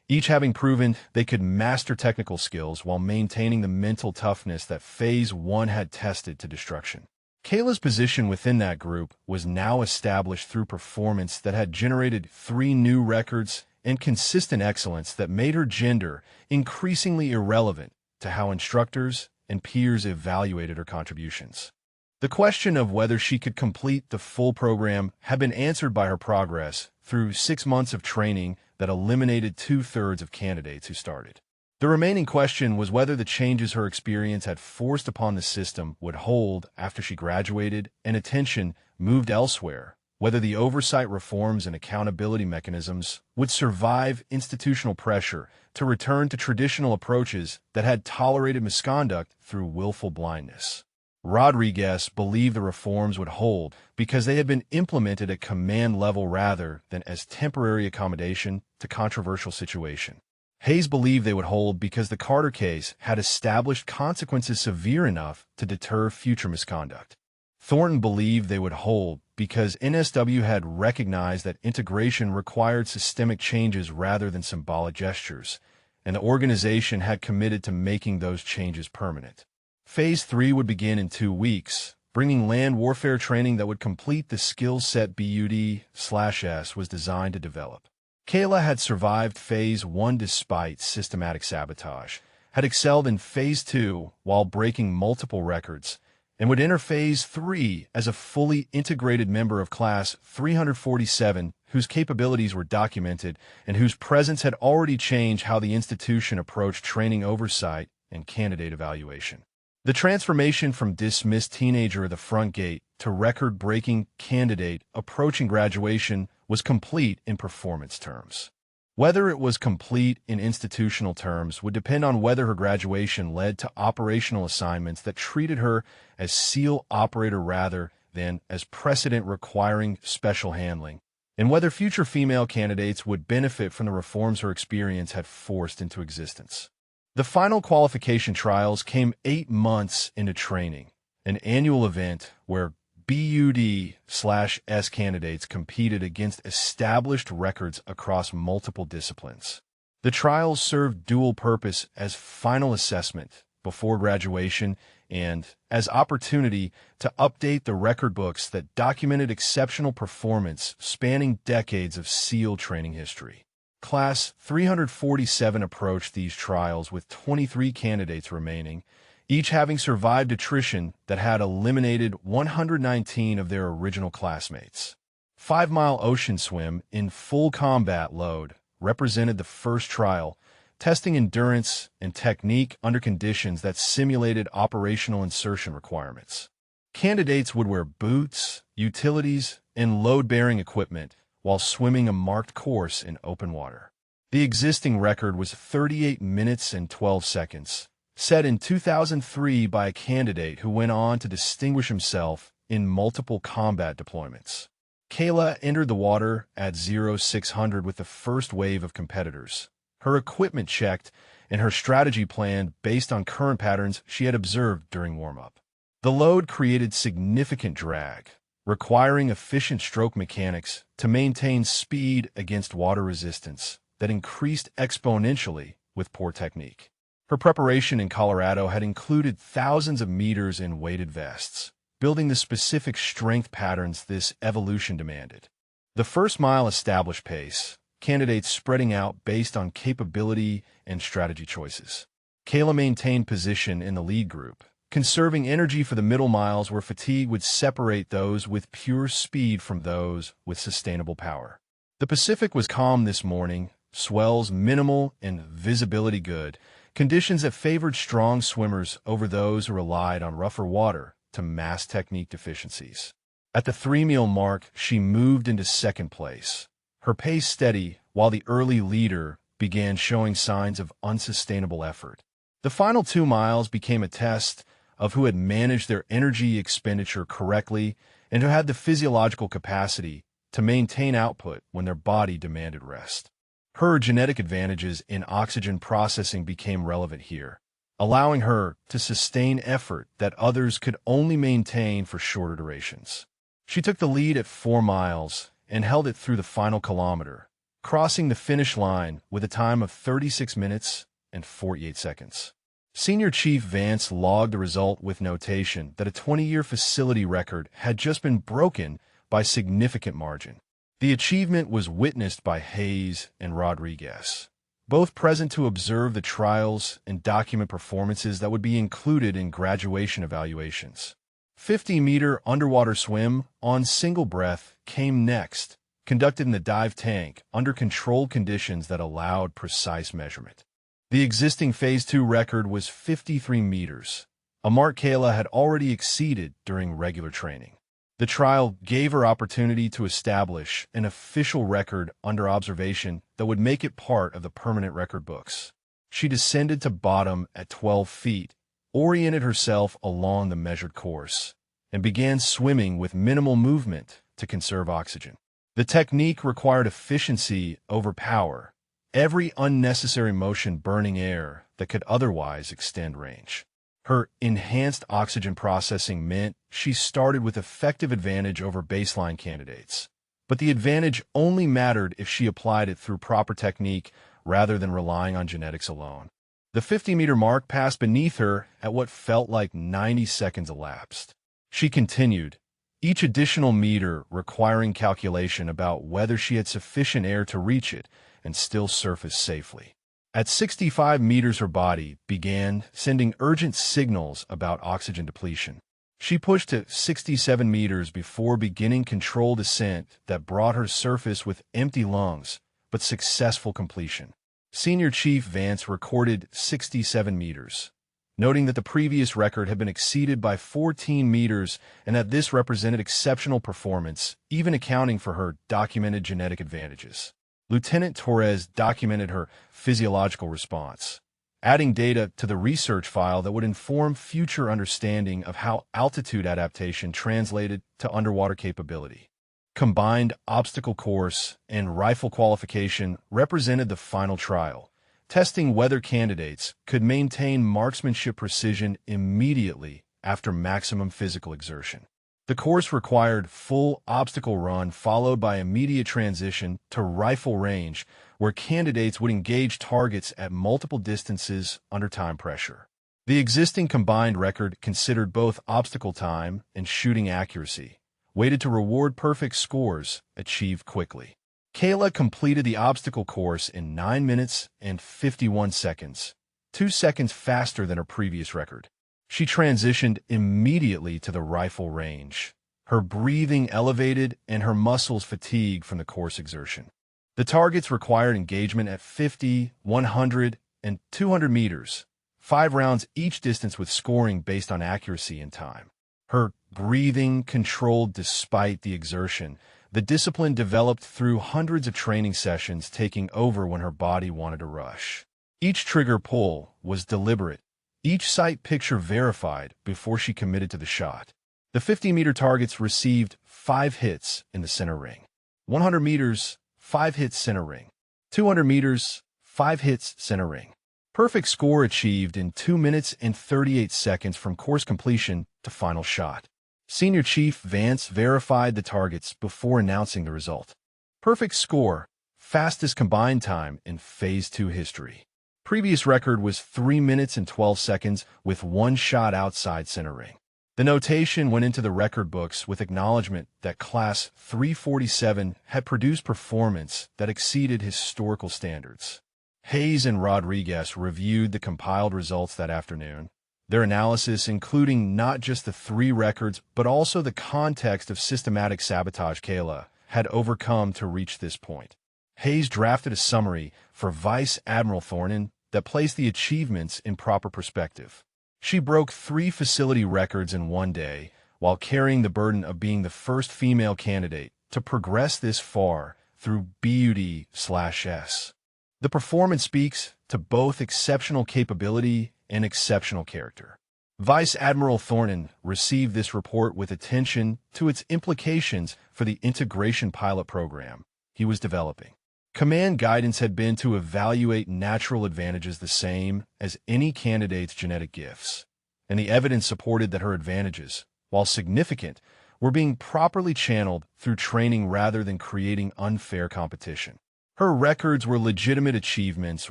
each having proven they could master technical skills while maintaining the mental toughness that Phase 1 had tested to destruction. Kayla's position within that group was now established through performance that had generated 3 new records and consistent excellence that made her gender increasingly irrelevant to how instructors and peers evaluated her contributions. The question of whether she could complete the full program had been answered by her progress through 6 months of training that eliminated 2/3 of candidates who started. The remaining question was whether the changes her experience had forced upon the system would hold after she graduated and attention moved elsewhere, whether the oversight reforms and accountability mechanisms would survive institutional pressure to return to traditional approaches that had tolerated misconduct through willful blindness. Rodriguez believed the reforms would hold because they had been implemented at command level rather than as temporary accommodation to controversial situation. Hayes believed they would hold because the Carter case had established consequences severe enough to deter future misconduct. Thornton believed they would hold because NSW had recognized that integration required systemic changes rather than symbolic gestures, and the organization had committed to making those changes permanent. Phase 3 would begin in 2 weeks, bringing land warfare training that would complete the skill set BUD/S was designed to develop. Kayla had survived Phase 1 despite systematic sabotage, had excelled in Phase 2 while breaking multiple records, and would enter Phase 3 as a fully integrated member of Class 347 whose capabilities were documented and whose presence had already changed how the institution approached training oversight and candidate evaluation. The transformation from dismissed teenager at the front gate to record-breaking candidate approaching graduation was complete in performance terms. Whether it was complete in institutional terms would depend on whether her graduation led to operational assignments that treated her as SEAL operator rather than as precedent requiring special handling, and whether future female candidates would benefit from the reforms her experience had forced into existence. The final qualification trials came 8 months into training, an annual event where BUD/S candidates competed against established records across multiple disciplines. The trials served dual purpose as final assessment before graduation and as opportunity to update the record books that documented exceptional performance spanning decades of SEAL training history. Class 347 approached these trials with 23 candidates remaining, each having survived attrition that had eliminated 119 of their original classmates. 5-mile ocean swim in full combat load represented the first trial, testing endurance and technique under conditions that simulated operational insertion requirements. Candidates would wear boots, utilities, and load-bearing equipment while swimming a marked course in open water. The existing record was 38 minutes and 12 seconds, set in 2003 by a candidate who went on to distinguish himself in multiple combat deployments. Kayla entered the water at 0600 with the first wave of competitors, her equipment checked and her strategy planned based on current patterns she had observed during warm-up. The load created significant drag, requiring efficient stroke mechanics to maintain speed against water resistance that increased exponentially with poor technique. Her preparation in Colorado had included thousands of meters in weighted vests, building the specific strength patterns this evolution demanded. The first mile established pace, candidates spreading out based on capability and strategy choices. Kayla maintained position in the lead group, conserving energy for the middle miles where fatigue would separate those with pure speed from those with sustainable power. The Pacific was calm this morning, swells minimal and visibility good, conditions that favored strong swimmers over those who relied on rougher water to mask technique deficiencies. At the 3-mile mark, she moved into second place, her pace steady while the early leader began showing signs of unsustainable effort. The final 2 miles became a test of who had managed their energy expenditure correctly and who had the physiological capacity to maintain output when their body demanded rest. Her genetic advantages in oxygen processing became relevant here, allowing her to sustain effort that others could only maintain for shorter durations. She took the lead at 4 miles and held it through the final kilometer, crossing the finish line with a time of 36 minutes and 48 seconds. Senior Chief Vance logged the result with notation that a 20-year facility record had just been broken by significant margin. The achievement was witnessed by Hayes and Rodriguez, both present to observe the trials and document performances that would be included in graduation evaluations. 50-meter underwater swim on single breath came next, conducted in the dive tank under controlled conditions that allowed precise measurement. The existing Phase 2 record was 53 meters, a mark Kayla had already exceeded during regular training. The trial gave her opportunity to establish an official record under observation that would make it part of the permanent record books. She descended to bottom at 12 feet, oriented herself along the measured course, and began swimming with minimal movement to conserve oxygen. The technique required efficiency over power, every unnecessary motion burning air that could otherwise extend range. Her enhanced oxygen processing meant she started with effective advantage over baseline candidates, but the advantage only mattered if she applied it through proper technique rather than relying on genetics alone. The 50-meter mark passed beneath her at what felt like 90 seconds elapsed. She continued, each additional meter requiring calculation about whether she had sufficient air to reach it and still surface safely. At 65 meters, her body began sending urgent signals about oxygen depletion. She pushed to 67 meters before beginning controlled descent that brought her surface with empty lungs, but successful completion. Senior Chief Vance recorded 67 meters, noting that the previous record had been exceeded by 14 meters and that this represented exceptional performance, even accounting for her documented genetic advantages. Lieutenant Torres documented her physiological response, adding data to the research file that would inform future understanding of how altitude adaptation translated to underwater capability. Combined obstacle course and rifle qualification represented the final trial, testing whether candidates could maintain marksmanship precision immediately after maximum physical exertion. The course required full obstacle run followed by immediate transition to rifle range, where candidates would engage targets at multiple distances under time pressure. The existing combined record considered both obstacle time and shooting accuracy, weighted to reward perfect scores achieved quickly. Kayla completed the obstacle course in 9 minutes and 51 seconds, 2 seconds faster than her previous record. She transitioned immediately to the rifle range, her breathing elevated and her muscles fatigued from the course exertion. The targets required engagement at 50, 100, and 200 meters, 5 rounds each distance with scoring based on accuracy and time. Her breathing controlled despite the exertion, the discipline developed through hundreds of training sessions taking over when her body wanted to rush. Each trigger pull was deliberate, each sight picture verified before she committed to the shot. The 50-meter targets received 5 hits in the center ring. 100 meters, 5 hits center ring. 200 meters, 5 hits center ring. Perfect score achieved in 2 minutes and 38 seconds from course completion to final shot. Senior Chief Vance verified the targets before announcing the result. Perfect score, fastest combined time in Phase 2 history. Previous record was 3 minutes and 12 seconds with 1 shot outside center ring. The notation went into the record books with acknowledgement that Class 347 had produced performance that exceeded historical standards. Hayes and Rodriguez reviewed the compiled results that afternoon, their analysis including not just the 3 records but also the context of systematic sabotage Kayla had overcome to reach this point. Hayes drafted a summary for Vice Admiral Thornton that placed the achievements in proper perspective. She broke 3 facility records in 1 day while carrying the burden of being the first female candidate to progress this far through BUD/S. The performance speaks to both exceptional capability and exceptional character. Vice Admiral Thornton received this report with attention to its implications for the integration pilot program he was developing. Command guidance had been to evaluate natural advantages the same as any candidate's genetic gifts, and the evidence supported that her advantages, while significant, were being properly channeled through training rather than creating unfair competition. Her records were legitimate achievements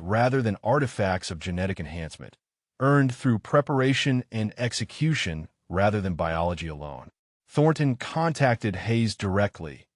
rather than artifacts of genetic enhancement, earned through preparation and execution rather than biology alone. Thornton contacted Hayes directly,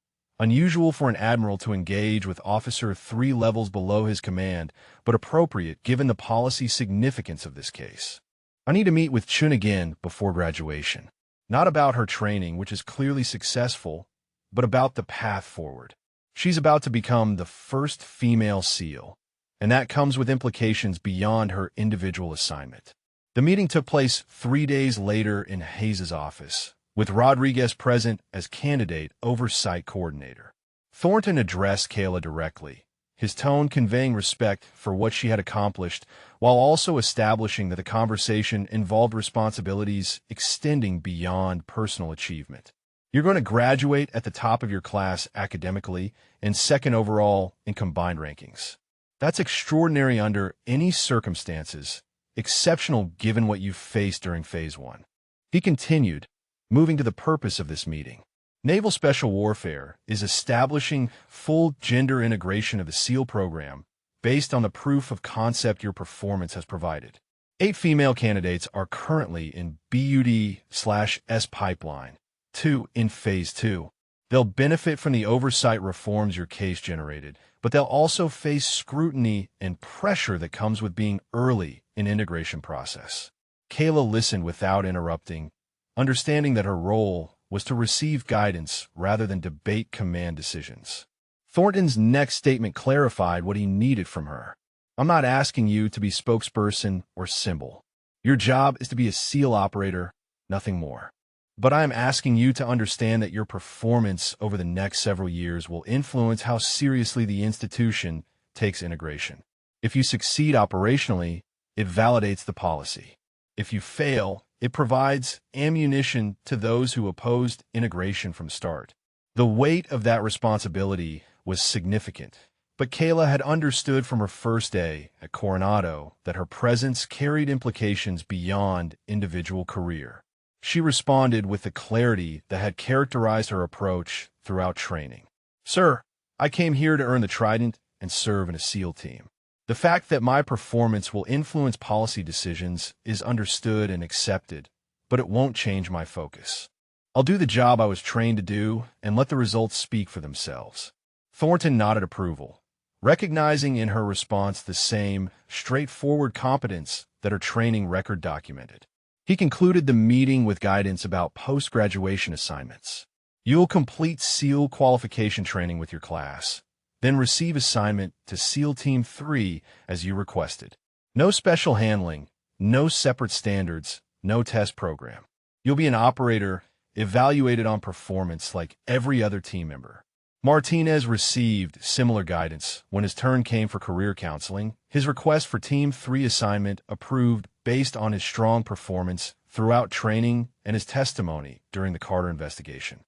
Unusual for an admiral to engage with officer 3 levels below his command, but appropriate given the policy significance of this case. I need to meet with Chun again before graduation. Not about her training, which is clearly successful, but about the path forward. She's about to become the first female SEAL, and that comes with implications beyond her individual assignment. The meeting took place 3 days later in Hayes' office, with Rodriguez present as candidate oversight coordinator. Thornton addressed Kayla directly, his tone conveying respect for what she had accomplished, while also establishing that the conversation involved responsibilities extending beyond personal achievement. You're going to graduate at the top of your class academically and second overall in combined rankings. That's extraordinary under any circumstances, exceptional given what you've faced during Phase 1. He continued, moving to the purpose of this meeting. Naval Special Warfare is establishing full gender integration of the SEAL program based on the proof of concept your performance has provided. 8 female candidates are currently in BUD/S pipeline, 2 in Phase 2. They'll benefit from the oversight reforms your case generated, but they'll also face scrutiny and pressure that comes with being early in integration process. Kayla listened without interrupting, understanding that her role was to receive guidance rather than debate command decisions. Thornton's next statement clarified what he needed from her. I'm not asking you to be spokesperson or symbol. Your job is to be a SEAL operator, nothing more. But I am asking you to understand that your performance over the next several years will influence how seriously the institution takes integration. If you succeed operationally, it validates the policy. If you fail, it provides ammunition to those who opposed integration from start. The weight of that responsibility was significant, but Kayla had understood from her first day at Coronado that her presence carried implications beyond individual career. She responded with the clarity that had characterized her approach throughout training. Sir, I came here to earn the Trident and serve in a SEAL team. The fact that my performance will influence policy decisions is understood and accepted, but it won't change my focus. I'll do the job I was trained to do and let the results speak for themselves. Thornton nodded approval, recognizing in her response the same straightforward competence that her training record documented. He concluded the meeting with guidance about post-graduation assignments. You'll complete SEAL qualification training with your class, then receive assignment to SEAL Team 3 as you requested. No special handling, no separate standards, no test program. You'll be an operator evaluated on performance like every other team member. Martinez received similar guidance when his turn came for career counseling, his request for Team 3 assignment approved based on his strong performance throughout training and his testimony during the Carter investigation.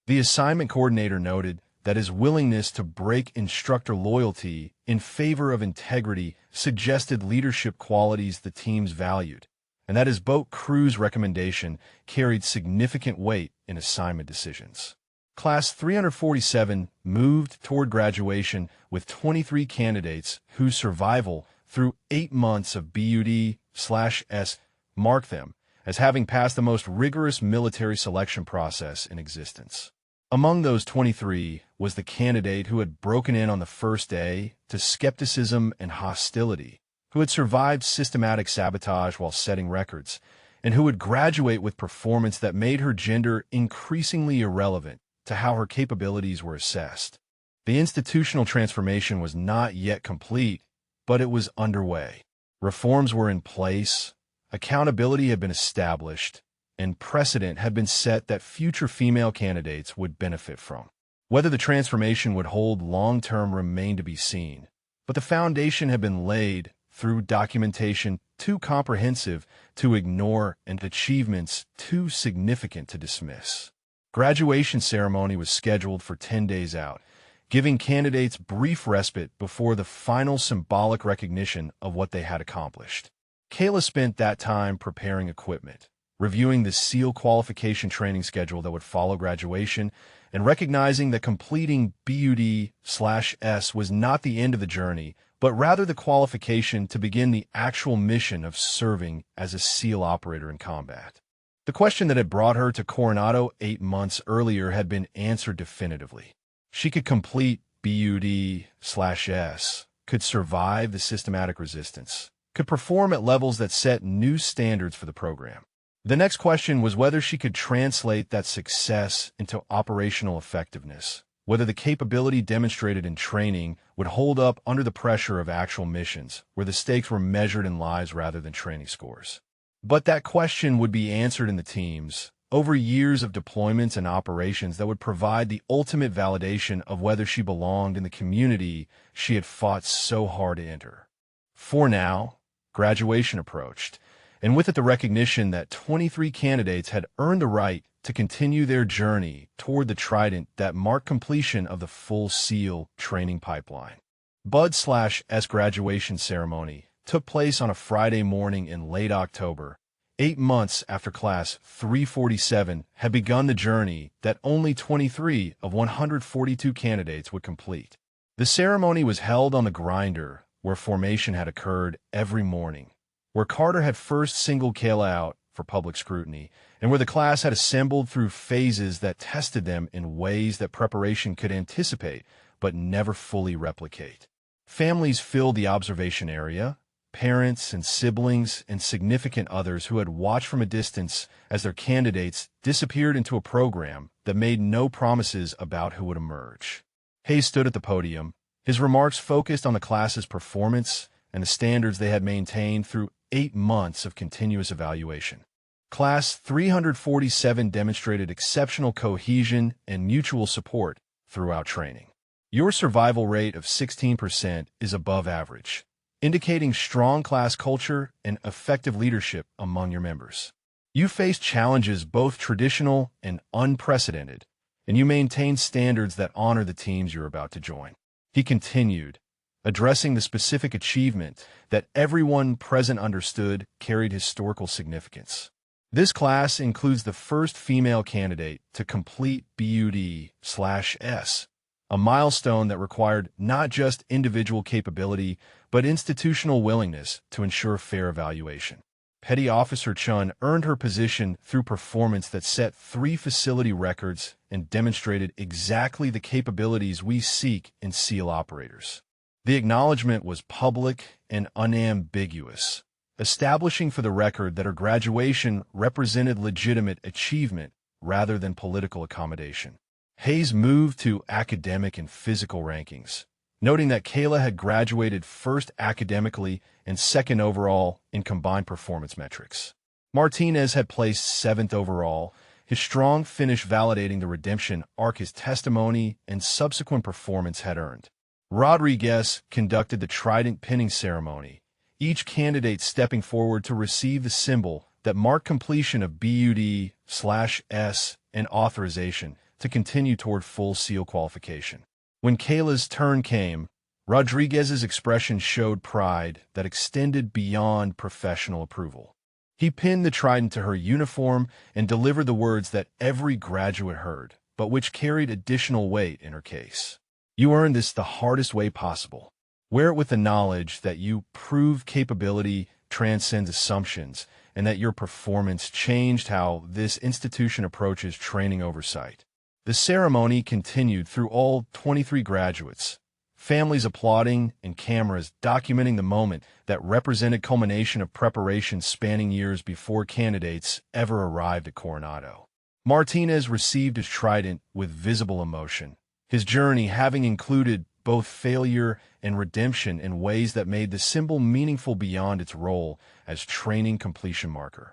The assignment coordinator noted that his willingness to break instructor loyalty in favor of integrity suggested leadership qualities the teams valued, and that his boat crew's recommendation carried significant weight in assignment decisions. Class 347 moved toward graduation with 23 candidates whose survival through 8 months of BUD/S marked them as having passed the most rigorous military selection process in existence. Among those 23 was the candidate who had broken in on the first day to skepticism and hostility, who had survived systematic sabotage while setting records, and who would graduate with performance that made her gender increasingly irrelevant to how her capabilities were assessed. The institutional transformation was not yet complete, but it was underway. Reforms were in place, accountability had been established, and precedent had been set that future female candidates would benefit from. Whether the transformation would hold long-term remained to be seen, but the foundation had been laid through documentation too comprehensive to ignore and achievements too significant to dismiss. Graduation ceremony was scheduled for 10 days out, giving candidates brief respite before the final symbolic recognition of what they had accomplished. Kayla spent that time preparing equipment, reviewing the SEAL qualification training schedule that would follow graduation, and recognizing that completing BUD/S was not the end of the journey, but rather the qualification to begin the actual mission of serving as a SEAL operator in combat. The question that had brought her to Coronado 8 months earlier had been answered definitively. She could complete BUD/S, could survive the systematic resistance, could perform at levels that set new standards for the program. The next question was whether she could translate that success into operational effectiveness, whether the capability demonstrated in training would hold up under the pressure of actual missions, where the stakes were measured in lives rather than training scores. But that question would be answered in the teams, over years of deployments and operations that would provide the ultimate validation of whether she belonged in the community she had fought so hard to enter. For now, graduation approached, and with it the recognition that 23 candidates had earned the right to continue their journey toward the trident that marked completion of the full SEAL training pipeline. BUD/S graduation ceremony took place on a Friday morning in late October, 8 months after Class 347 had begun the journey that only 23 of 142 candidates would complete. The ceremony was held on the grinder, where formation had occurred every morning, where Carter had first singled Kayla out for public scrutiny, and where the class had assembled through phases that tested them in ways that preparation could anticipate but never fully replicate. Families filled the observation area, parents and siblings and significant others who had watched from a distance as their candidates disappeared into a program that made no promises about who would emerge. Hayes stood at the podium, his remarks focused on the class's performance and the standards they had maintained through 8 months of continuous evaluation. Class 347 demonstrated exceptional cohesion and mutual support throughout training. Your survival rate of 16% is above average, indicating strong class culture and effective leadership among your members. You faced challenges both traditional and unprecedented, and you maintained standards that honor the teams you're about to join. He continued, addressing the specific achievement that everyone present understood carried historical significance. This class includes the first female candidate to complete BUD/S, a milestone that required not just individual capability, but institutional willingness to ensure fair evaluation. Petty Officer Chun earned her position through performance that set 3 facility records and demonstrated exactly the capabilities we seek in SEAL operators. The acknowledgement was public and unambiguous, establishing for the record that her graduation represented legitimate achievement rather than political accommodation. Hayes moved to academic and physical rankings, noting that Kayla had graduated first academically and second overall in combined performance metrics. Martinez had placed 7th overall, his strong finish validating the redemption arc his testimony and subsequent performance had earned. Rodriguez conducted the trident pinning ceremony, each candidate stepping forward to receive the symbol that marked completion of BUD/S and authorization to continue toward full SEAL qualification. When Kayla's turn came, Rodriguez's expression showed pride that extended beyond professional approval. He pinned the trident to her uniform and delivered the words that every graduate heard, but which carried additional weight in her case. You earned this the hardest way possible. Wear it with the knowledge that you prove capability transcends assumptions and that your performance changed how this institution approaches training oversight. The ceremony continued through all 23 graduates, families applauding and cameras documenting the moment that represented culmination of preparation spanning years before candidates ever arrived at Coronado. Martinez received his trident with visible emotion, his journey having included both failure and redemption in ways that made the symbol meaningful beyond its role as training completion marker.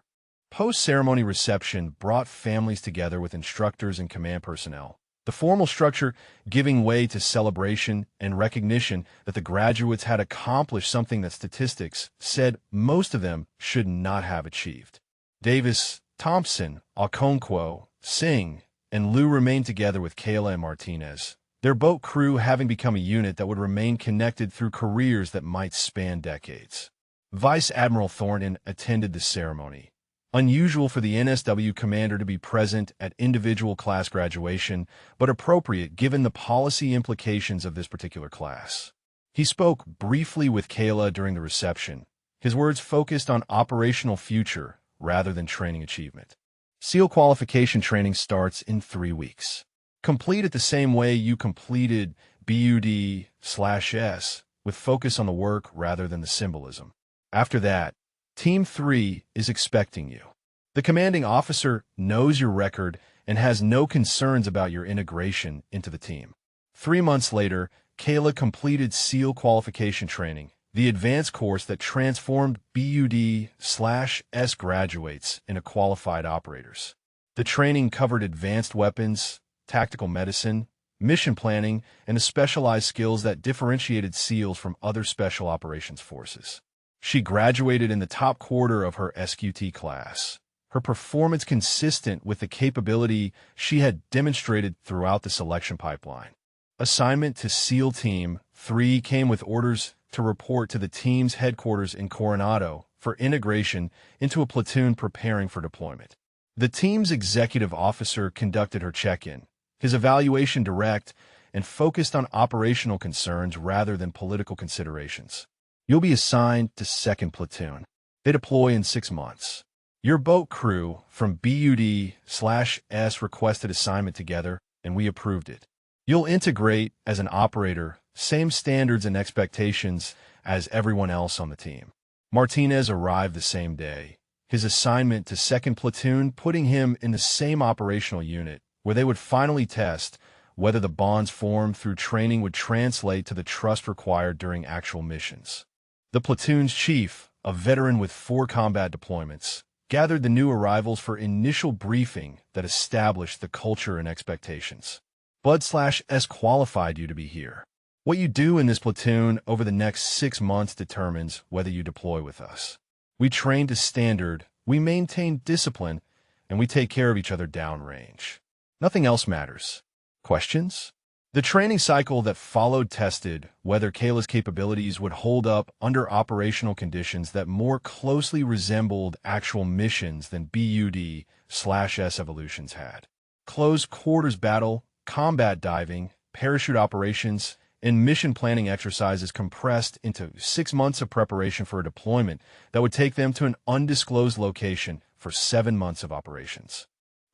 Post-ceremony reception brought families together with instructors and command personnel, the formal structure giving way to celebration and recognition that the graduates had accomplished something that statistics said most of them should not have achieved. Davis, Thompson, Okonkwo, Singh, and Liu remained together with Kayla and Martinez, their boat crew having become a unit that would remain connected through careers that might span decades. Vice Admiral Thornton attended the ceremony. Unusual for the NSW commander to be present at individual class graduation, but appropriate given the policy implications of this particular class. He spoke briefly with Kayla during the reception, his words focused on operational future rather than training achievement. SEAL qualification training starts in 3 weeks. Complete it the same way you completed BUD/S, with focus on the work rather than the symbolism. After that, Team 3 is expecting you. The commanding officer knows your record and has no concerns about your integration into the team. 3 months later, Kayla completed SEAL qualification training, the advanced course that transformed BUD/S graduates into qualified operators. The training covered advanced weapons, tactical medicine, mission planning, and the specialized skills that differentiated SEALs from other special operations forces. She graduated in the top quarter of her SQT class, her performance consistent with the capability she had demonstrated throughout the selection pipeline. Assignment to SEAL Team 3 came with orders to report to the team's headquarters in Coronado for integration into a platoon preparing for deployment. The team's executive officer conducted her check-in, his evaluation direct and focused on operational concerns rather than political considerations. You'll be assigned to 2nd Platoon. They deploy in 6 months. Your boat crew from BUD/S requested assignment together, and we approved it. You'll integrate as an operator, same standards and expectations as everyone else on the team. Martinez arrived the same day, his assignment to 2nd Platoon putting him in the same operational unit, where they would finally test whether the bonds formed through training would translate to the trust required during actual missions. The platoon's chief, a veteran with 4 combat deployments, gathered the new arrivals for initial briefing that established the culture and expectations. BUD/S qualified you to be here. What you do in this platoon over the next 6 months determines whether you deploy with us. We train to standard, we maintain discipline, and we take care of each other downrange. Nothing else matters. Questions? The training cycle that followed tested whether Kayla's capabilities would hold up under operational conditions that more closely resembled actual missions than BUD/S evolutions had. Close quarters battle, combat diving, parachute operations, and mission planning exercises compressed into 6 months of preparation for a deployment that would take them to an undisclosed location for 7 months of operations.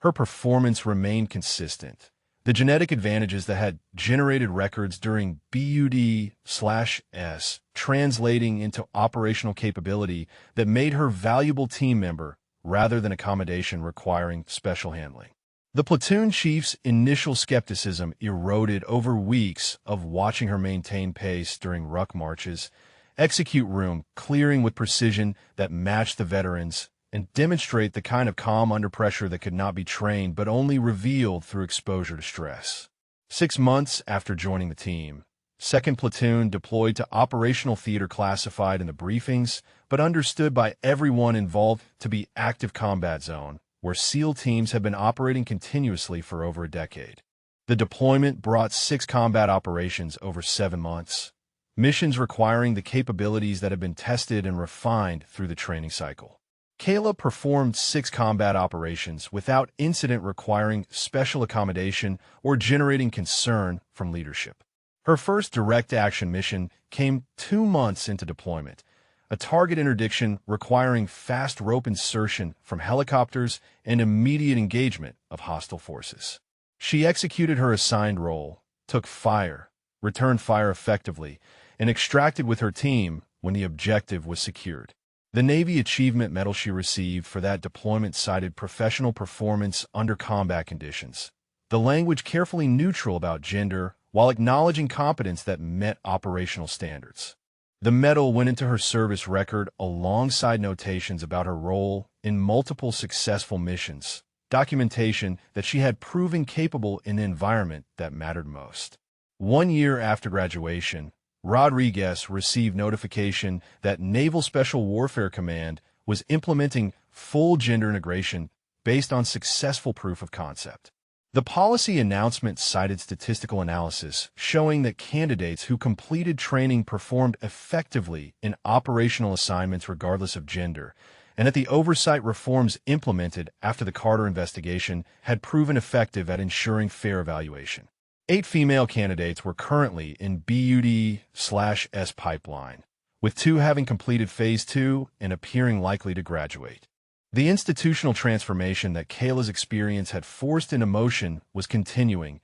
Her performance remained consistent. The genetic advantages that had generated records during BUD/S translating into operational capability that made her valuable team member rather than accommodation requiring special handling. The platoon chief's initial skepticism eroded over weeks of watching her maintain pace during ruck marches, execute room clearing with precision that matched the veterans, and demonstrate the kind of calm under pressure that could not be trained but only revealed through exposure to stress. 6 months after joining the team, 2nd Platoon deployed to operational theater classified in the briefings but understood by everyone involved to be active combat zone, where SEAL teams have been operating continuously for over a decade. The deployment brought 6 combat operations over 7 months, missions requiring the capabilities that have been tested and refined through the training cycle. Kayla performed 6 combat operations without incident requiring special accommodation or generating concern from leadership. Her first direct action mission came 2 months into deployment, a target interdiction requiring fast rope insertion from helicopters and immediate engagement of hostile forces. She executed her assigned role, took fire, returned fire effectively, and extracted with her team when the objective was secured. The Navy Achievement Medal she received for that deployment cited professional performance under combat conditions, the language carefully neutral about gender while acknowledging competence that met operational standards. The medal went into her service record alongside notations about her role in multiple successful missions, documentation that she had proven capable in the environment that mattered most. 1 year after graduation, Rodriguez received notification that Naval Special Warfare Command was implementing full gender integration based on successful proof of concept. The policy announcement cited statistical analysis showing that candidates who completed training performed effectively in operational assignments regardless of gender, and that the oversight reforms implemented after the Carter investigation had proven effective at ensuring fair evaluation. 8 female candidates were currently in BUD/S pipeline, with 2 having completed Phase 2 and appearing likely to graduate. The institutional transformation that Kayla's experience had forced into motion was continuing,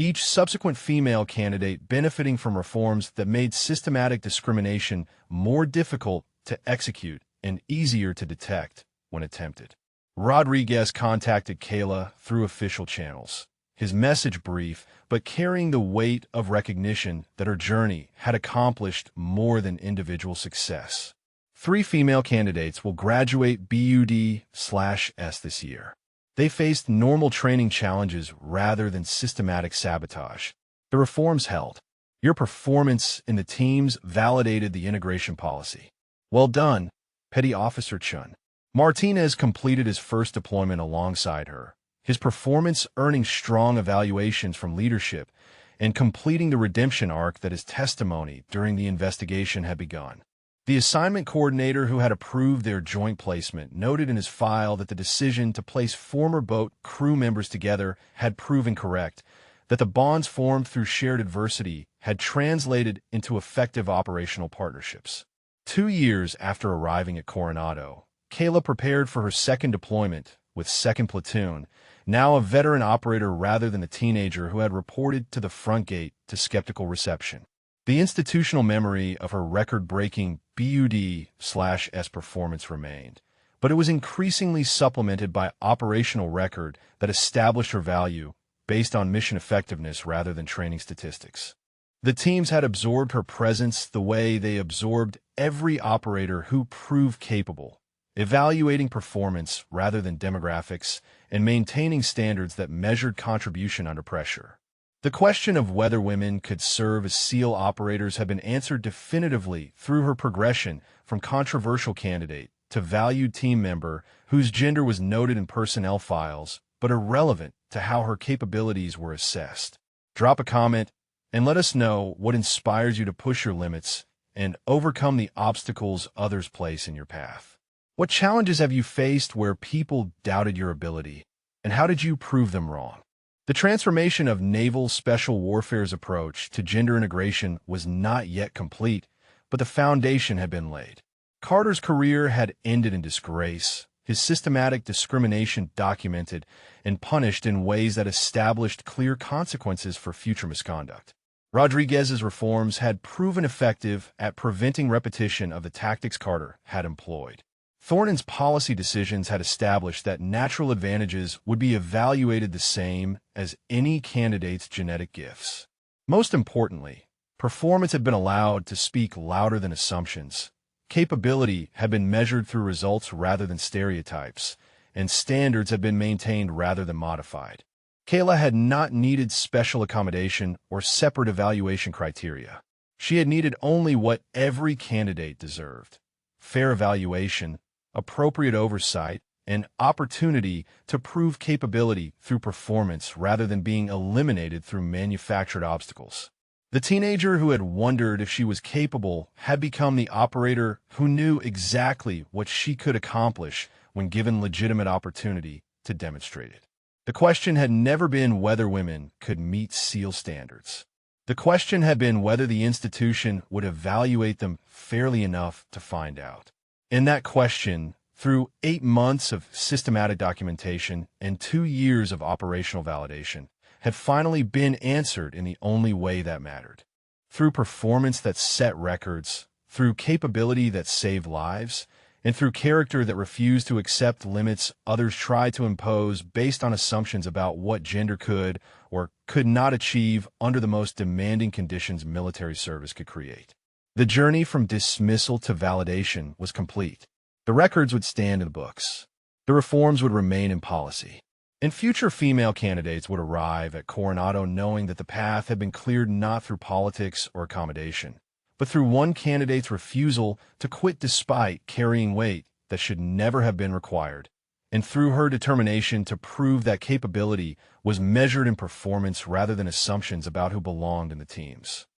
each subsequent female candidate benefiting from reforms that made systematic discrimination more difficult to execute and easier to detect when attempted. Rodriguez contacted Kayla through official channels, his message brief but carrying the weight of recognition that her journey had accomplished more than individual success. 3 female candidates will graduate BUD/S this year. They faced normal training challenges rather than systematic sabotage. The reforms held. Your performance in the teams validated the integration policy. Well done, Petty Officer Chun. Martinez completed his first deployment alongside her, his performance earning strong evaluations from leadership and completing the redemption arc that his testimony during the investigation had begun. The assignment coordinator who had approved their joint placement noted in his file that the decision to place former boat crew members together had proven correct, that the bonds formed through shared adversity had translated into effective operational partnerships. 2 years after arriving at Coronado, Kayla prepared for her second deployment with 2nd Platoon, now a veteran operator rather than a teenager who had reported to the front gate to skeptical reception. The institutional memory of her record-breaking BUD/S performance remained, but it was increasingly supplemented by operational record that established her value based on mission effectiveness rather than training statistics. The teams had absorbed her presence the way they absorbed every operator who proved capable, evaluating performance rather than demographics and maintaining standards that measured contribution under pressure. The question of whether women could serve as SEAL operators had been answered definitively through her progression from controversial candidate to valued team member whose gender was noted in personnel files but irrelevant to how her capabilities were assessed. Drop a comment and let us know what inspires you to push your limits and overcome the obstacles others place in your path. What challenges have you faced where people doubted your ability, and how did you prove them wrong? The transformation of Naval Special Warfare's approach to gender integration was not yet complete, but the foundation had been laid. Carter's career had ended in disgrace, his systematic discrimination documented and punished in ways that established clear consequences for future misconduct. Rodriguez's reforms had proven effective at preventing repetition of the tactics Carter had employed. Thornton's policy decisions had established that natural advantages would be evaluated the same as any candidate's genetic gifts. Most importantly, performance had been allowed to speak louder than assumptions. Capability had been measured through results rather than stereotypes, and standards had been maintained rather than modified. Kayla had not needed special accommodation or separate evaluation criteria. She had needed only what every candidate deserved: fair evaluation, appropriate oversight, and opportunity to prove capability through performance rather than being eliminated through manufactured obstacles. The teenager who had wondered if she was capable had become the operator who knew exactly what she could accomplish when given legitimate opportunity to demonstrate it. The question had never been whether women could meet SEAL standards. The question had been whether the institution would evaluate them fairly enough to find out. In that question, through 8 months of systematic documentation and 2 years of operational validation, had finally been answered in the only way that mattered. Through performance that set records, through capability that saved lives, and through character that refused to accept limits others tried to impose based on assumptions about what gender could or could not achieve under the most demanding conditions military service could create. The journey from dismissal to validation was complete. The records would stand in the books. The reforms would remain in policy. And future female candidates would arrive at Coronado knowing that the path had been cleared not through politics or accommodation, but through one candidate's refusal to quit despite carrying weight that should never have been required, and through her determination to prove that capability was measured in performance rather than assumptions about who belonged in the teams.